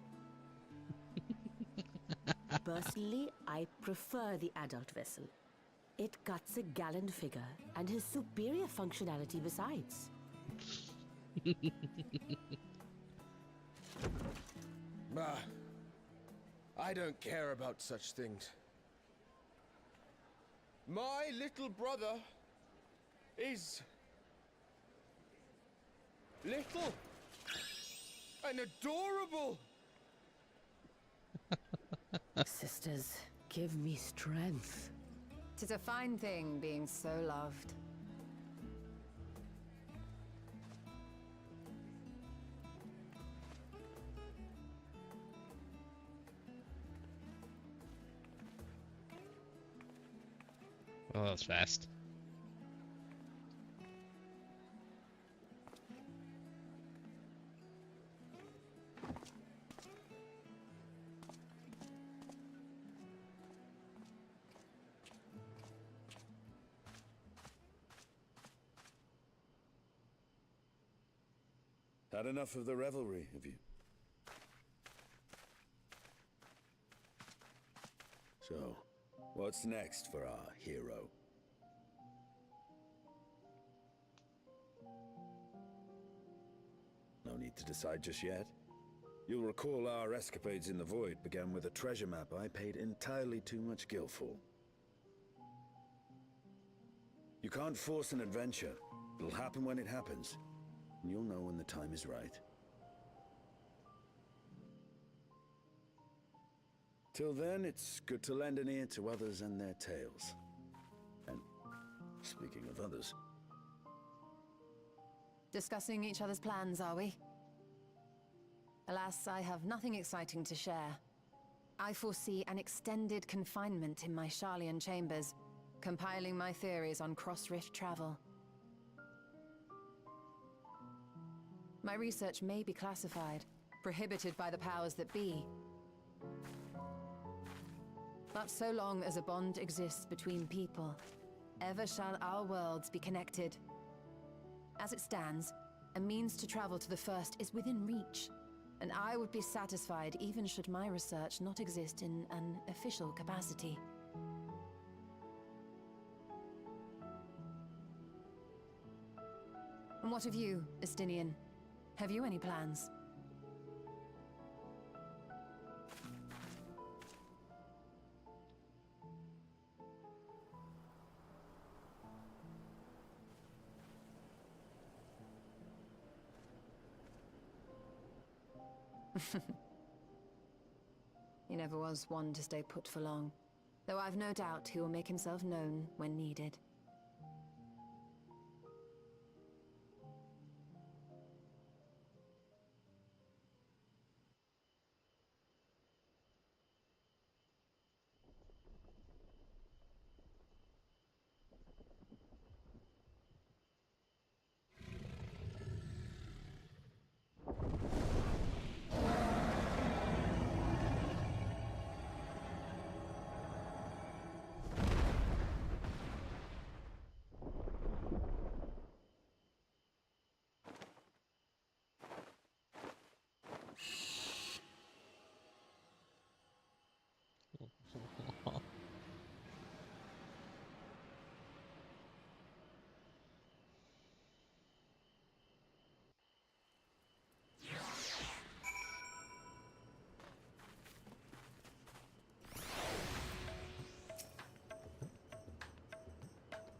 Personally, I prefer the adult vessel. It cuts a gallant figure and has superior functionality besides. I don't care about such things. My little brother is little and adorable. Sisters, give me strength. 'Tis a fine thing being so loved. Well, that was fast. Had enough of the revelry, have you? So, what's next for our hero? No need to decide just yet. You'll recall our escapades in the Void began with a treasure map I paid entirely too much gil for. You can't force an adventure. It'll happen when it happens. And you'll know when the time is right. Till then, it's good to lend an ear to others and their tales. And speaking of others... Discussing each other's plans, are we? Alas, I have nothing exciting to share. I foresee an extended confinement in my Sharlayan chambers, compiling my theories on cross-rift travel. My research may be classified, prohibited by the powers that be. But so long as a bond exists between people, ever shall our worlds be connected. As it stands, a means to travel to the First is within reach, and I would be satisfied even should my research not exist in an official capacity. And what of you, Estinian? Have you any plans? He never was one to stay put for long, though I've no doubt he will make himself known when needed.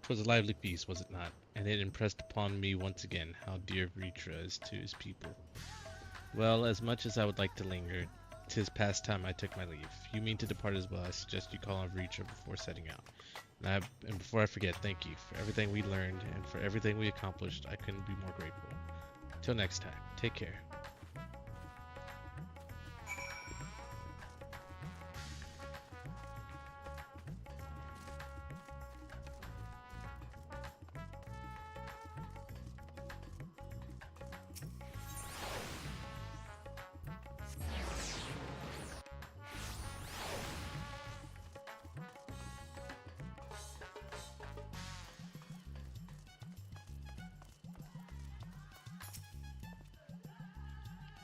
Was a lively piece, was it not? And it impressed upon me once again how dear Vritra is to his people. Well, as much as I would like to linger, 'tis past time I took my leave. You mean to depart as well. I suggest you call on Vritra before setting out. And before I forget, thank you for everything we learned and for everything we accomplished. I couldn't be more grateful. Till next time, take care.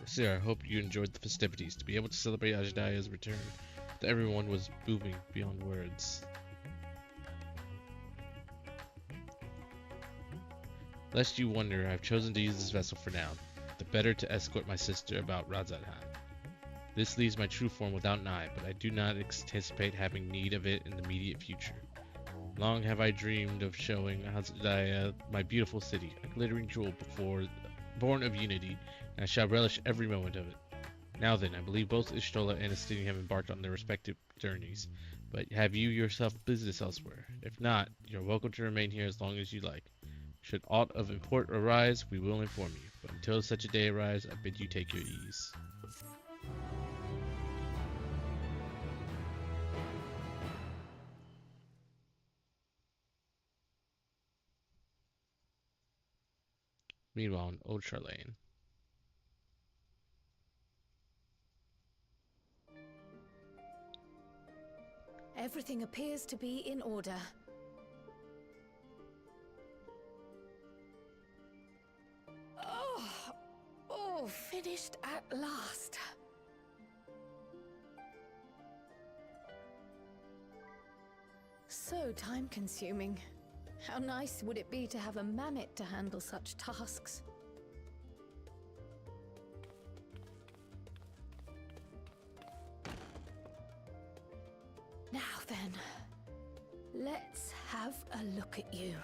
Sir, I hope you enjoyed the festivities. To be able to celebrate Ajdaya's return, that everyone was booming beyond words. Lest you wonder, I've chosen to use this vessel for now, the better to escort my sister about Razadhan. This leaves my true form without an eye, but I do not anticipate having need of it in the immediate future. Long have I dreamed of showing Ajdaya my beautiful city, a glittering jewel born of unity, and I shall relish every moment of it. Now then, I believe both Ishtola and Estini have embarked on their respective journeys, but have you yourself business elsewhere? If not, you're welcome to remain here as long as you like. Should aught of import arise, we will inform you, but until such a day arrives, I bid you take your ease. Meanwhile, in Old Charlane. Everything appears to be in order. Oh, finished at last. So time-consuming. How nice would it be to have a mammoth to handle such tasks? Now then, let's have a look at you.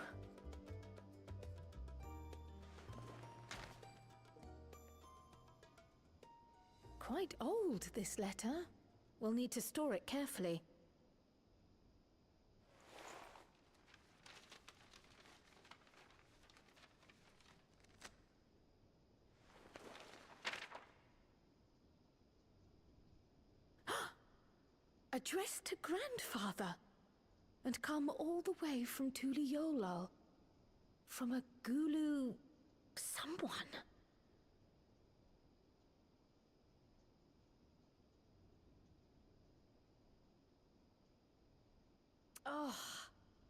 Quite old, this letter. We'll need to store it carefully. Addressed to Grandfather, and come all the way from Tuliolal, from a Gulu someone. Oh,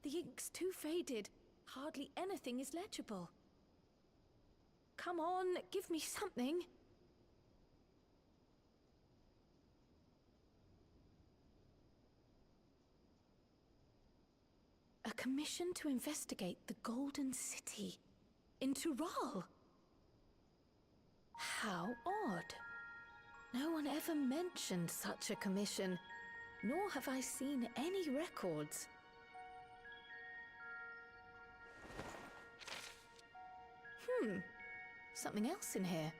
the ink's too faded. Hardly anything is legible. Come on, give me something. A commission to investigate the Golden City in Tural. How odd. No one ever mentioned such a commission, nor have I seen any records. Something else in here.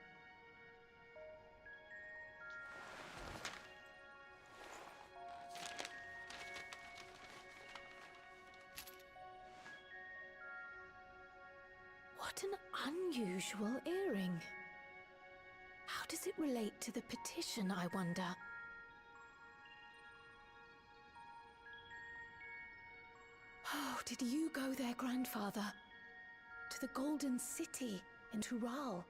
What an unusual earring. How does it relate to the petition, I wonder? Oh, did you go there, Grandfather? To the Golden City in Tural?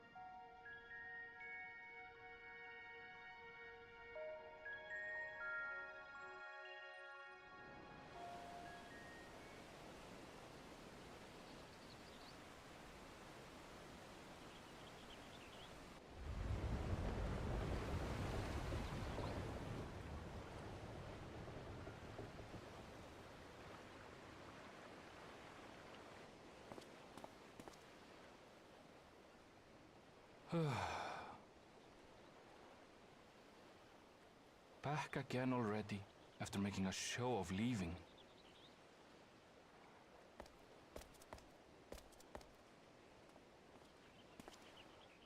Back again already, after making a show of leaving.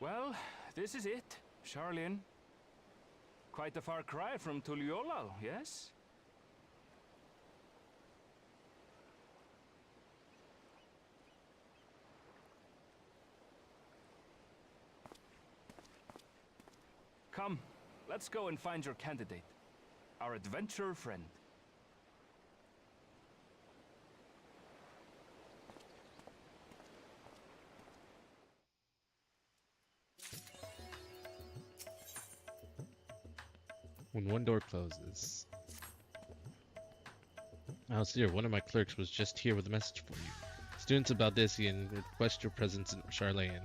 Well, this is it, Charlene. Quite a far cry from Tuliolal, yes? Come, let's go and find your candidate, our adventurer friend. When one door closes. Alcir, one of my clerks was just here with a message for you. Students of Baldessian request your presence in Charlane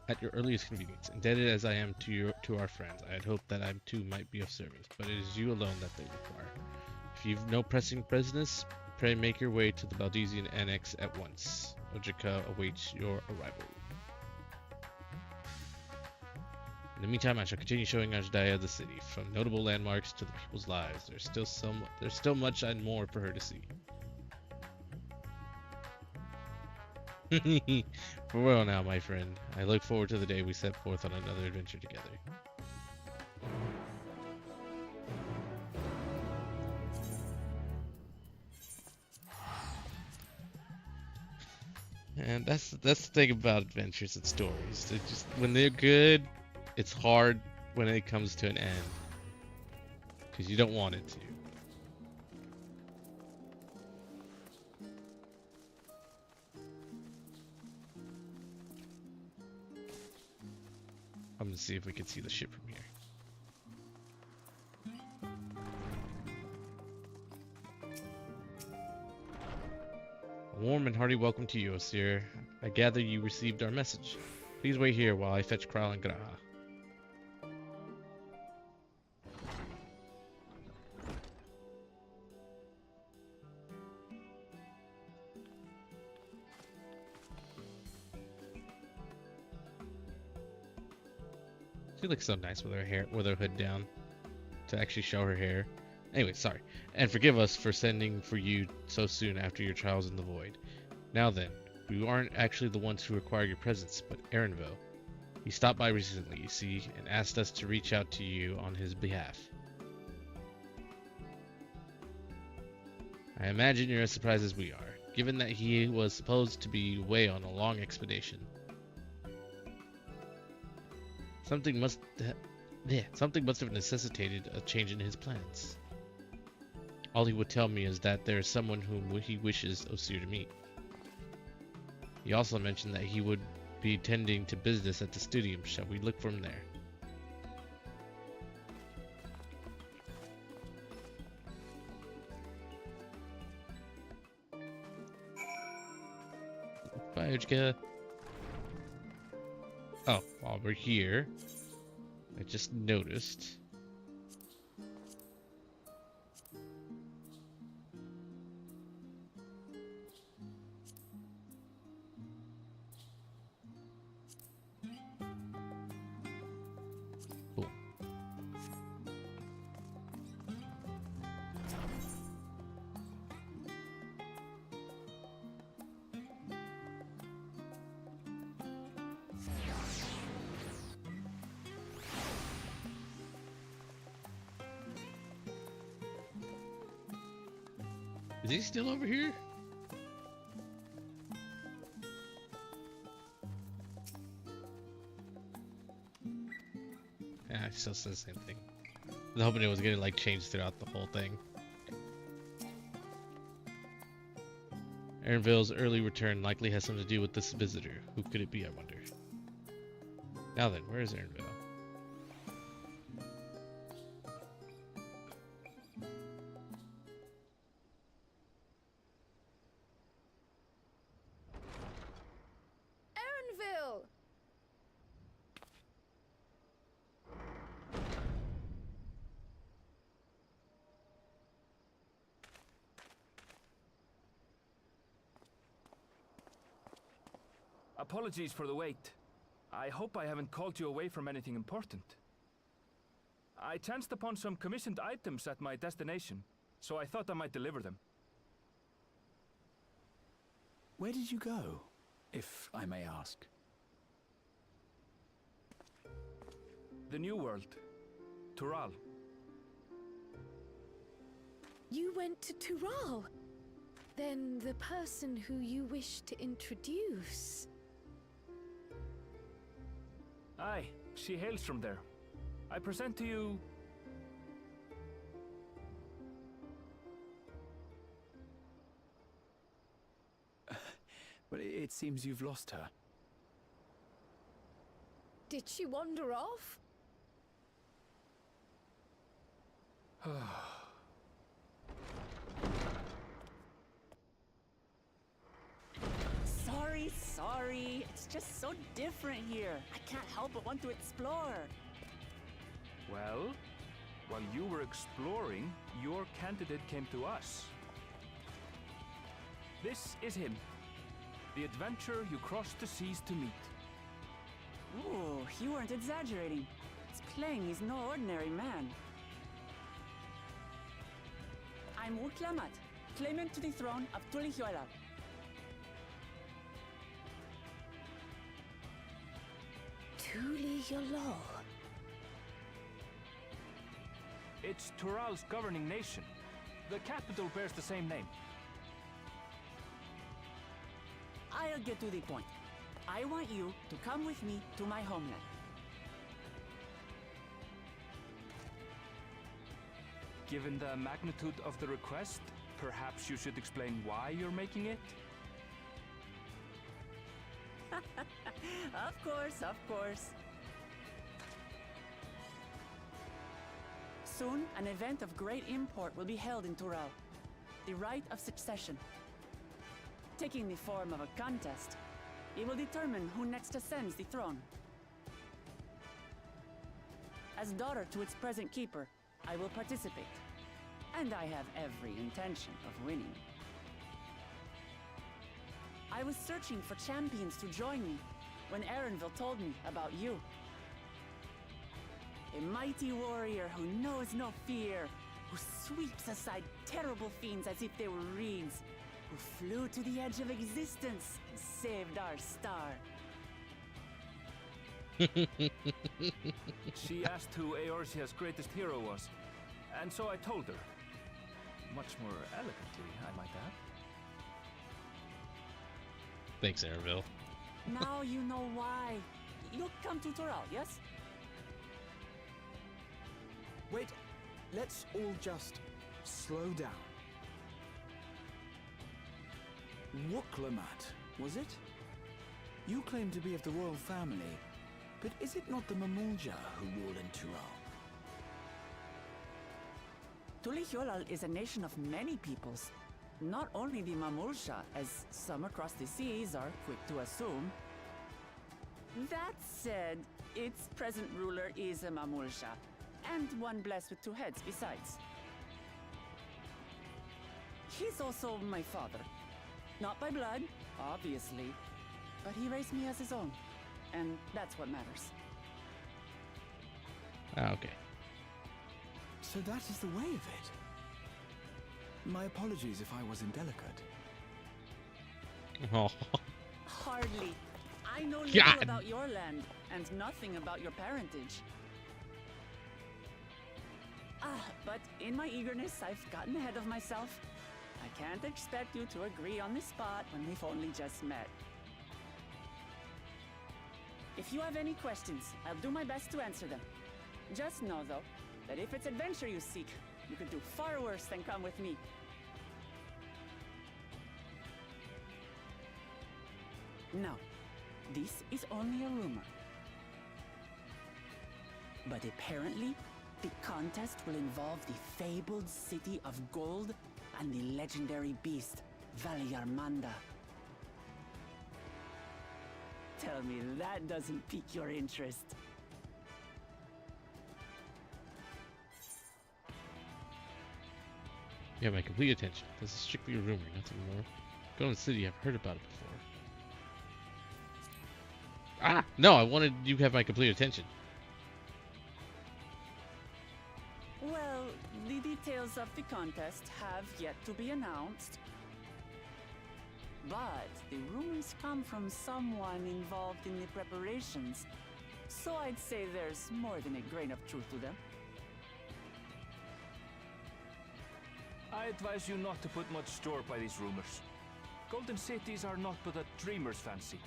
at your earliest convenience. Indebted as I am to our friends, I had hoped that I too might be of service, but it is you alone that they require. If you've no pressing business, pray make your way to the Baldessian Annex at once. Ojika awaits your arrival. In the meantime, I shall continue showing Ajdaya the city, from notable landmarks to the people's lives. There's still much and more for her to see. Farewell now, my friend. I look forward to the day we set forth on another adventure together. And that's the thing about adventures and stories. They just when they're good, it's hard when it comes to an end because you don't want it to. I'm gonna see if we can see the ship from here. A warm and hearty welcome to you, Osir. I gather you received our message. Please wait here while I fetch Kral and Graha. She looks so nice with her hair, with her hood down, to actually show her hair. Anyway, sorry. And forgive us for sending for you so soon after your trials in the void. Now then, we aren't actually the ones who require your presence, but Erenville. He stopped by recently, you see, and asked us to reach out to you on his behalf. I imagine you're as surprised as we are, given that he was supposed to be away on a long expedition. Something must have necessitated a change in his plans. All he would tell me is that there is someone whom he wishes Osir to meet. He also mentioned that he would be tending to business at the studium. Shall we look for him there? Bye, Ujka. Oh, while we're here, I just noticed. Boom. Is he still over here? Yeah, it still says the same thing. I was hoping it was gonna like change throughout the whole thing. Erenville's early return likely has something to do with this visitor. Who could it be, I wonder? Now then, where is Erenville? Erenville! Apologies for the wait. I hope I haven't called you away from anything important. I chanced upon some commissioned items at my destination, so I thought I might deliver them. Where did you go, if I may ask? The New World. Tural. You went to Tural? Then the person who you wish to introduce... Aye, she hails from there. I present to you... But it seems you've lost her. Did she wander off? Sorry. It's just so different here. I can't help but want to explore. Well, while you were exploring, your candidate came to us. This is him. The adventurer you crossed the seas to meet. Ooh, you weren't exaggerating. It's plain he's no ordinary man. I'm Urklamat, claimant to the throne of Tulihuela. Tulihuela. It's Tural's governing nation. The capital bears the same name. I'll get to the point. I want you to come with me to my homeland. Given the magnitude of the request, perhaps you should explain why you're making it? Of course, of course. Soon, an event of great import will be held in Tural. The Rite of Succession. Taking the form of a contest, it will determine who next ascends the throne. As daughter to its present keeper, I will participate. And I have every intention of winning. I was searching for champions to join me when Erenville told me about you. A mighty warrior who knows no fear, who sweeps aside terrible fiends as if they were reeds, who flew to the edge of existence and saved our star. She asked who Eorzea's greatest hero was, and so I told her. Much more elegantly, I might add. Thanks, Erenville. Now you know why. You'll come to Tural, yes? Wait, let's all just slow down. Wuklemat, was it? You claim to be of the royal family, but is it not the Mamulja who rule in Tural? Tulihyolal is a nation of many peoples. Not only the Mamulja, as some across the seas are quick to assume. That said, its present ruler is a Mamulja, and one blessed with two heads besides. He's also my father. Not by blood, obviously, but he raised me as his own, and that's what matters. Okay. So that is the way of it. My apologies if I was indelicate. Oh. Hardly. I know little God. about your land, and nothing about your parentage. But in my eagerness, I've gotten ahead of myself. I can't expect you to agree on the spot when we've only just met. If you have any questions, I'll do my best to answer them. Just know, though, that if it's adventure you seek, you could do far worse than come with me. Now, this is only a rumor. But apparently, the contest will involve the fabled city of gold and the legendary beast, Valyarmanda. Tell me that doesn't pique your interest. You have my complete attention. This is strictly a rumor, nothing more. Golden City, I've heard about it before. Ah! No, I wanted you to have my complete attention. Well, the details of the contest have yet to be announced. But the rumors come from someone involved in the preparations, so I'd say there's more than a grain of truth to them. I advise you not to put much store by these rumors. Golden cities are not but a dreamer's fancy.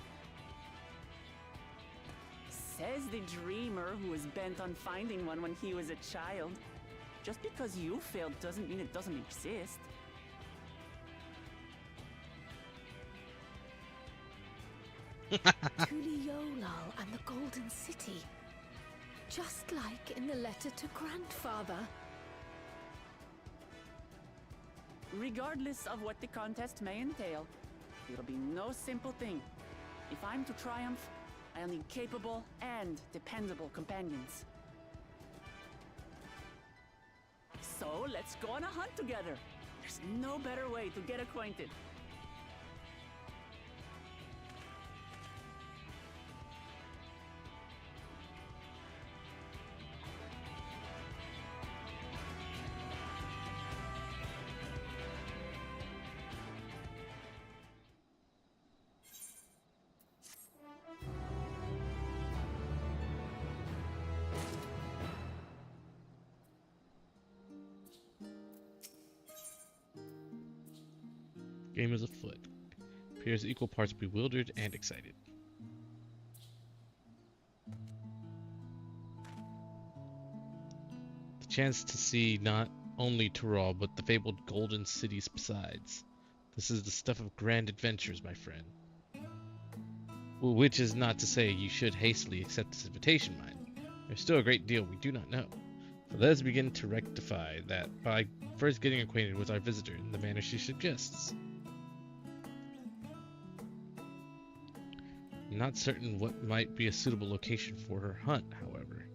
Says the dreamer who was bent on finding one when he was a child. Just because you failed doesn't mean it doesn't exist. Tuliolal and the Golden City. Just like in the letter to Grandfather. Regardless of what the contest may entail, it'll be no simple thing. If I'm to triumph, I'll need capable and dependable companions. So let's go on a hunt together. There's no better way to get acquainted. Game is afoot. Appears equal parts bewildered and excited. The chance to see not only Tural, but the fabled golden cities besides. This is the stuff of grand adventures, my friend. Well, which is not to say you should hastily accept this invitation, mind. There's still a great deal we do not know. So let us begin to rectify that by first getting acquainted with our visitor in the manner she suggests. I'm not certain what might be a suitable location for her hunt, however.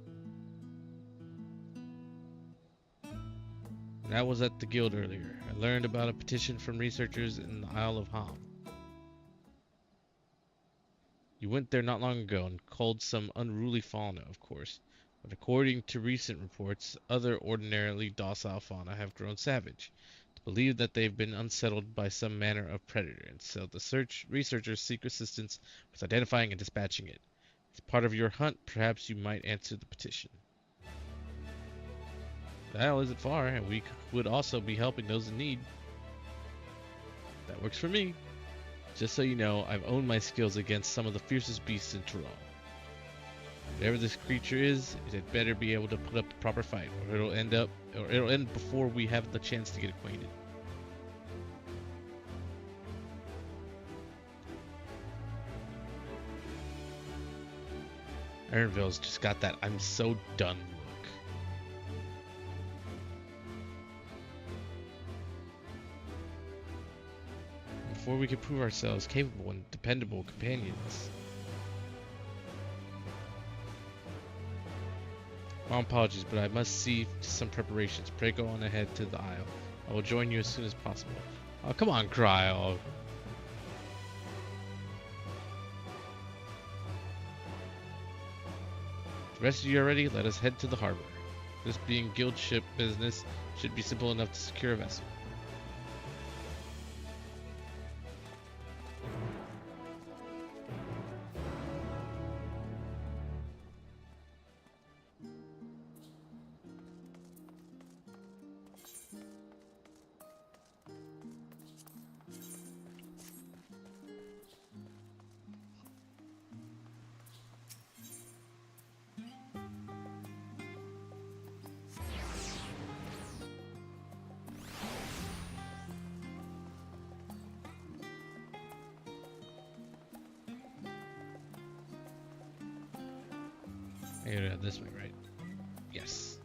When I was at the guild earlier, I learned about a petition from researchers in the Isle of Ham. You went there not long ago and culled some unruly fauna, of course, but according to recent reports, other ordinarily docile fauna have grown savage. It's believed that they've been unsettled by some manner of predator, and so the researchers seek assistance with identifying and dispatching it. As part of your hunt, perhaps you might answer the petition. The isle isn't far, and we would also be helping those in need. That works for me. Just so you know, I've honed my skills against some of the fiercest beasts in Tural. Whatever this creature is, it had better be able to put up the proper fight, or it'll end before we have the chance to get acquainted. Ironville's just got that I'm so done look. Before we can prove ourselves capable and dependable companions. My apologies, but I must see to some preparations. Pray go on ahead to the Isle. I will join you as soon as possible. Oh, come on, Cryo. The rest of you are ready? Let us head to the harbor. This being guild ship business, should be simple enough to secure a vessel. Yeah, this way, right? Yes.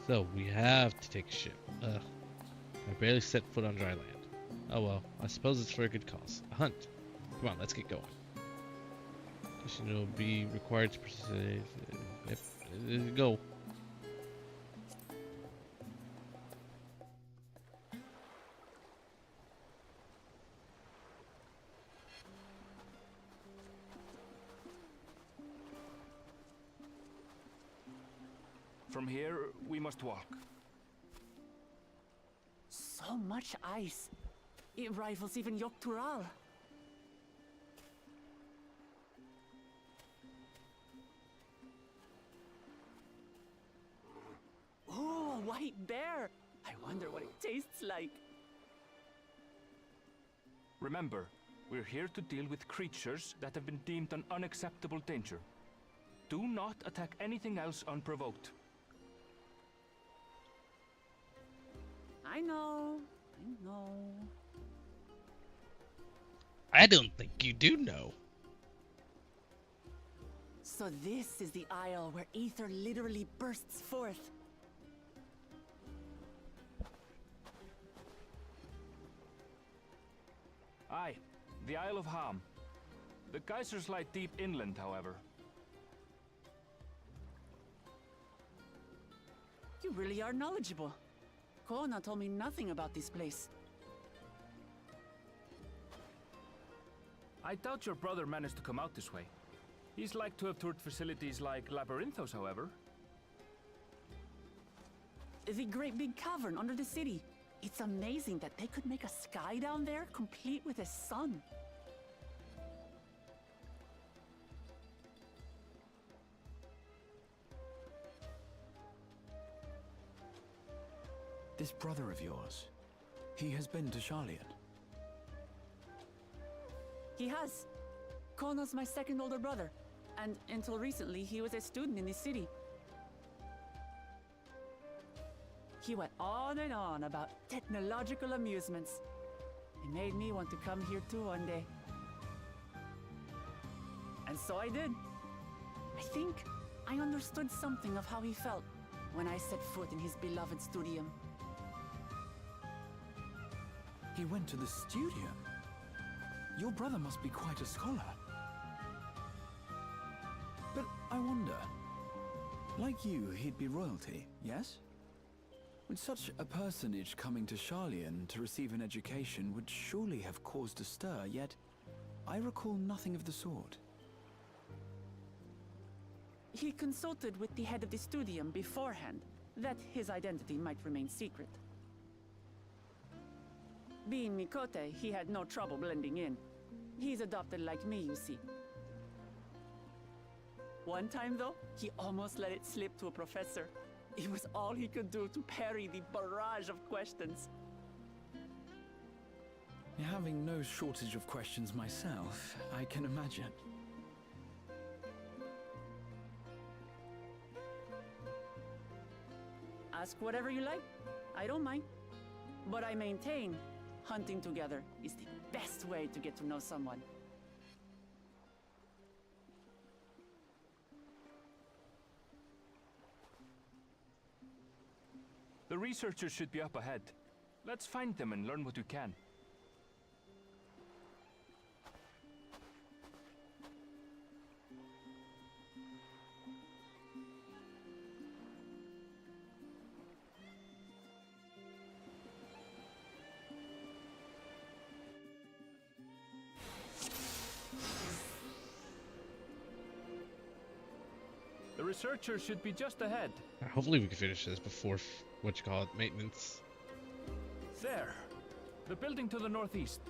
So, we have to take a ship. I barely set foot on dry land. Oh well, I suppose it's for a good cause. A hunt. Come on, let's get going. Mission will be required to participate. Yep, go. From here, we must walk. So much ice. It rivals even Yogg-Tural. Oh, a white bear! I wonder what it tastes like. Remember, we're here to deal with creatures that have been deemed an unacceptable danger. Do not attack anything else unprovoked. I know. I don't think you do know. So this is the isle where ether literally bursts forth. Aye, the Isle of Ham. The geysers lie deep inland, however. You really are knowledgeable. Kona told me nothing about this place. I doubt your brother managed to come out this way. He's like to have toured facilities like Labyrinthos, however. the great big cavern under the city. It's amazing that they could make a sky down there complete with a sun. This brother of yours, he has been to Sharlayan. He has. Kono's my second older brother, and until recently he was a student in this city. He went on and on about technological amusements. It made me want to come here too one day. And so I did. I think I understood something of how he felt when I set foot in his beloved studium. He went to the studium? Your brother must be quite a scholar. But I wonder, like you, he'd be royalty, yes? With such a personage coming to Sharlayan to receive an education would surely have caused a stir, yet I recall nothing of the sort. He consulted with the head of the studium beforehand, that his identity might remain secret. Being Mikote, he had no trouble blending in. He's adopted like me, you see. One time, though, he almost let it slip to a professor. It was all he could do to parry the barrage of questions. Having no shortage of questions myself, I can imagine. Ask whatever you like. I don't mind. But I maintain hunting together is the best way to get to know someone. The researchers should be up ahead. Let's find them and learn what we can. The researchers should be just ahead. Hopefully we can finish this before, maintenance. There. The building to the northeast.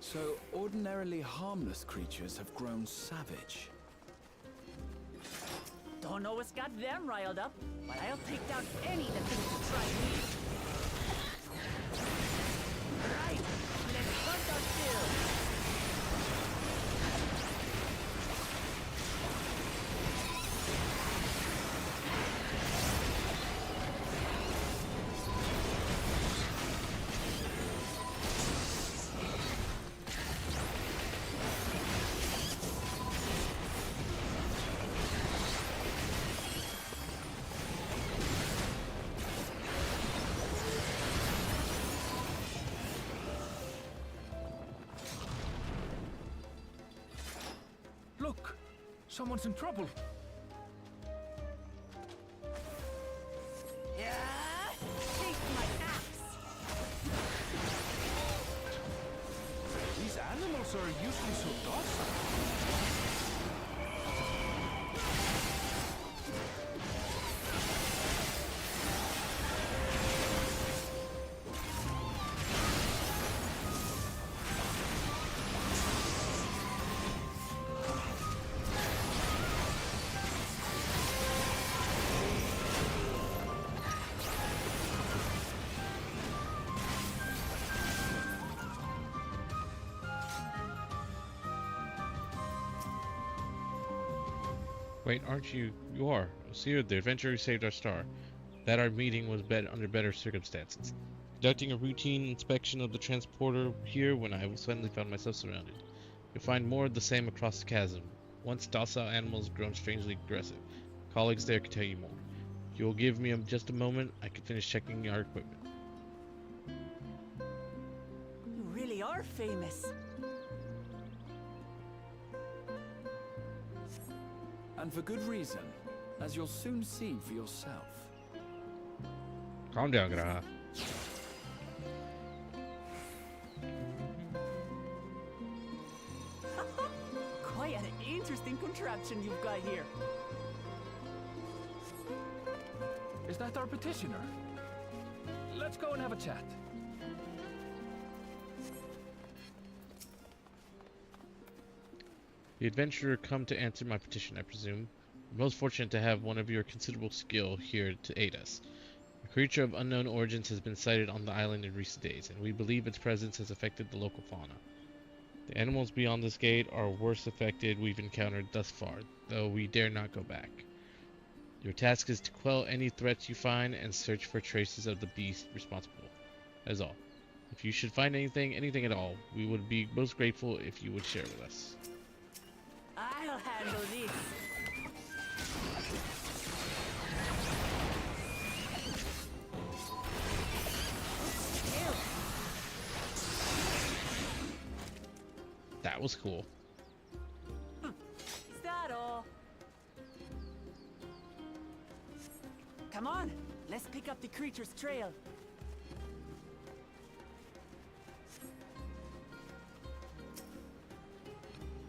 So, ordinarily harmless creatures have grown savage. Don't know what's got them riled up, but I'll take down any that thinks to try me. Right, let's hunt our fill. Look! Someone's in trouble! Yeah! Take my axe! These animals are usually so docile. Wait, aren't you? You are. Seer, the adventurer who saved our star. That our meeting was under better circumstances. Conducting a routine inspection of the transporter here when I suddenly found myself surrounded. You'll find more of the same across the chasm. Once docile animals grown strangely aggressive. Colleagues there can tell you more. If you'll give me just a moment, I can finish checking our equipment. You really are famous. And for good reason, as you'll soon see for yourself. Calm down, Graha. Quite an interesting contraption you've got here. Is that our petitioner? Let's go and have a chat. The adventurer come to answer my petition, I presume. We're most fortunate to have one of your considerable skill here to aid us. A creature of unknown origins has been sighted on the island in recent days, and we believe its presence has affected the local fauna. The animals beyond this gate are worst affected we've encountered thus far, though we dare not go back. Your task is to quell any threats you find and search for traces of the beast responsible. That is all. If you should find anything at all, we would be most grateful if you would share with us. I'll handle this. That was cool. Is that all? Come on, let's pick up the creature's trail.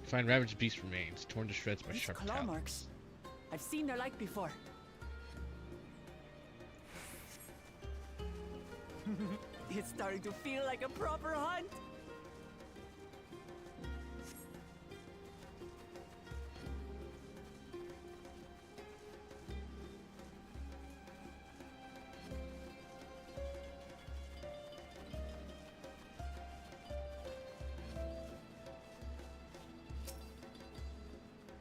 Find ravaged beast remains, torn to shreds by sharp claw talons. marks. I've seen their like before. It's starting to feel like a proper hunt.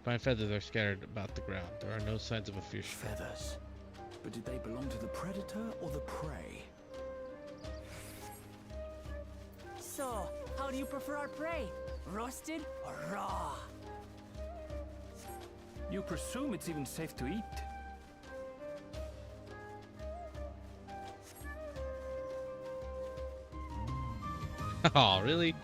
Fine feathers are scattered about the ground. There are no signs of a fierce struggle. Feathers. But did they belong to the predator or the prey? So, how do you prefer our prey? Roasted or raw? You presume it's even safe to eat? Oh, really?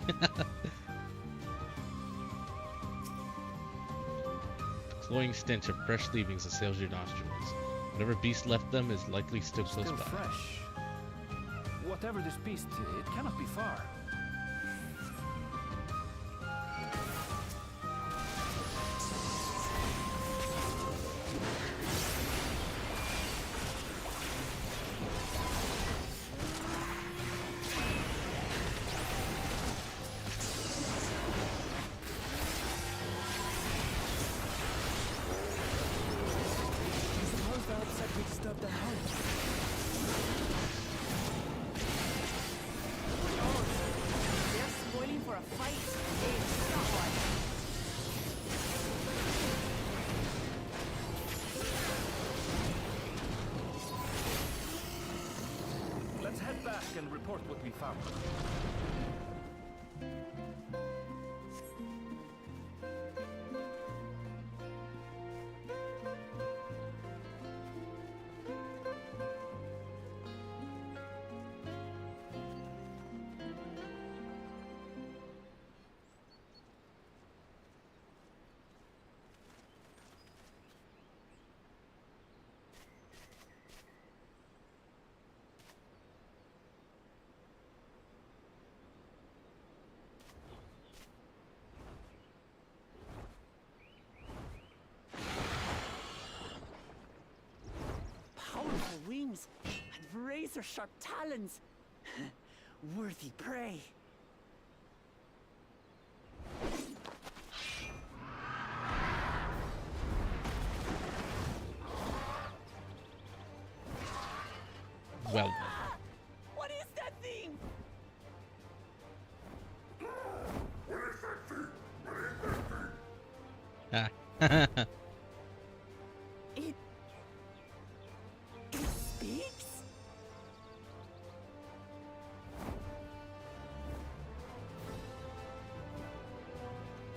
Cloying stench of fresh leavings assails your nostrils. Whatever beast left them is likely still close by. Fresh. Whatever this beast, it cannot be far. Let's head back and report what we found. Powerful wings and razor-sharp talons. Worthy prey. Well. What is that thing? Ah. It speaks?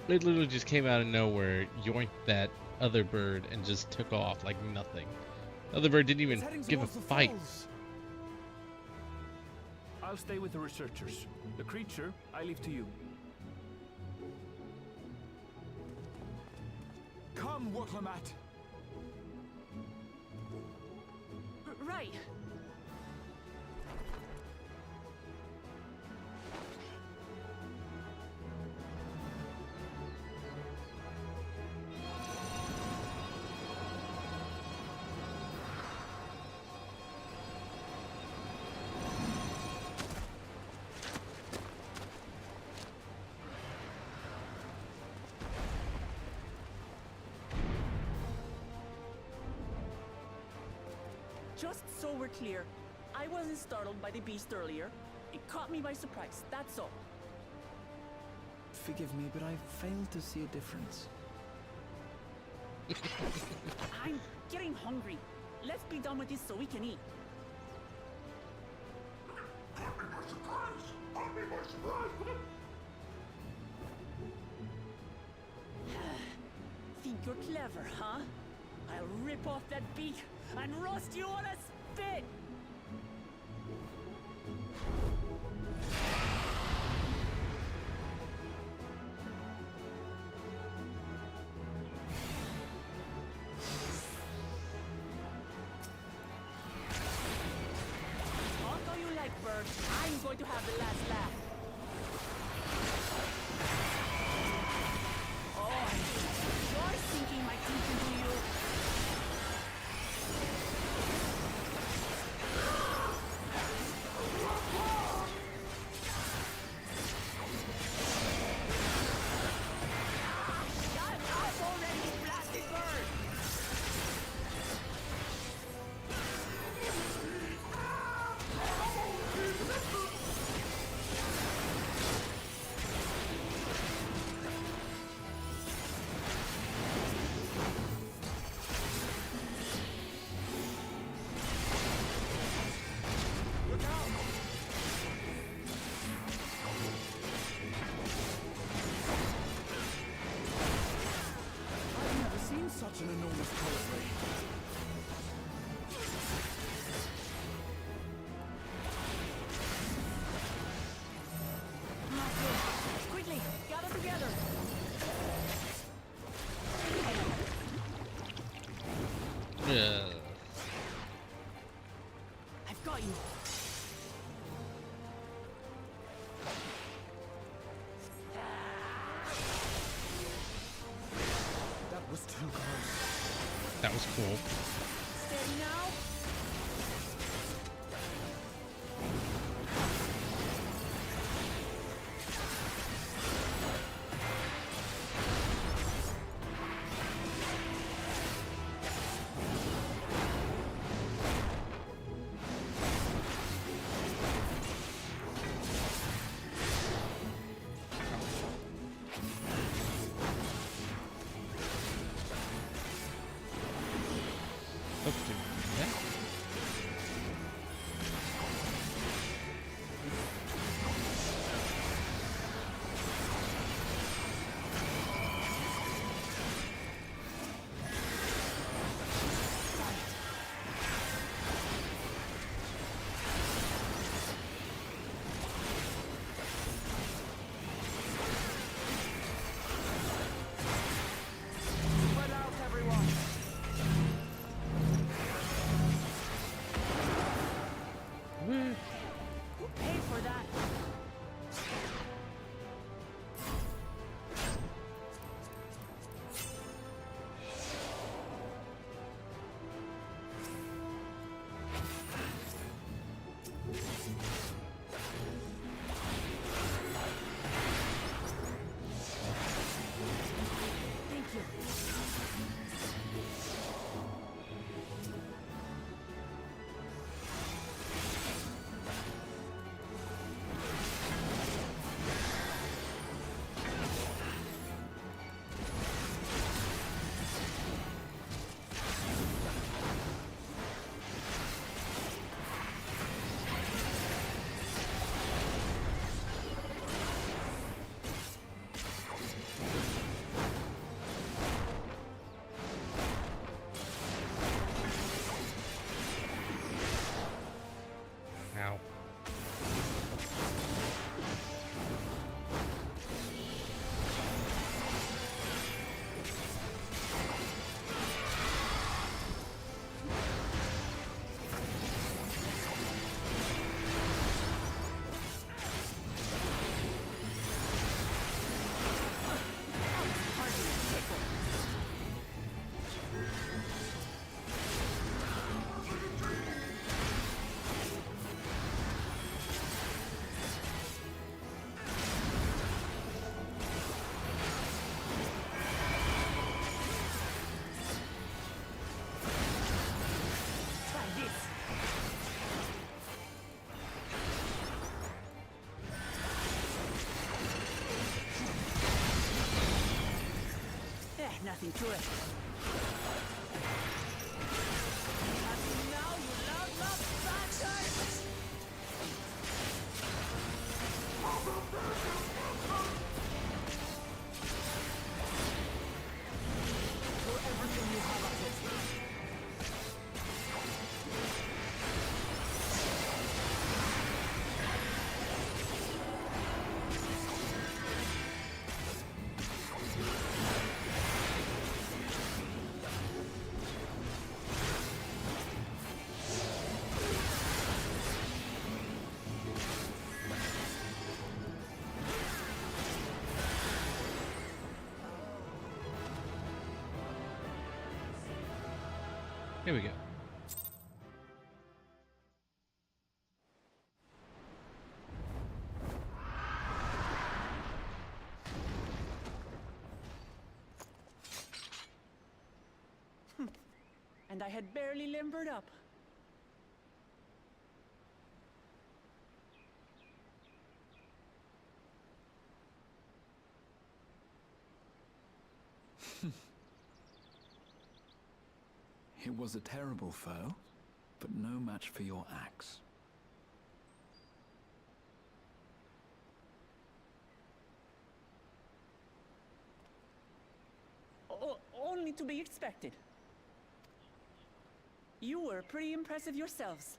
It literally just came out of nowhere, yoinked that other bird, and just took off like nothing. The other bird didn't even give a fight. I'll stay with the researchers. The creature, I leave to you. Come, Waklamat. Right. just so we're clear, I wasn't startled by the beast earlier. It caught me by surprise, that's all. Forgive me, but I failed to see a difference. I'm getting hungry. Let's be done with this so we can eat. Caught me by surprise! Caught me by surprise! Think you're clever, huh? I'll rip off that beak and roast you on a spit! Although you like birds, I'm going to have the last laugh. Oh, you're sinking my teeth into you. I've already blasted bird. I've never seen such an enormous colibri. Quickly, gather together. Yeah. I've got you. That was too close. That was cool. Steady now. Okay. Yeah. Spread out, everyone. Nothing to it. And now, you loudmouth bastards! Throw everything you have at it. Here we go. And I had barely limbered up. It was a terrible foe, but no match for your axe. Only to be expected. You were pretty impressive yourselves.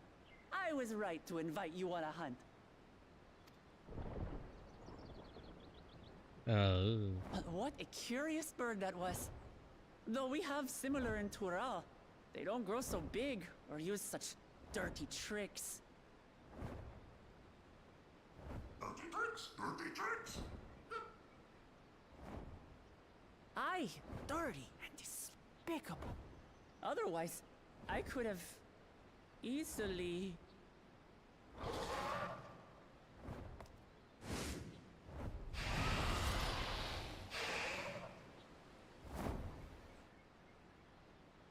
I was right to invite you on a hunt. Oh. What a curious bird that was. Though we have similar in Tural, they don't grow so big or use such dirty tricks. Dirty tricks, dirty tricks. Aye, dirty and despicable. Otherwise, I could have easily...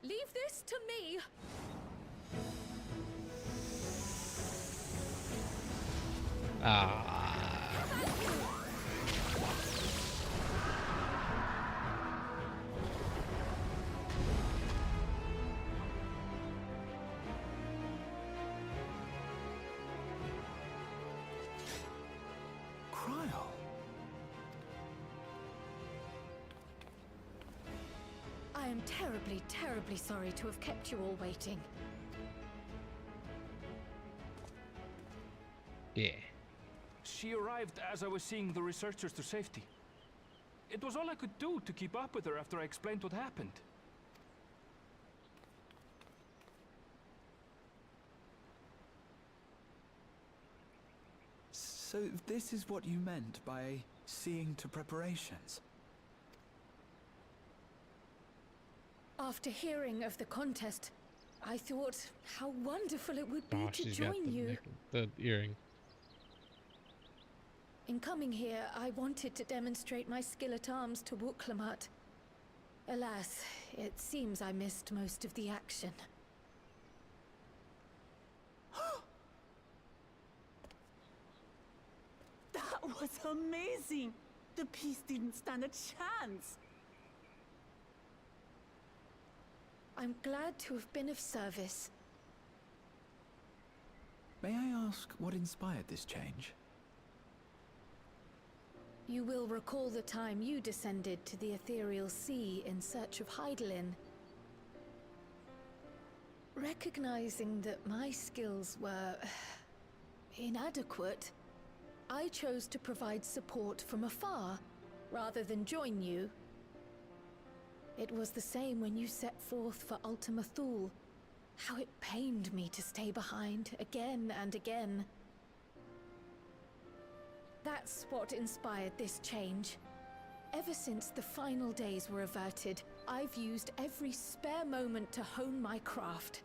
Leave this to me. Cryo. I am terribly, terribly sorry to have kept you all waiting. Yeah. She arrived as I was seeing the researchers to safety. It was all I could do to keep up with her after I explained what happened. So this is what you meant by seeing to preparations? After hearing of the contest, I thought how wonderful it would be Oh, to she's got join you. the earring. In coming here, I wanted to demonstrate my skill at arms to Wuklamut. Alas, it seems I missed most of the action. That was amazing! The piece didn't stand a chance! I'm glad to have been of service. May I ask what inspired this change? You will recall the time you descended to the ethereal sea in search of Heidelin. Recognizing that my skills were inadequate, I chose to provide support from afar, rather than join you. It was the same when you set forth for Ultima Thule. How it pained me to stay behind, again and again. That's what inspired this change. Ever since the final days were averted, I've used every spare moment to hone my craft.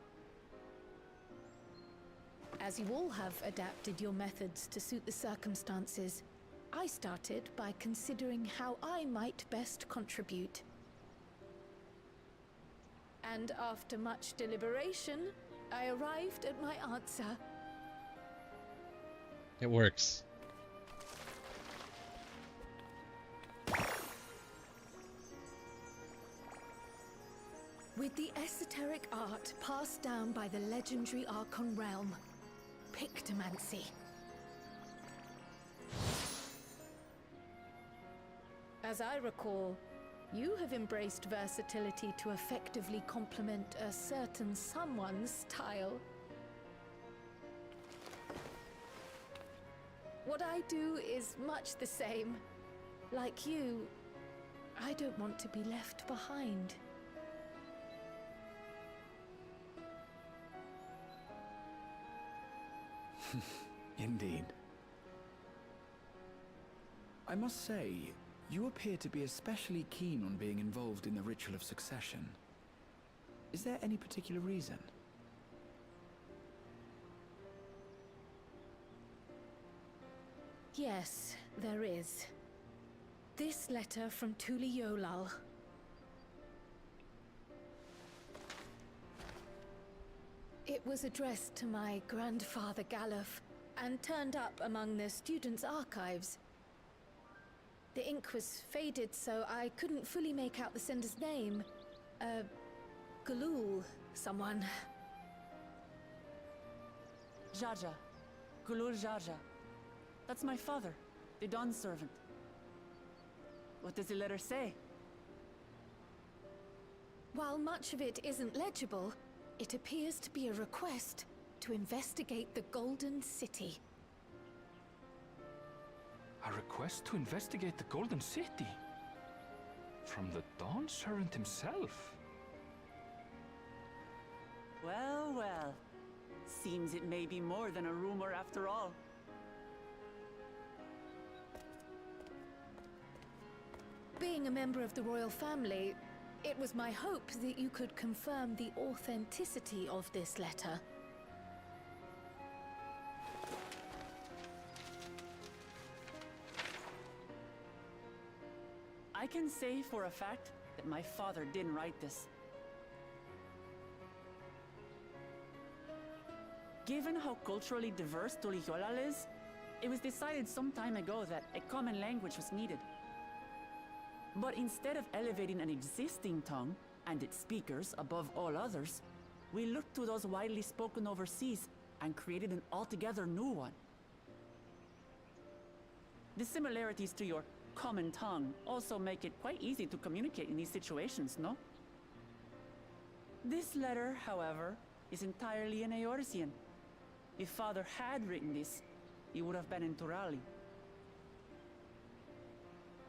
As you all have adapted your methods to suit the circumstances, I started by considering how I might best contribute. And after much deliberation, I arrived at my answer. It works. With the esoteric art passed down by the legendary Archon realm, Pictomancy. As I recall, you have embraced versatility to effectively complement a certain someone's style. What I do is much the same. Like you, I don't want to be left behind. Indeed. I must say, you appear to be especially keen on being involved in the ritual of succession. Is there any particular reason? Yes, there is. This letter from Tuliolal. It was addressed to my grandfather Galuf and turned up among the students' archives. The ink was faded, so I couldn't fully make out the sender's name. Galul, someone. Jaja. Gulul Jaja. That's my father, the Dawn servant. What does the letter say? While much of it isn't legible, it appears to be a request to investigate the Golden City. A request to investigate the Golden City? From the Dawn servant himself? Well, well. Seems it may be more than a rumor after all. Being a member of the royal family, it was my hope that you could confirm the authenticity of this letter. I can say for a fact that my father didn't write this. Given how culturally diverse Tuliolal is, it was decided some time ago that a common language was needed. But instead of elevating an existing tongue and its speakers above all others, we looked to those widely spoken overseas and created an altogether new one. The similarities to your common tongue also make it quite easy to communicate in these situations, no? This letter, however, is entirely in Eorzean. If Father had written this, he would have been in Turali.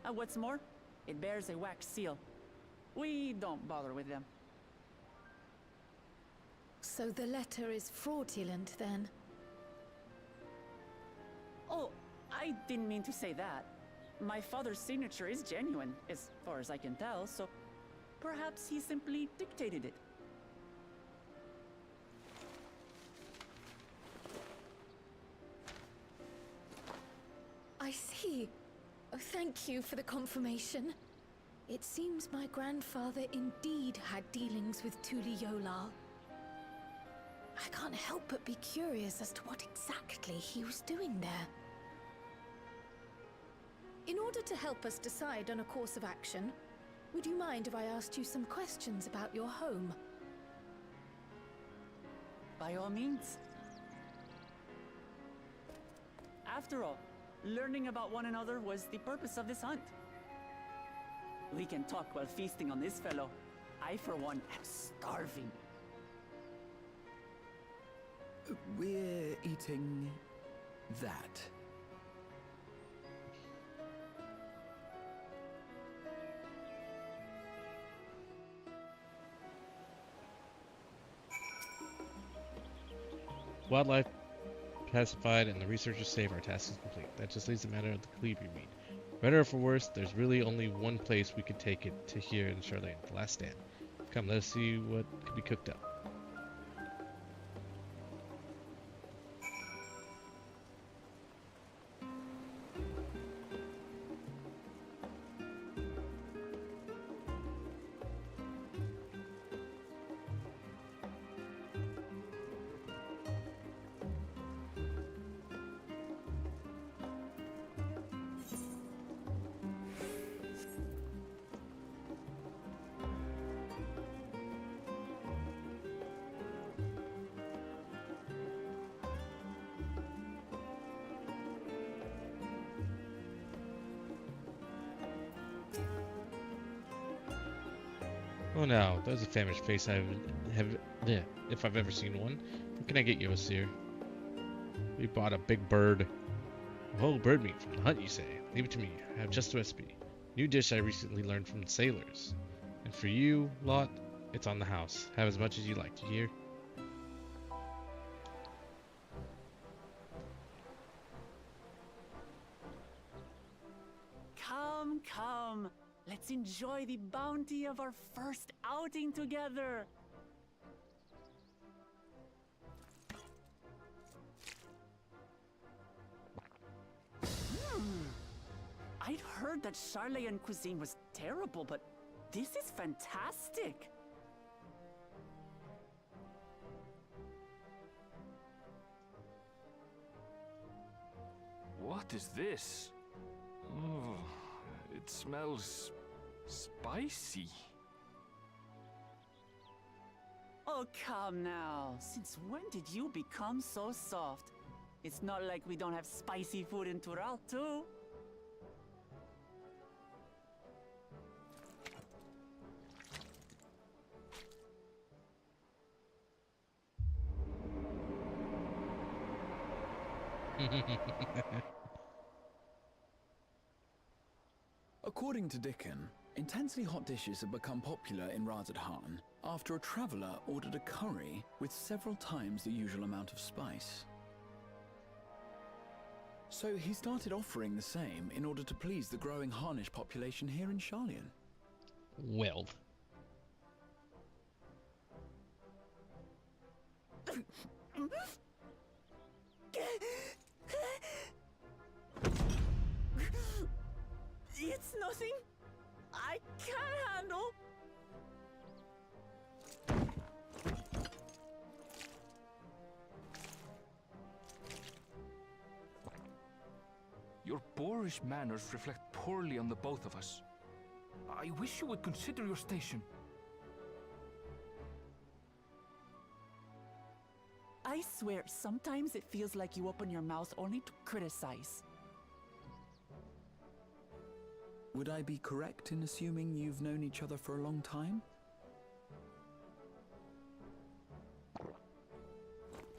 And what's more, it bears a wax seal. We don't bother with them. So the letter is fraudulent, then? Oh, I didn't mean to say that. My father's signature is genuine, as far as I can tell, so perhaps he simply dictated it. I see. Oh, thank you for the confirmation. It seems my grandfather indeed had dealings with Tuliolal. I can't help but be curious as to what exactly he was doing there. In order to help us decide on a course of action, would you mind if I asked you some questions about your home? By all means. After all, learning about one another was the purpose of this hunt. We can talk while feasting on this fellow. I, for one, am starving. We're eating that. Wildlife pacified and the researchers safe, our task is complete. That just leaves the matter of the cleave you meet. For better or for worse, there's really only one place we could take it to here in Charlene, the last stand. Come, let us see what could be cooked up. Oh no, that was a famished face if I've ever seen one. What can I get you, Asir? We bought a big bird. A whole bird meat from the hunt, you say? Leave it to me. I have just a recipe. New dish I recently learned from the sailors. And for you, Lot, it's on the house. Have as much as you like, do you hear? Come, come. Let's enjoy the bounty of our first outing together. I'd heard that Charlayan cuisine was terrible, but this is fantastic. What is this? Oh, it smells spicy. Oh, come now. Since when did you become so soft? It's not like we don't have spicy food in Tural, too. According to Dickon, intensely hot dishes have become popular in Razadhan after a traveller ordered a curry with several times the usual amount of spice. So he started offering the same in order to please the growing Harnish population here in Charlian. Well. It's nothing I can't handle. Your boorish manners reflect poorly on the both of us. I wish you would consider your station. I swear, sometimes it feels like you open your mouth only to criticize. Would I be correct in assuming you've known each other for a long time?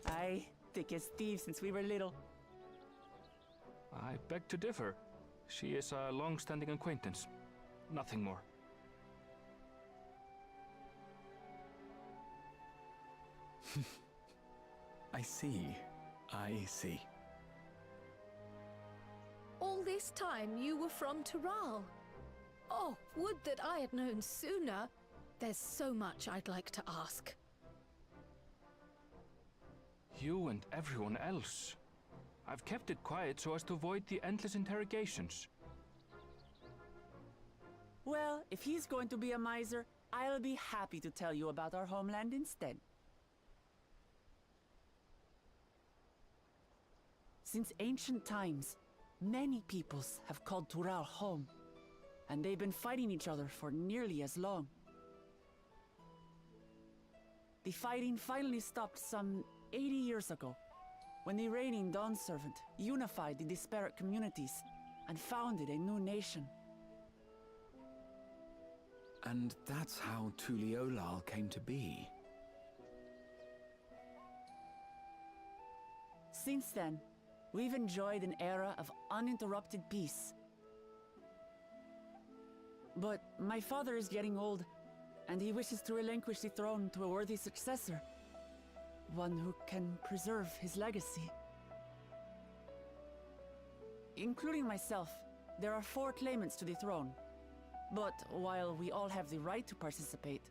Aye, thick as thieves since we were little. I beg to differ. She is a long-standing acquaintance. Nothing more. I see. All this time you were from Tural. Oh, would that I had known sooner. There's so much I'd like to ask. You and everyone else. I've kept it quiet so as to avoid the endless interrogations. Well, if he's going to be a miser, I'll be happy to tell you about our homeland instead. Since ancient times, many peoples have called Tural home, and they've been fighting each other for nearly as long. The fighting finally stopped some 80 years ago, when the reigning Dawn Servant unified the disparate communities and founded a new nation. And that's how Tuliolal came to be. Since then, we've enjoyed an era of uninterrupted peace. But my father is getting old, and he wishes to relinquish the throne to a worthy successor. One who can preserve his legacy. Including myself, there are 4 claimants to the throne. But while we all have the right to participate,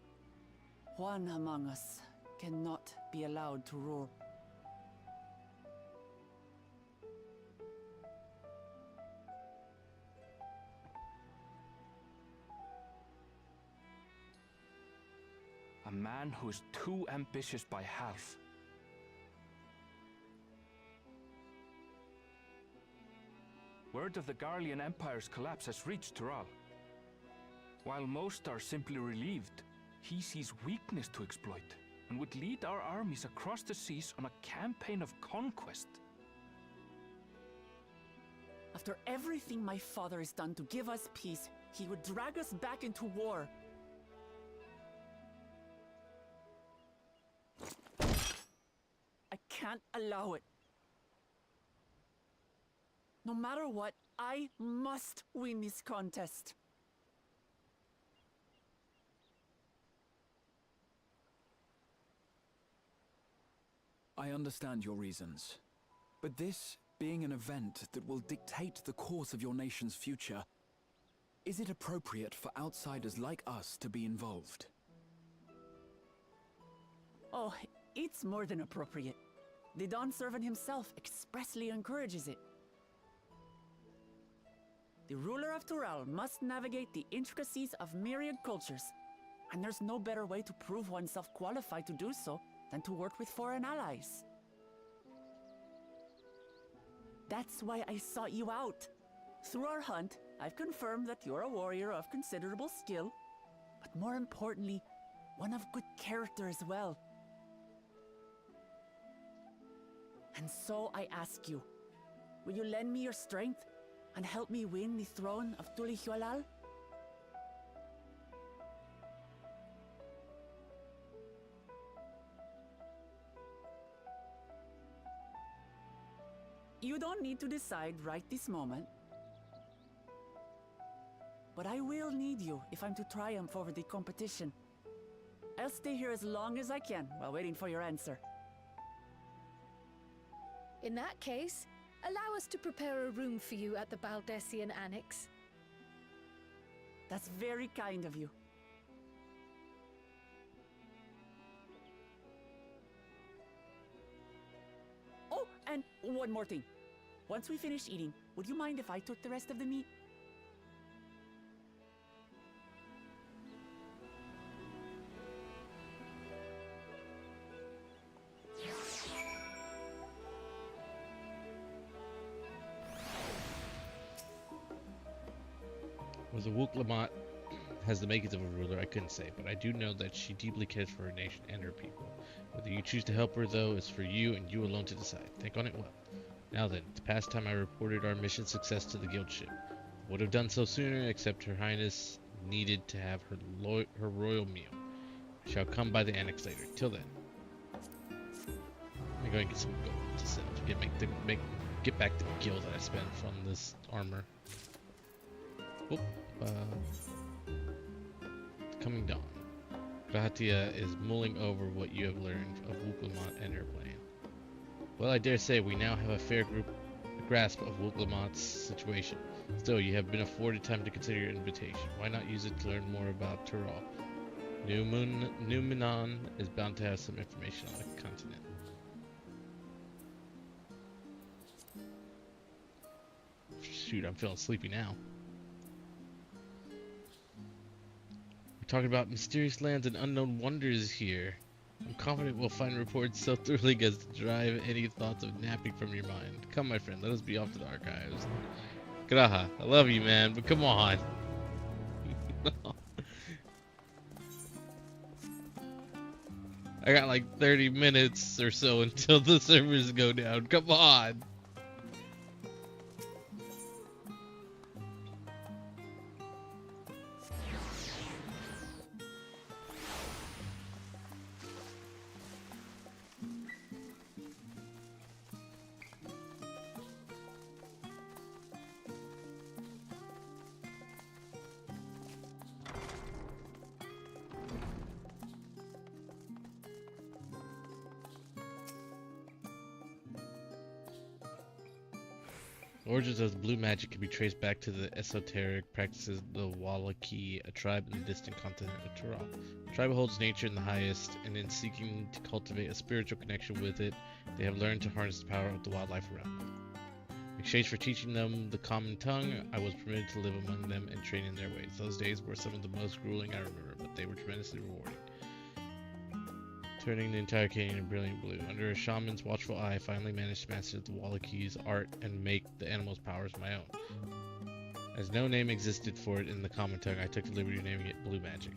one among us cannot be allowed to rule. A man who is too ambitious by half. Word of the Garlean Empire's collapse has reached Tural. While most are simply relieved, he sees weakness to exploit and would lead our armies across the seas on a campaign of conquest. After everything my father has done to give us peace, he would drag us back into war. I can't allow it. No matter what, I must win this contest. I understand your reasons, but this being an event that will dictate the course of your nation's future, is it appropriate for outsiders like us to be involved? Oh, it's more than appropriate. The Dawn Servant himself expressly encourages it. The ruler of Tural must navigate the intricacies of myriad cultures, and there's no better way to prove oneself qualified to do so than to work with foreign allies. That's why I sought you out. Through our hunt, I've confirmed that you're a warrior of considerable skill, but more importantly, one of good character as well. And so I ask you, will you lend me your strength and help me win the throne of Tulihualal? You don't need to decide right this moment. But I will need you if I'm to triumph over the competition. I'll stay here as long as I can while waiting for your answer. In that case, allow us to prepare a room for you at the Baldessian Annex. That's very kind of you. Oh, and one more thing. Once we finish eating, would you mind if I took the rest of the meat? Whether Wook Lamont has the makings of a ruler, I couldn't say, but I do know that she deeply cares for her nation and her people. Whether you choose to help her, though, is for you and you alone to decide. Think on it well. Now then, the past time I reported our mission success to the guild ship. Would have done so sooner, except Her Highness needed to have her royal meal. I shall come by the annex later. Till then, let me go and get some gold to sell to get back the gil that I spent from this armor. Oh, coming dawn. Grahatia is mulling over what you have learned of Wooklamont and her plan. Well, I dare say we now have a fair grasp of Wooklamot's situation. Still, you have been afforded time to consider your invitation. Why not use it to learn more about Tural? Numenon is bound to have some information on the continent. Shoot, I'm feeling sleepy now. We're talking about mysterious lands and unknown wonders here. I'm confident we'll find reports so thrilling as to drive any thoughts of napping from your mind. Come, my friend, let us be off to the archives. Graha, I love you, man, but come on. I got like 30 minutes or so until the servers go down. Come on. Origins of blue magic can be traced back to the esoteric practices of the Wallaki, a tribe in the distant continent of Tural. The tribe holds nature in the highest, and in seeking to cultivate a spiritual connection with it, they have learned to harness the power of the wildlife around them. In exchange for teaching them the common tongue, I was permitted to live among them and train in their ways. Those days were some of the most grueling I remember, but they were tremendously rewarding. Turning the entire canyon brilliant blue. Under a shaman's watchful eye, I finally managed to master the Wallaki's art and make the animal's powers my own. As no name existed for it in the common tongue, I took the liberty of naming it Blue Magic.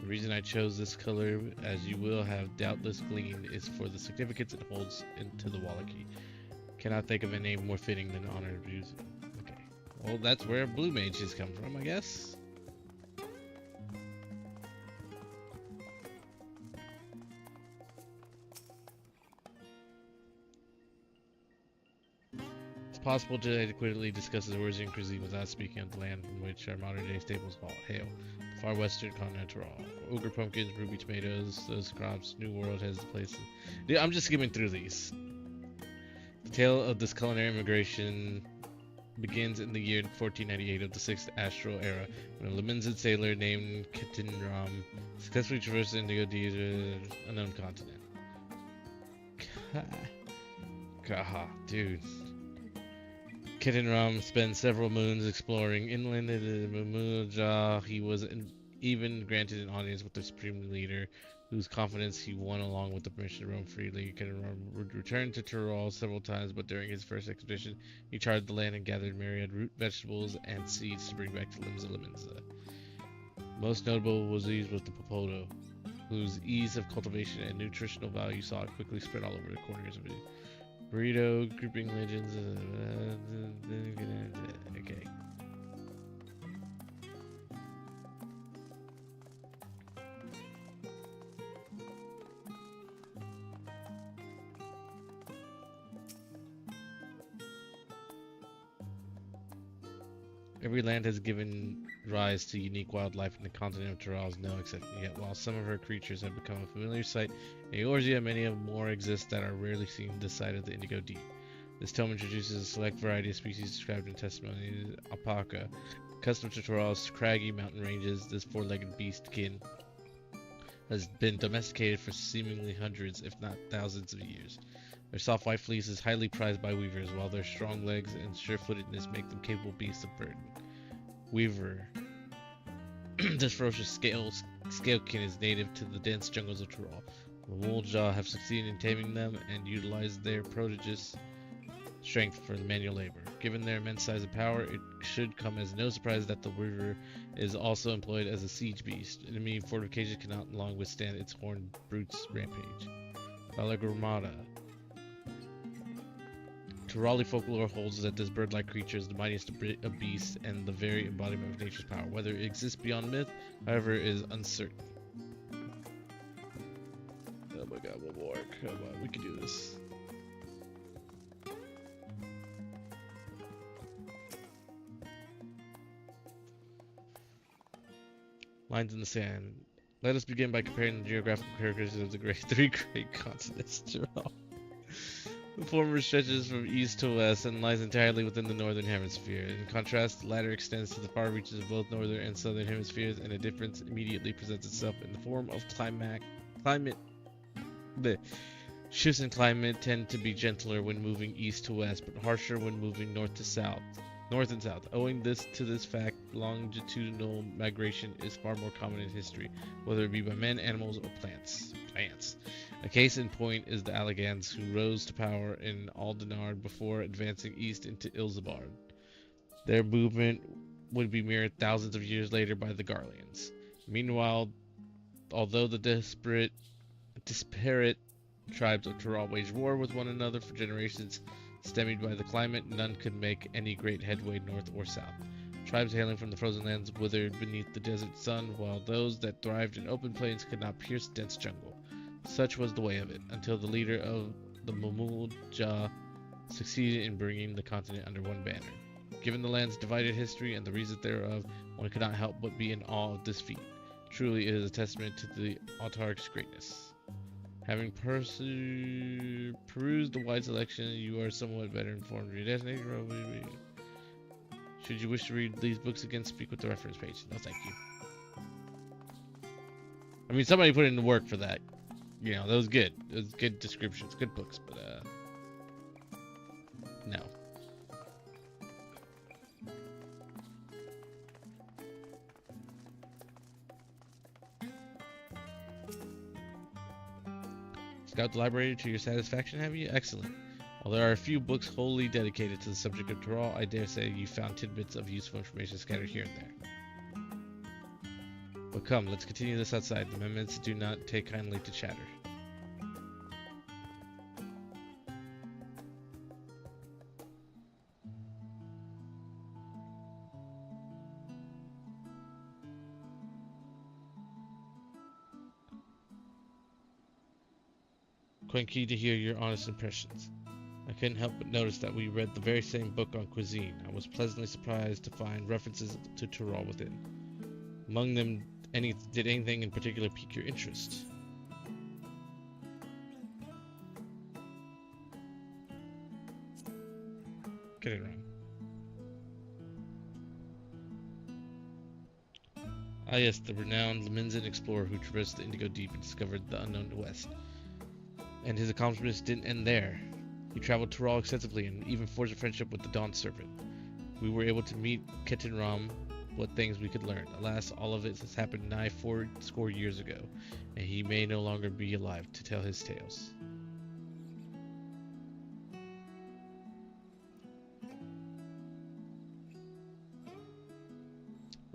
The reason I chose this color, as you will have doubtless gleaned, is for the significance it holds into the Wallaki. Cannot think of a name more fitting than Honor of Juzu. Okay, well that's where Blue Mages come from, I guess. possible to adequately discuss the origin cuisine without speaking of the land from which our modern-day staples hail. The far western continent of all. Ogre pumpkins, ruby tomatoes, those crops. New World has places. Dude, I'm just skimming through these. The tale of this culinary migration begins in the year 1498 of the 6th Astral Era, when a Liminsid sailor named Ketinram successfully traversed the Indigo unknown continent. God, dude. Ketinram spent several moons exploring inland in Mumuja. He was even granted an audience with the supreme leader, whose confidence he won along with the permission to roam freely. Ketinram returned to Tyrol several times, but during his first expedition, he charted the land and gathered myriad root vegetables and seeds to bring back to Liminza. Most notable was these with the Popoto, whose ease of cultivation and nutritional value saw it quickly spread all over the corners of it. Burrito, grouping legends. Okay. Every land has given rise to unique wildlife, and the continent of Tyrol is no exception. Yet, while some of her creatures have become a familiar sight in Eorzea, many of more exist that are rarely seen this side of the Indigo Deep. This tome introduces a select variety of species described in testimony. Alpaca, accustomed to Tyrol's craggy mountain ranges, this four-legged beast kin has been domesticated for seemingly hundreds, if not thousands of years. Their soft white fleece is highly prized by weavers, while their strong legs and sure-footedness make them capable beasts of burden. Weaver. This ferocious scalekin is native to the dense jungles of Tyrol. The Wolja have succeeded in taming them and utilized their prodigious strength for manual labor. Given their immense size and power, it should come as no surprise that the weaver is also employed as a siege beast. Enemy fortifications cannot long withstand its horned brute's rampage. Balagramata. Tyroli folklore holds that this bird-like creature is the mightiest of beasts and the very embodiment of nature's power. Whether it exists beyond myth, however, is uncertain. Oh my god, one more. Come on, we can do this. Lines in the sand. Let us begin by comparing the geographical characteristics of the three great continents. Tyrol. The former stretches from east to west and lies entirely within the northern hemisphere. In contrast, the latter extends to the far reaches of both northern and southern hemispheres, and a difference immediately presents itself in the form of climate. The shifts in climate tend to be gentler when moving east to west, but harsher when moving north and south. Owing to this fact, longitudinal migration is far more common in history, whether it be by men, animals, or plants. A case in point is the Allegans, who rose to power in Aldenard before advancing east into Ilzabard. Their movement would be mirrored thousands of years later by the Garleans. Meanwhile, although the disparate tribes of Tyrol waged war with one another for generations, stymied by the climate, none could make any great headway north or south. Tribes hailing from the frozen lands withered beneath the desert sun, while those that thrived in open plains could not pierce dense jungle. Such was the way of it, until the leader of the Mumulja succeeded in bringing the continent under one banner. Given the land's divided history and the reasons thereof, one could not help but be in awe of this feat. Truly, it is a testament to the autarch's greatness. Having perused the wide selection, you are somewhat better informed of your destination. Should you wish to read these books again, speak with the reference page. No, thank you. I mean, somebody put in the work for that. You know, that was good. It was good descriptions, good books, but, no. Scout the library to your satisfaction, have you? Excellent. While there are a few books wholly dedicated to the subject of Tyrol, I dare say you found tidbits of useful information scattered here and there. But come, let's continue this outside. The amendments do not take kindly to chatter. Quite keen to hear your honest impressions. I couldn't help but notice that we read the very same book on cuisine. I was pleasantly surprised to find references to Tyrol within. Among them, did anything in particular pique your interest? Get it wrong. Ah yes, the renowned Leminzan explorer who traversed the Indigo Deep and discovered the unknown West. And his accomplishments didn't end there. He traveled Tyrol extensively and even forged a friendship with the Dawn Serpent. We were able to meet Ketin Ram, what things we could learn. Alas, all of it has happened nigh 40 years ago, and he may no longer be alive to tell his tales.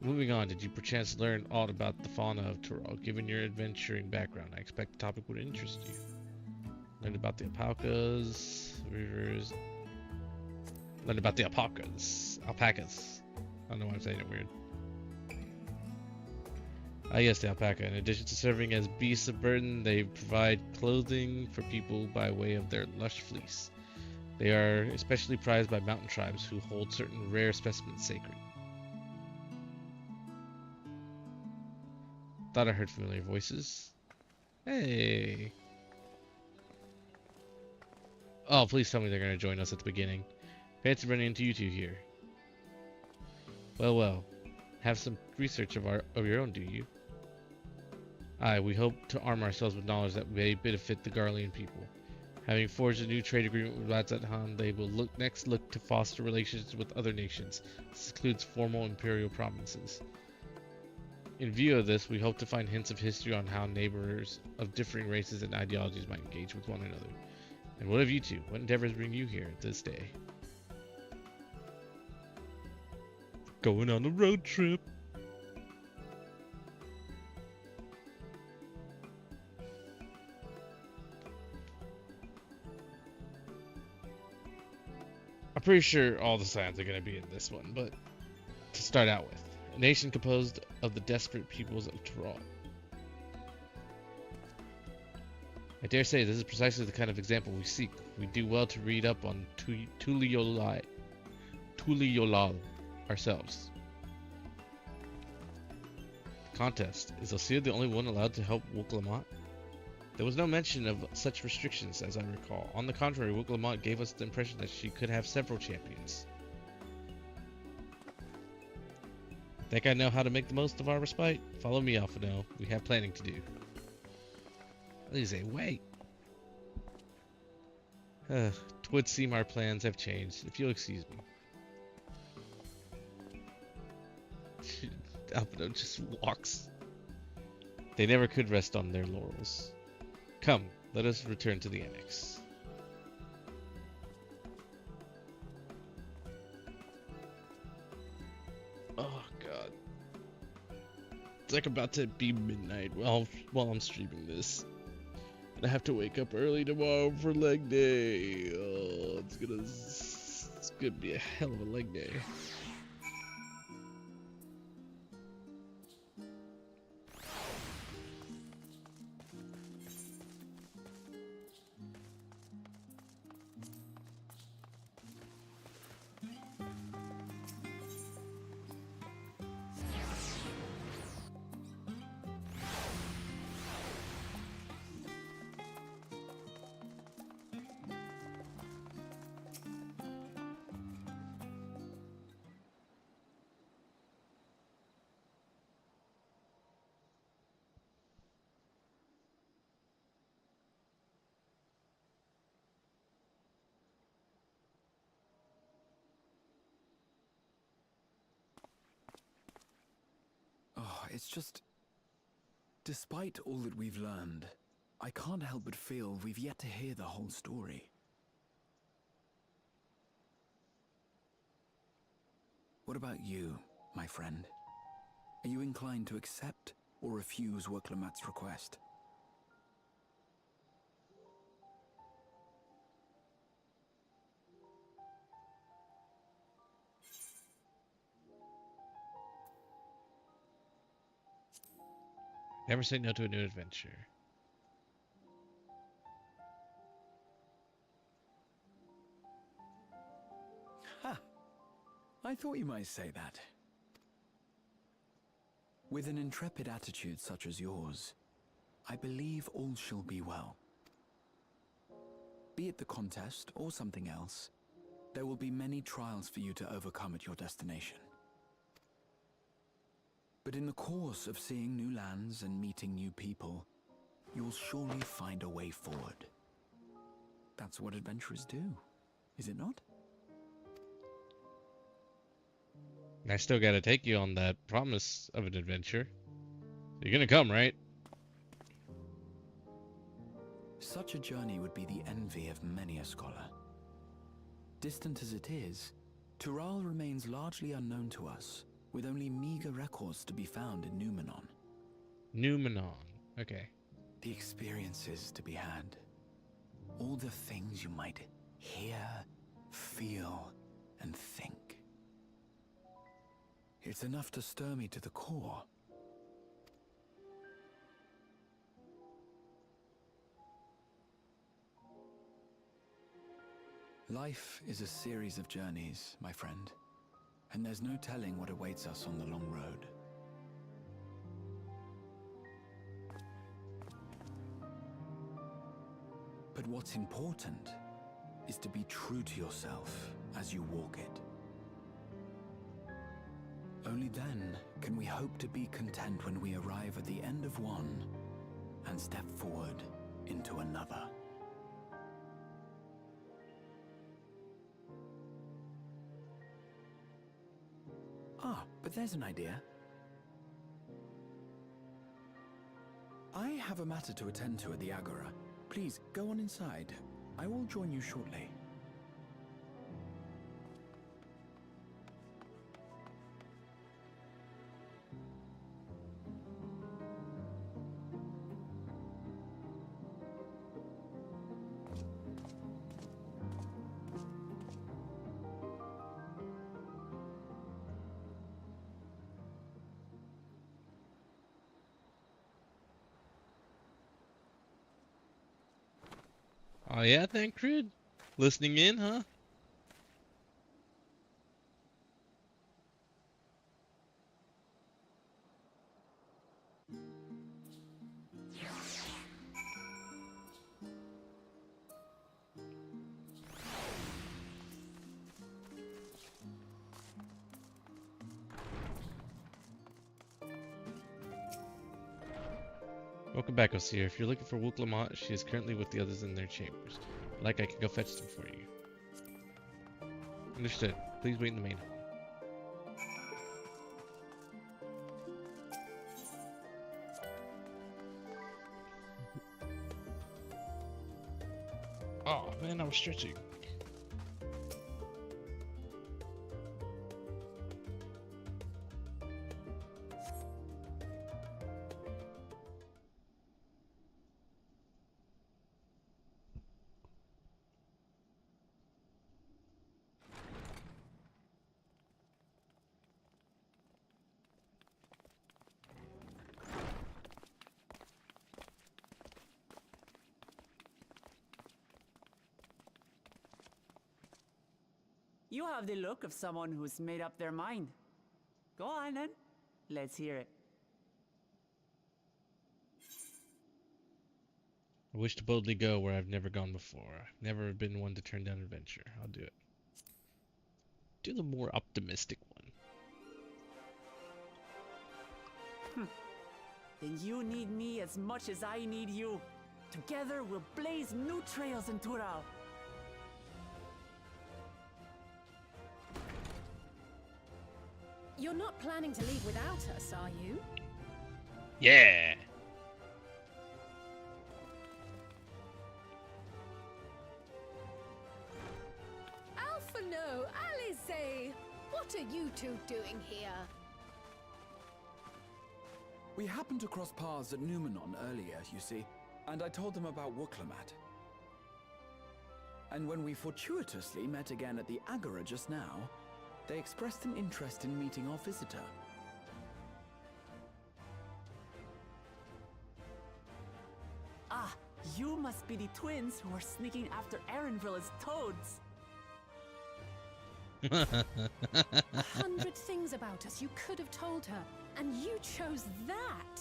Moving on, did you perchance learn aught about the fauna of Tyrol? Given your adventuring background, I expect the topic would interest you. Learned about the alpacas, rivers. Learned about the alpacas. I don't know why I'm saying it weird. Ah yes, the alpaca. In addition to serving as beasts of burden, they provide clothing for people by way of their lush fleece. They are especially prized by mountain tribes who hold certain rare specimens sacred. Thought I heard familiar voices. Hey. Oh, please tell me they're going to join us at the beginning. Fancy running into you two here. Well, well. Have some research of your own, do you? Aye, we hope to arm ourselves with knowledge that may benefit the Garlean people. Having forged a new trade agreement with Radzat-Han, they will look to foster relations with other nations. This includes formal imperial provinces. In view of this, we hope to find hints of history on how neighbors of differing races and ideologies might engage with one another. And what of you two? What endeavors bring you here this day? Going on a road trip. I'm pretty sure all the signs are going to be in this one, but to start out with, a nation composed of the desperate peoples of Tyrol. I dare say this is precisely the kind of example we seek. We do well to read up on Tuliolal ourselves. Contest. Is Osir the only one allowed to help Wook-Lamont? There was no mention of such restrictions as I recall. On the contrary, Wook-Lamont gave us the impression that she could have several champions. Think I know how to make the most of our respite? Follow me, Alphino. We have planning to do. Lise, wait. Twould seem our plans have changed, if you'll excuse me. Alphino just walks. They never could rest on their laurels. Come, let us return to the annex. Oh god. It's like about to be midnight while I'm streaming this. And I have to wake up early tomorrow for leg day. Oh, it's gonna be a hell of a leg day. It's just... Despite all that we've learned, I can't help but feel we've yet to hear the whole story. What about you, my friend? Are you inclined to accept or refuse Wook-Lamont's request? Never say no to a new adventure. I thought you might say that. With an intrepid attitude such as yours, I believe all shall be well. Be it the contest or something else, there will be many trials for you to overcome at your destination. But in the course of seeing new lands and meeting new people, you'll surely find a way forward. That's what adventurers do, is it not? I still gotta take you on that promise of an adventure. You're gonna come, right? Such a journey would be the envy of many a scholar. Distant as it is, Tural remains largely unknown to us, with only meager records to be found in Numenon. Numenon, okay. The experiences to be had. All the things you might hear, feel, and think. It's enough to stir me to the core. Life is a series of journeys, my friend, and there's no telling what awaits us on the long road. But what's important is to be true to yourself as you walk it. Only then can we hope to be content when we arrive at the end of one and step forward into another. Ah, but there's an idea. I have a matter to attend to at the Agora. Please, go on inside. I will join you shortly. Oh yeah, Thancred? Listening in, huh? Welcome back, Osir. If you're looking for Wuklamont, she is currently with the others in their chambers. Like I can go fetch them for you. Understood. Please wait in the main hall. Oh man, I was stretching. You have the look of someone who's made up their mind. Go on then. Let's hear it. I wish to boldly go where I've never gone before. I've never been one to turn down adventure. I'll do it. Do the more optimistic one. Then you need me as much as I need you. Together we'll blaze new trails in Tural. You're not planning to leave without us, are you? Yeah. Alphino, Alice, what are you two doing here? We happened to cross paths at Numenon earlier, you see, and I told them about Wuklamont. And when we fortuitously met again at the Agora just now, they expressed an interest in meeting our visitor. Ah, you must be the twins who are sneaking after Erinville's toads. 100 things about us you could have told her, and you chose that.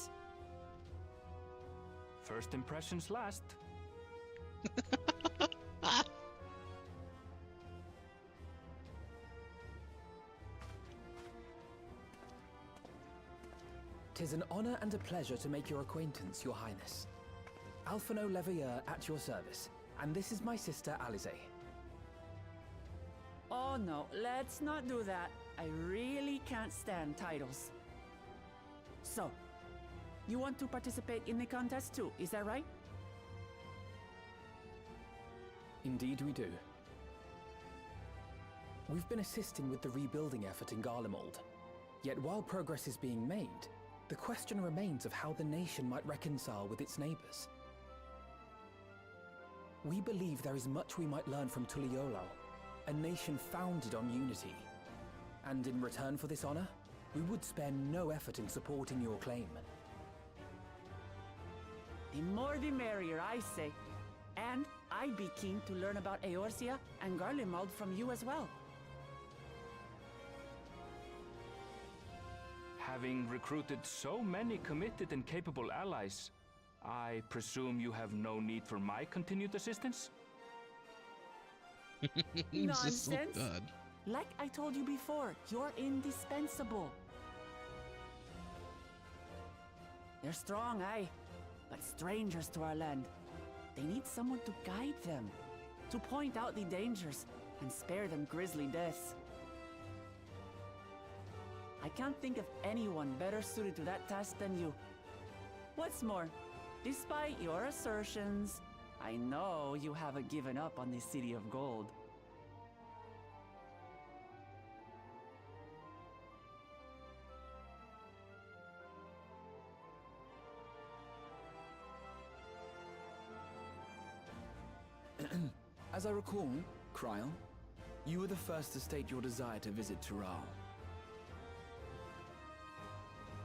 First impressions last. Tis an honor and a pleasure to make your acquaintance, Your Highness. Alphino Leveilleur at your service, and this is my sister Alize. Oh no, let's not do that. I really can't stand titles. So, you want to participate in the contest too, is that right? Indeed we do. We've been assisting with the rebuilding effort in Garlemald. Yet while progress is being made, the question remains of how the nation might reconcile with its neighbors. We believe there is much we might learn from Tuliolal, a nation founded on unity. And in return for this honor, we would spare no effort in supporting your claim. The more the merrier, I say. And I'd be keen to learn about Eorzea and Garlemald from you as well. Having recruited so many committed and capable allies, I presume you have no need for my continued assistance? Nonsense! Like I told you before, you're indispensable. They're strong, aye, but strangers to our land. They need someone to guide them, to point out the dangers and spare them grisly deaths. I can't think of anyone better suited to that task than you. What's more, despite your assertions, I know you haven't given up on the City of Gold. As I recall, Kryl, you were the first to state your desire to visit Tural.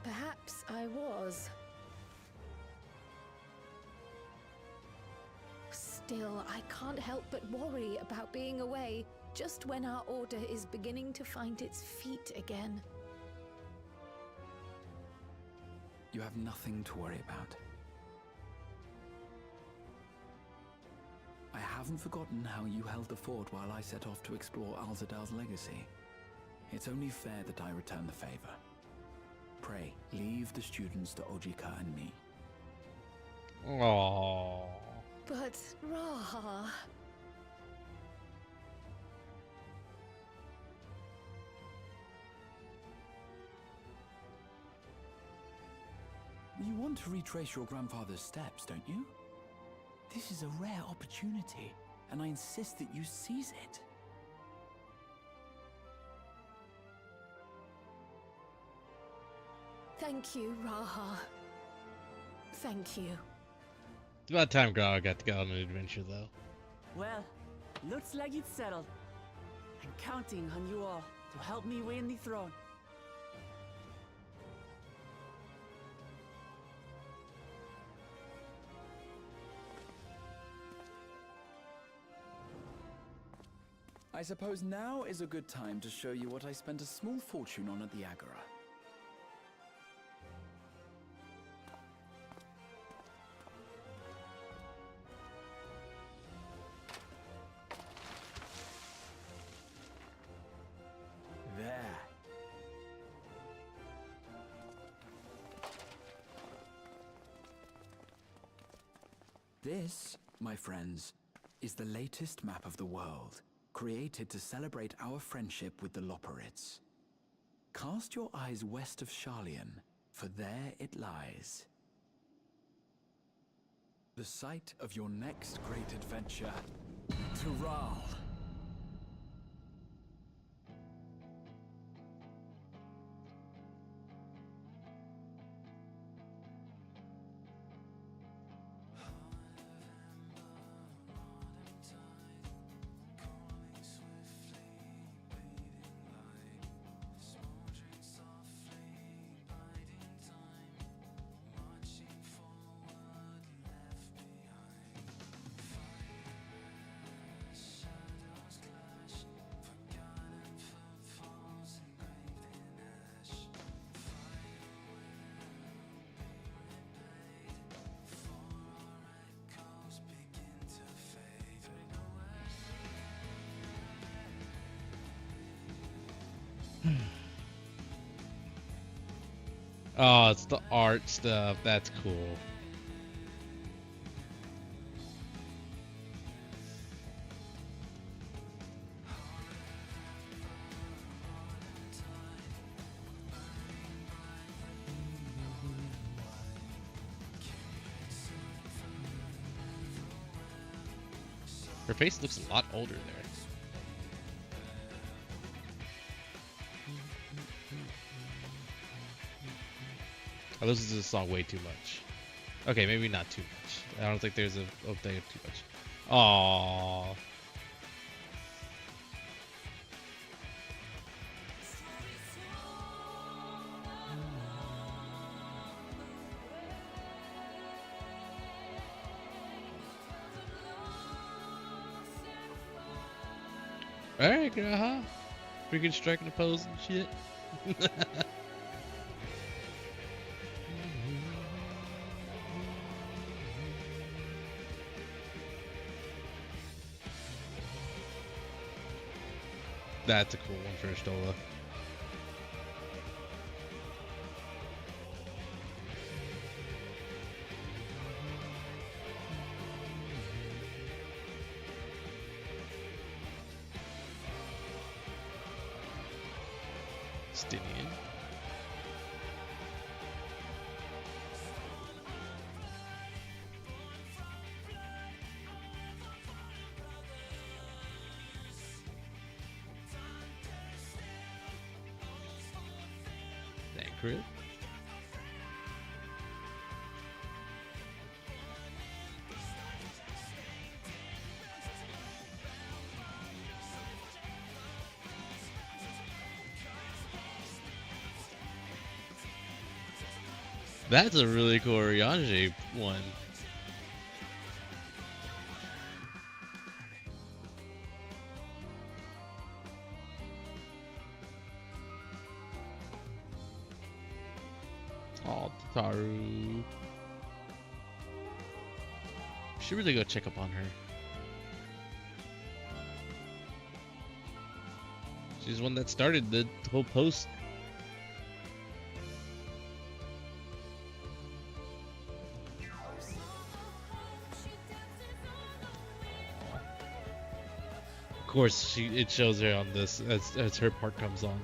Perhaps I was. Still, I can't help but worry about being away just when our order is beginning to find its feet again. You have nothing to worry about. I haven't forgotten how you held the fort while I set off to explore Alzadal's legacy. It's only fair that I return the favor. Pray, leave the students to Ojika and me. Aww. But, Raha... You want to retrace your grandfather's steps, don't you? This is a rare opportunity, and I insist that you seize it. Thank you, Raha. Thank you. It's about time Grog got to go on an adventure, though. Well, looks like it's settled. I'm counting on you all to help me win the throne. I suppose now is a good time to show you what I spent a small fortune on at the Agora. There. This, my friends, is the latest map of the world, created to celebrate our friendship with the Loporrits. Cast your eyes west of Sharlayan, for there it lies. The site of your next great adventure, Tural. Oh, it's the art stuff. That's cool. Her face looks a lot older there. I listen to this song way too much. Okay, maybe not too much. I don't think there's a thing of too much. Aww. Alright, girl, huh? Freaking striking a pose and shit. That's a cool one for Stola. Stinian. Thancred. That's a really cool Ryanje one. Oh, Taru. Should really go check up on her. She's the one that started the whole post. Of course, it shows her on this as her part comes on.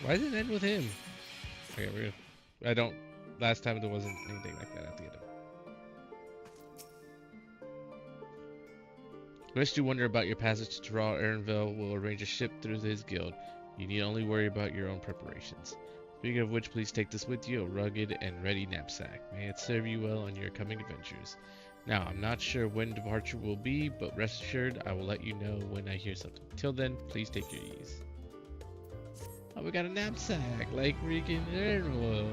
Why did it end with him? Okay, I don't. Last time there wasn't anything like that at the end of it. Lest you wonder about your passage to Tyrrell, Erenville will arrange a ship through his guild. You need only worry about your own preparations. Speaking of which, please take this with you, a rugged and ready knapsack. May it serve you well on your coming adventures. Now, I'm not sure when departure will be, but rest assured, I will let you know when I hear something. Till then, please take your ease. Oh, we got a knapsack, like freaking Erenville.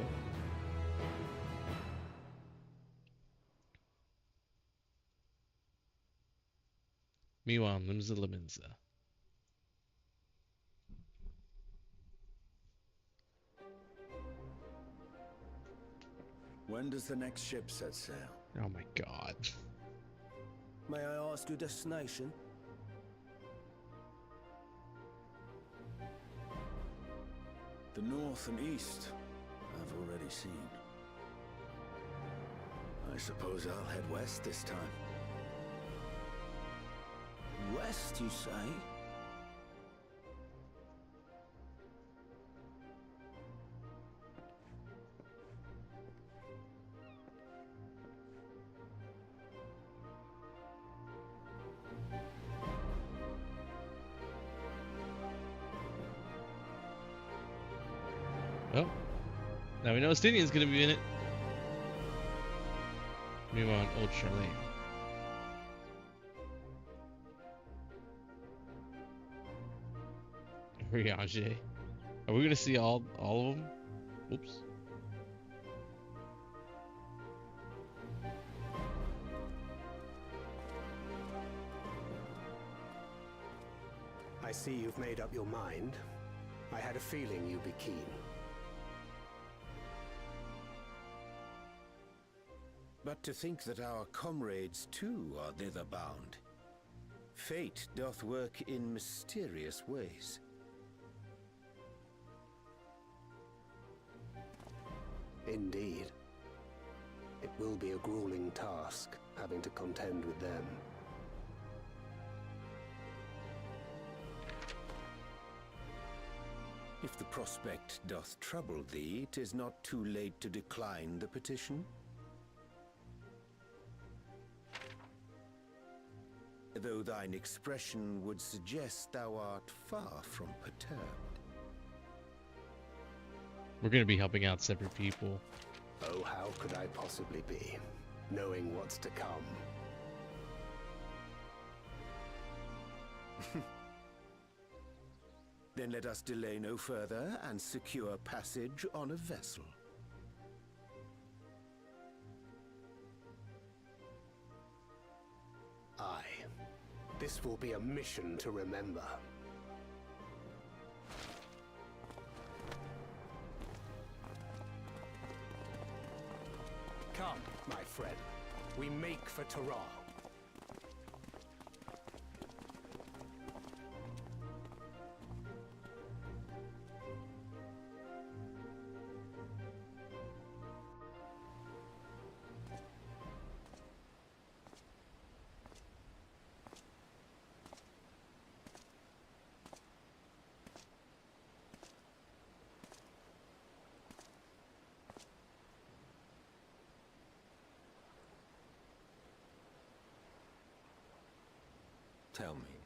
Meanwhile, Limsa Liminza. When does the next ship set sail? Oh my god. May I ask your destination? The north and east, I've already seen. I suppose I'll head west this time. West, you say? Well, now we know Stinian's gonna be in it. Meanwhile, on Old Charlene. Riange. Are we gonna see all of them? Oops. I see you've made up your mind. I had a feeling you'd be keen. But to think that our comrades too are thither bound. Fate doth work in mysterious ways. Indeed. It will be a grueling task, having to contend with them. If the prospect doth trouble thee, 'tis not too late to decline the petition. Though thine expression would suggest thou art far from perturbed. We're gonna be helping out separate people. Oh, how could I possibly be, knowing what's to come? Then let us delay no further and secure passage on a vessel. Aye. This will be a mission to remember. Come, my friend. We make for Taral. Tell me,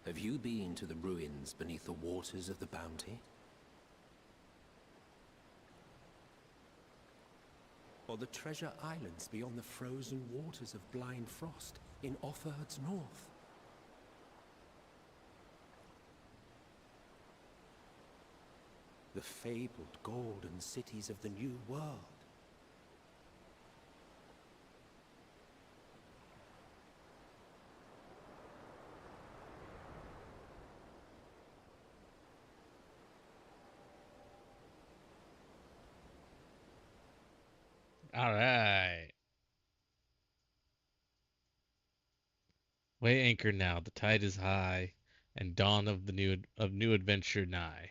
have you been to the ruins beneath the waters of the Bounty? Or the treasure islands beyond the frozen waters of Blind Frost in Offerd's north? The fabled golden cities of the New World? All right. Weigh anchor now. The tide is high, and dawn of the new adventure nigh.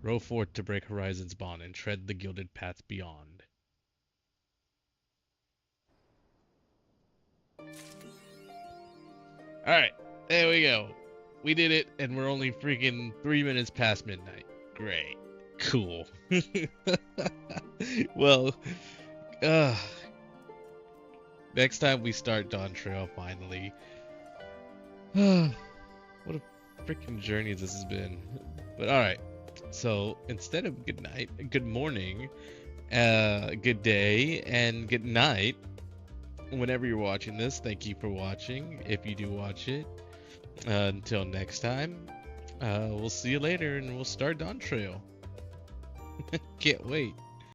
Row forth to break horizons bond and tread the gilded paths beyond. All right, there we go. We did it, and we're only freaking 3 minutes past midnight. Great. Cool. Well, next time we start Dawntrail, finally. What a freaking journey this has been. But alright, so instead of good night, good morning, good day, and good night, whenever you're watching this, thank you for watching, if you do watch it. Until next time, we'll see you later, and we'll start Dawntrail. Can't wait.